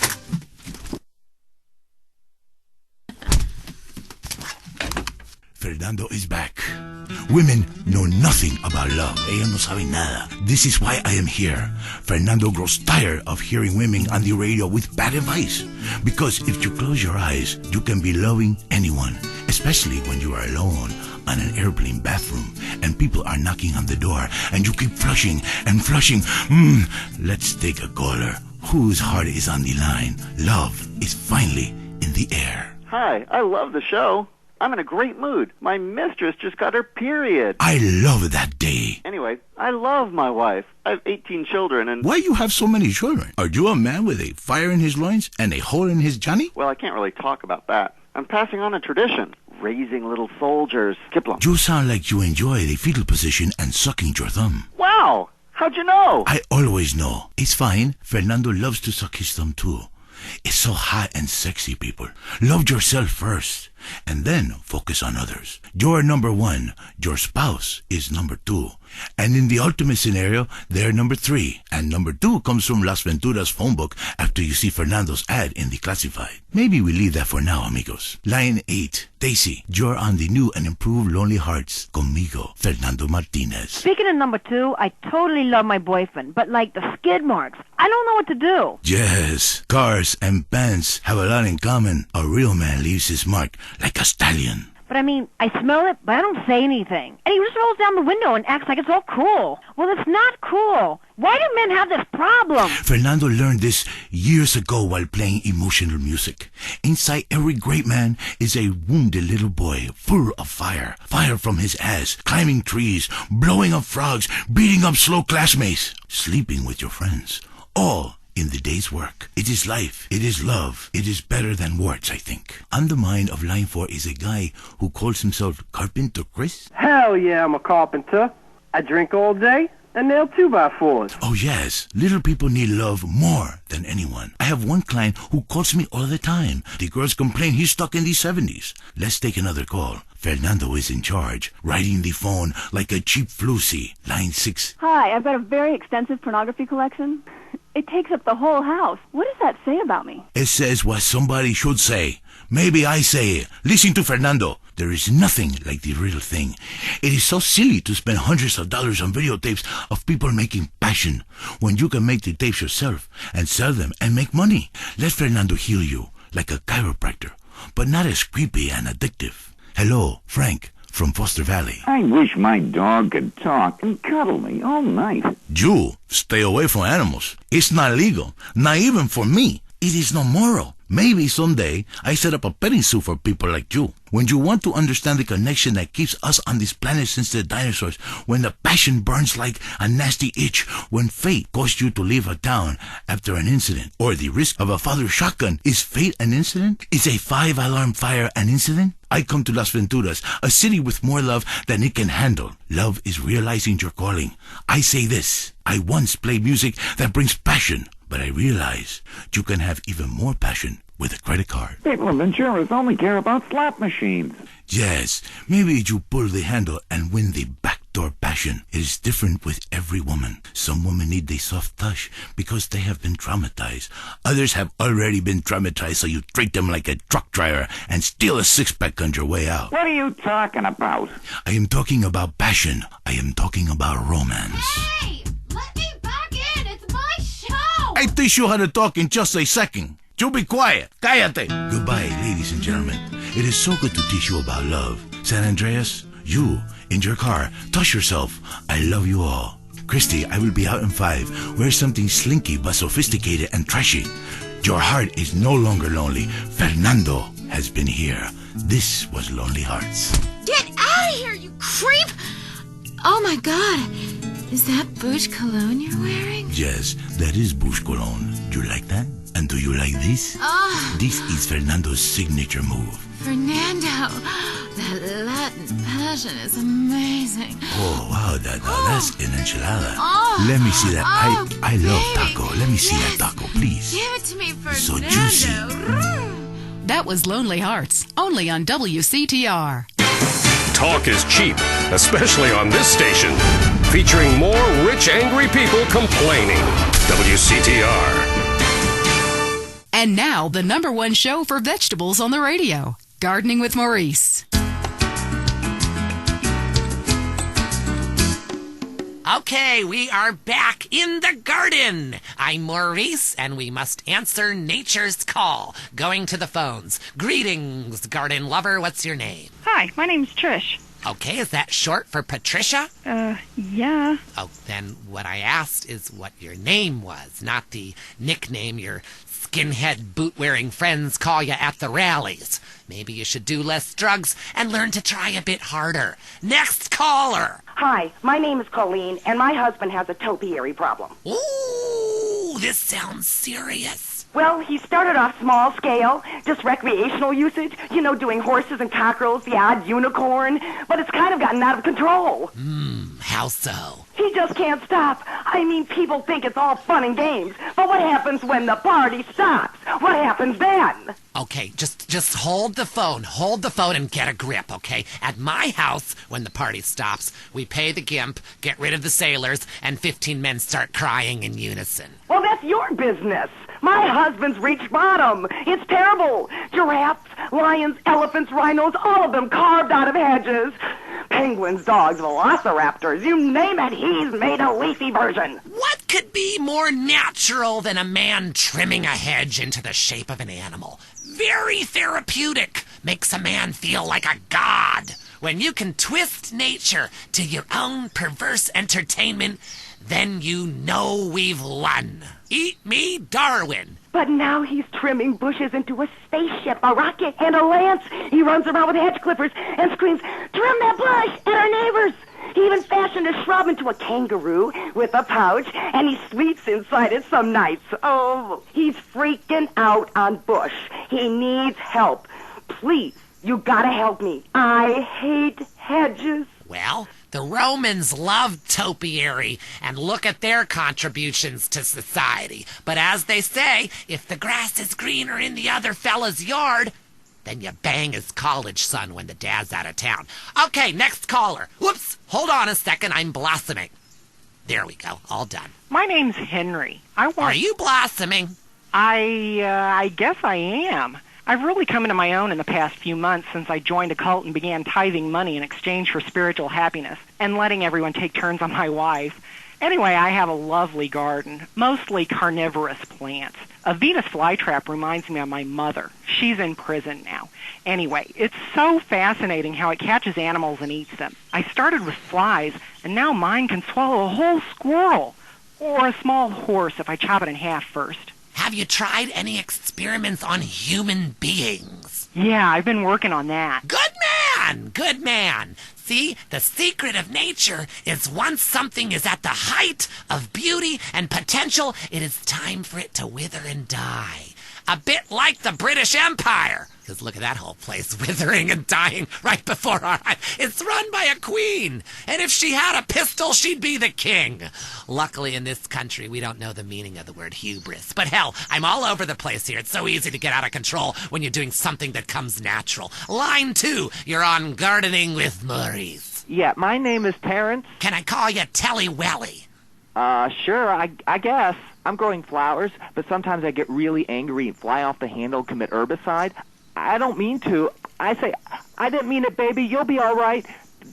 Fernando is back. Women know nothing about love. Ellas no saben nada. This is why I am here. Fernando grows tired of hearing women on the radio with bad advice. Because if you close your eyes, you can be loving anyone, especially when you are alone on an airplane bathroom and people are knocking on the door and you keep flushing and flushing. Let's take a caller whose heart is on the line. Love is finally in the air. Hi, I love the show. I'm in a great mood. My mistress just got her period. I love that day. Anyway, I love my wife. I have 18 children and... Why you have so many children? Are you a man with a fire in his loins and a hole in his Johnny? Well, I can't really talk about that. I'm passing on a tradition. Raising little soldiers. Kiplum. You sound like you enjoy the fetal position and sucking your thumb. Wow! How'd you know? I always know. It's fine. Fernando loves to suck his thumb too. It's so hot and sexy, people. Love yourself first, and then focus on others. You're number one. Your spouse is number two. And in the ultimate scenario, they're number three. And number two comes from Las Venturas phone book after you see Fernando's ad in the classified. Maybe we leave that for now, amigos. Line 8. Daisy, you're on the new and improved Lonely Hearts. Conmigo, Fernando Martinez. Speaking of number two, I totally love my boyfriend, but like the skid marks, I don't know what to do. Yes, cars and pants have a lot in common. A real man leaves his mark like a stallion. But I mean, I smell it, but I don't say anything. And he just rolls down the window and acts like it's all cool. Well, it's not cool. Why do men have this problem? Fernando learned this years ago while playing emotional music. Inside every great man is a wounded little boy full of fire. Fire from his ass, climbing trees, blowing up frogs, beating up slow classmates, sleeping with your friends. All in the day's work. It is life. It is love. It is better than words, I think. On the mind of line 4 is a guy who calls himself Carpenter Chris. Hell yeah, I'm a carpenter. I drink all day, And nail 2x4s. Oh, yes. Little people need love more than anyone. I have one client who calls me all the time. The girls complain he's stuck in the 70s. Let's take another call. Fernando is in charge, riding the phone like a cheap floozy. Line 6. Hi, I've got a very extensive pornography collection. It takes up the whole house. What does that say about me? It says what somebody should say. Maybe I say it. Listen to Fernando. There is nothing like the real thing. It is so silly to spend hundreds of dollars on videotapes of people making passion when you can make the tapes yourself and sell them and make money. Let Fernando heal you like a chiropractor, but not as creepy and addictive. Hello, Frank from Foster Valley. I wish my dog could talk and cuddle me all night. You stay away from animals. It's not legal, not even for me. It is not moral. Maybe someday I set up a petting zoo for people like you. When you want to understand the connection that keeps us on this planet since the dinosaurs, when the passion burns like a nasty itch, when fate caused you to leave a town after an incident, or the risk of a father's shotgun, is fate an incident? Is a 5-alarm fire an incident? I come to Las Venturas, a city with more love than it can handle. Love is realizing your calling. I say this, I once played music that brings passion, but I realize you can have even more passion with a credit card. People in Venturas only care about slot machines. Yes, maybe you pull the handle and win the backdoor passion. It is different with every woman. Some women need the soft touch because they have been traumatized. Others have already been traumatized, so you treat them like a truck driver and steal a six-pack on your way out. What are you talking about? I am talking about passion. I am talking about romance. Hey, let me back in. It's my show. I teach you how to talk in just a second. You be quiet. Cállate. Goodbye, ladies and gentlemen. It is so good to teach you about love. San Andreas, you, in your car, touch yourself. I love you all. Christy, I will be out in 5. Wear something slinky but sophisticated and trashy. Your heart is no longer lonely. Fernando has been here. This was Lonely Hearts. Get out of here, you creep! Oh my god. Is that Bush cologne you're wearing? Yes, that is Bush cologne. Do you like that? And do you like this? Oh. This is Fernando's signature move. Fernando, that Latin passion is amazing. Oh, wow, that's an enchilada. Oh. Let me see that. Oh, I love baby. taco. Let me see that taco, please. Give it to me, Fernando. So juicy. That was Lonely Hearts, only on WCTR. Talk is cheap, especially on this station. Featuring more rich, angry people complaining. WCTR. And now, the #1 show for vegetables on the radio, Gardening with Maurice. Okay, we are back in the garden. I'm Maurice, and we must answer nature's call. Going to the phones. Greetings, garden lover. What's your name? Hi, my name's Trish. Okay, is that short for Patricia? Yeah. Oh, then what I asked is what your name was, not the nickname your skinhead boot-wearing friends call you at the rallies. Maybe you should do less drugs and learn to try a bit harder. Next caller. Hi, my name is Colleen, and my husband has a topiary problem. Ooh, this sounds serious. Well, he started off small scale, just recreational usage, doing horses and cockerels, the odd unicorn, but it's kind of gotten out of control. How so? He just can't stop. I mean, people think it's all fun and games, but what happens when the party stops? What happens then? Okay, just hold the phone and get a grip, okay? At my house, when the party stops, we pay the gimp, get rid of the sailors, and 15 men start crying in unison. Well, that's your business. My husband's reached bottom. It's terrible. Giraffes, lions, elephants, rhinos, all of them carved out of hedges. Penguins, dogs, velociraptors, you name it, he's made a leafy version. What could be more natural than a man trimming a hedge into the shape of an animal? Very therapeutic. Makes a man feel like a god. When you can twist nature to your own perverse entertainment, then you know we've won. Eat me, Darwin. But now he's trimming bushes into a spaceship, a rocket, and a lance. He runs around with hedge clippers and screams, "Trim that bush!" at our neighbors. He even fashioned a shrub into a kangaroo with a pouch, and he sleeps inside it some nights. Oh, he's freaking out on Bush. He needs help. Please, you gotta help me. I hate hedges. Well, The Romans loved topiary, and look at their contributions to society. But as they say, if the grass is greener in the other fella's yard, then you bang his college son when the dad's out of town. Okay, next caller. Whoops, hold on a second, I'm blossoming. There we go, all done. My name's Henry. Are you blossoming? I guess I am. I've really come into my own in the past few months since I joined a cult and began tithing money in exchange for spiritual happiness and letting everyone take turns on my wife. Anyway, I have a lovely garden, mostly carnivorous plants. A Venus flytrap reminds me of my mother. She's in prison now. Anyway, it's so fascinating how it catches animals and eats them. I started with flies, and now mine can swallow a whole squirrel, or a small horse if I chop it in half first. Have you tried any experiments on human beings? Yeah, I've been working on that. Good man! Good man! See, the secret of nature is once something is at the height of beauty and potential, it is time for it to wither and die. A bit like the British Empire. Because look at that whole place withering and dying right before our eyes. It's run by a queen. And if she had a pistol, she'd be the king. Luckily, in this country, we don't know the meaning of the word hubris. But hell, I'm all over the place here. It's so easy to get out of control when you're doing something that comes natural. Line 2, you're on Gardening with Maurice. Yeah, my name is Terrence. Can I call you Telly Welly? Sure, I guess. I'm growing flowers, but sometimes I get really angry and fly off the handle, commit herbicide. I don't mean to. I say, I didn't mean it, baby. You'll be all right.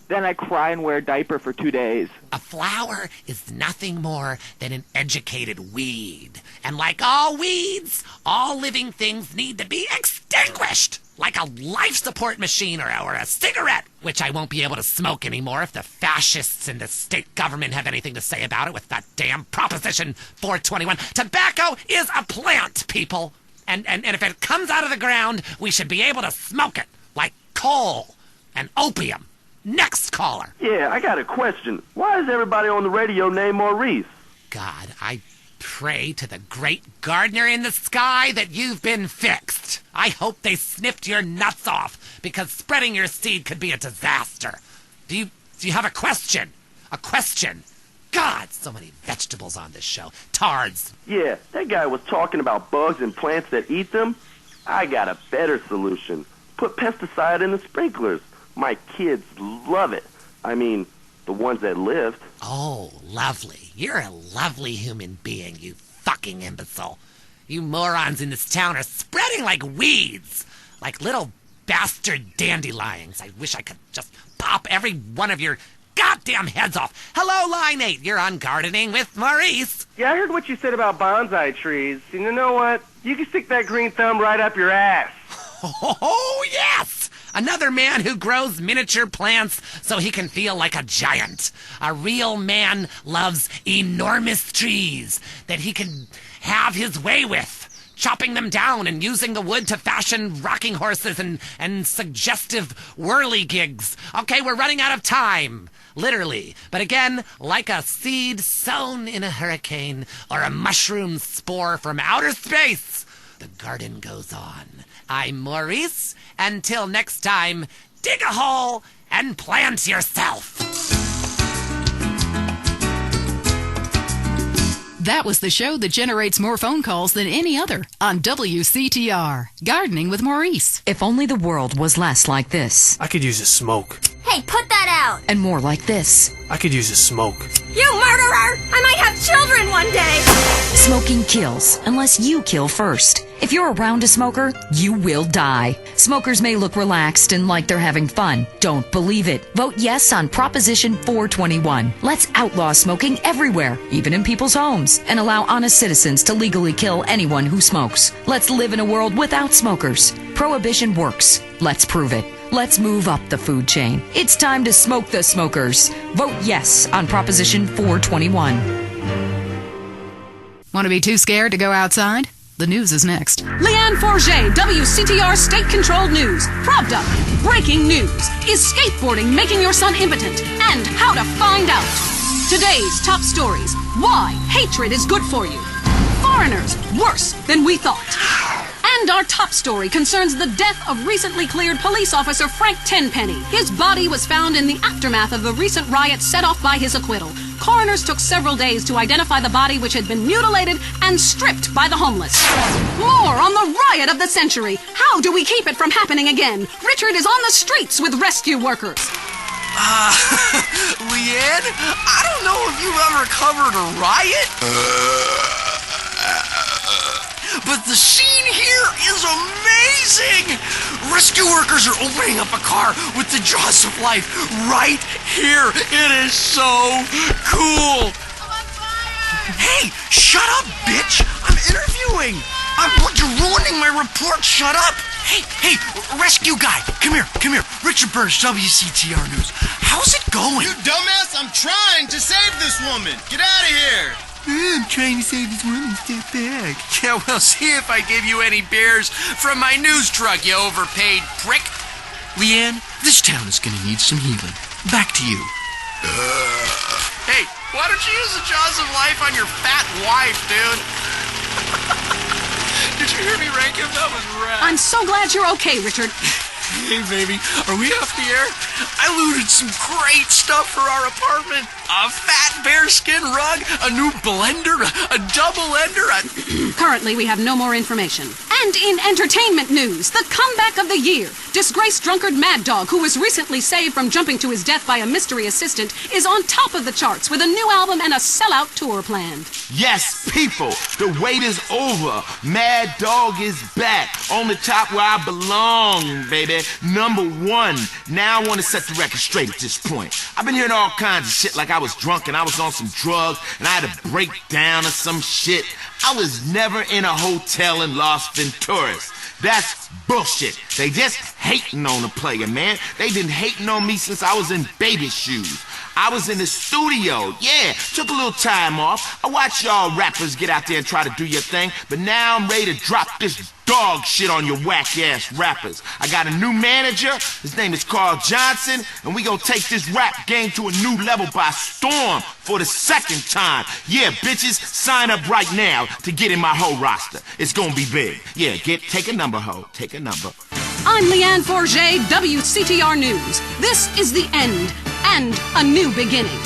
Then I cry and wear a diaper for 2 days. A flower is nothing more than an educated weed. And like all weeds, all living things need to be extinguished. Like a life support machine or a cigarette, which I won't be able to smoke anymore if the fascists in the state government have anything to say about it with that damn Proposition 421. Tobacco is a plant, people. And if it comes out of the ground, we should be able to smoke it, like coal and opium. Next caller. Yeah, I got a question. Why is everybody on the radio named Maurice? God, I pray to the great gardener in the sky that you've been fixed. I hope they snipped your nuts off, because spreading your seed could be a disaster. Do you have a question? A question? God, so many vegetables on this show. Tards. Yeah, that guy was talking about bugs and plants that eat them. I got a better solution. Put pesticide in the sprinklers. My kids love it. I mean, the ones that lived. Oh, lovely. You're a lovely human being, you fucking imbecile. You morons in this town are spreading like weeds. Like little bastard dandelions. I wish I could just pop every one of your goddamn heads off. Hello, Line 8. You're on Gardening with Maurice. Yeah, I heard what you said about bonsai trees. And you know what? You can stick that green thumb right up your ass. Oh, yes! Another man who grows miniature plants so he can feel like a giant. A real man loves enormous trees that he can have his way with, chopping them down and using the wood to fashion rocking horses and suggestive whirligigs. Okay, we're running out of time. Literally. But again, like a seed sown in a hurricane or a mushroom spore from outer space, the garden goes on. I'm Maurice. Until next time, dig a hole and plant yourself. That was the show that generates more phone calls than any other on WCTR. Gardening with Maurice. If only the world was less like this. I could use a smoke. Hey, put that out! And more like this. I could use a smoke. You murderer! I might have children one day! Smoking kills, unless you kill first. If you're around a smoker, you will die. Smokers may look relaxed and like they're having fun. Don't believe it. Vote yes on Proposition 421. Let's outlaw smoking everywhere, even in people's homes, and allow honest citizens to legally kill anyone who smokes. Let's live in a world without smokers. Prohibition works. Let's prove it. Let's move up the food chain. It's time to smoke the smokers. Vote yes on Proposition 421. Want to be too scared to go outside? The news is next. Leanne Forget, WCTR state-controlled news. Pravda, breaking news. Is skateboarding making your son impotent? And how to find out. Today's top stories. Why hatred is good for you. Foreigners, worse than we thought. And our top story concerns the death of recently cleared police officer Frank Tenpenny. His body was found in the aftermath of the recent riot set off by his acquittal. Coroners took several days to identify the body, which had been mutilated and stripped by the homeless. More on the riot of the century. How do we keep it from happening again? Richard is on the streets with rescue workers. Leanne, I don't know if you've ever covered a riot, but the scene here is amazing! Rescue workers are opening up a car with the jaws of life right here. It is so cool! Hey, shut up, bitch! I'm interviewing! You're ruining my report, shut up! Hey, rescue guy, come here. Richard Burns, WCTR News. How's it going? You dumbass, I'm trying to save this woman. Get out of here. I'm trying to save this woman. Step back. Yeah, well, see if I give you any beers from my news truck, you overpaid prick. Leanne, this town is gonna need some healing. Back to you. Hey, why don't you use the jaws of life on your fat wife, dude? Did you hear me rank him? That was rad. I'm so glad you're okay, Richard. Hey, baby, are we off the air? I looted some great stuff for our apartment. A fat bearskin rug, a new blender, a double ender. Currently, we have no more information. And in entertainment news, the comeback of the year. Disgraced drunkard Mad Dog, who was recently saved from jumping to his death by a mystery assistant, is on top of the charts with a new album and a sellout tour planned. Yes, people, the wait is over. Mad Dog is back on the top where I belong, baby. #1. Now I want to set the record straight at this point. I've been hearing all kinds of shit like I was drunk and I was on some drugs and I had a breakdown or some shit. I was never in a hotel in Las Venturas. That's bullshit. They just hating on the player, man. They been hating on me since I was in baby shoes. I was in the studio, yeah, took a little time off. I watched y'all rappers get out there and try to do your thing, but now I'm ready to drop this dog shit on your whack-ass rappers. I got a new manager, his name is Carl Johnson, and we gonna take this rap game to a new level by storm for the second time. Yeah, bitches, sign up right now to get in my whole roster. It's gonna be big. Yeah, take a number, ho, take a number. I'm Leanne Forget, WCTR News. This is the end and a new beginning.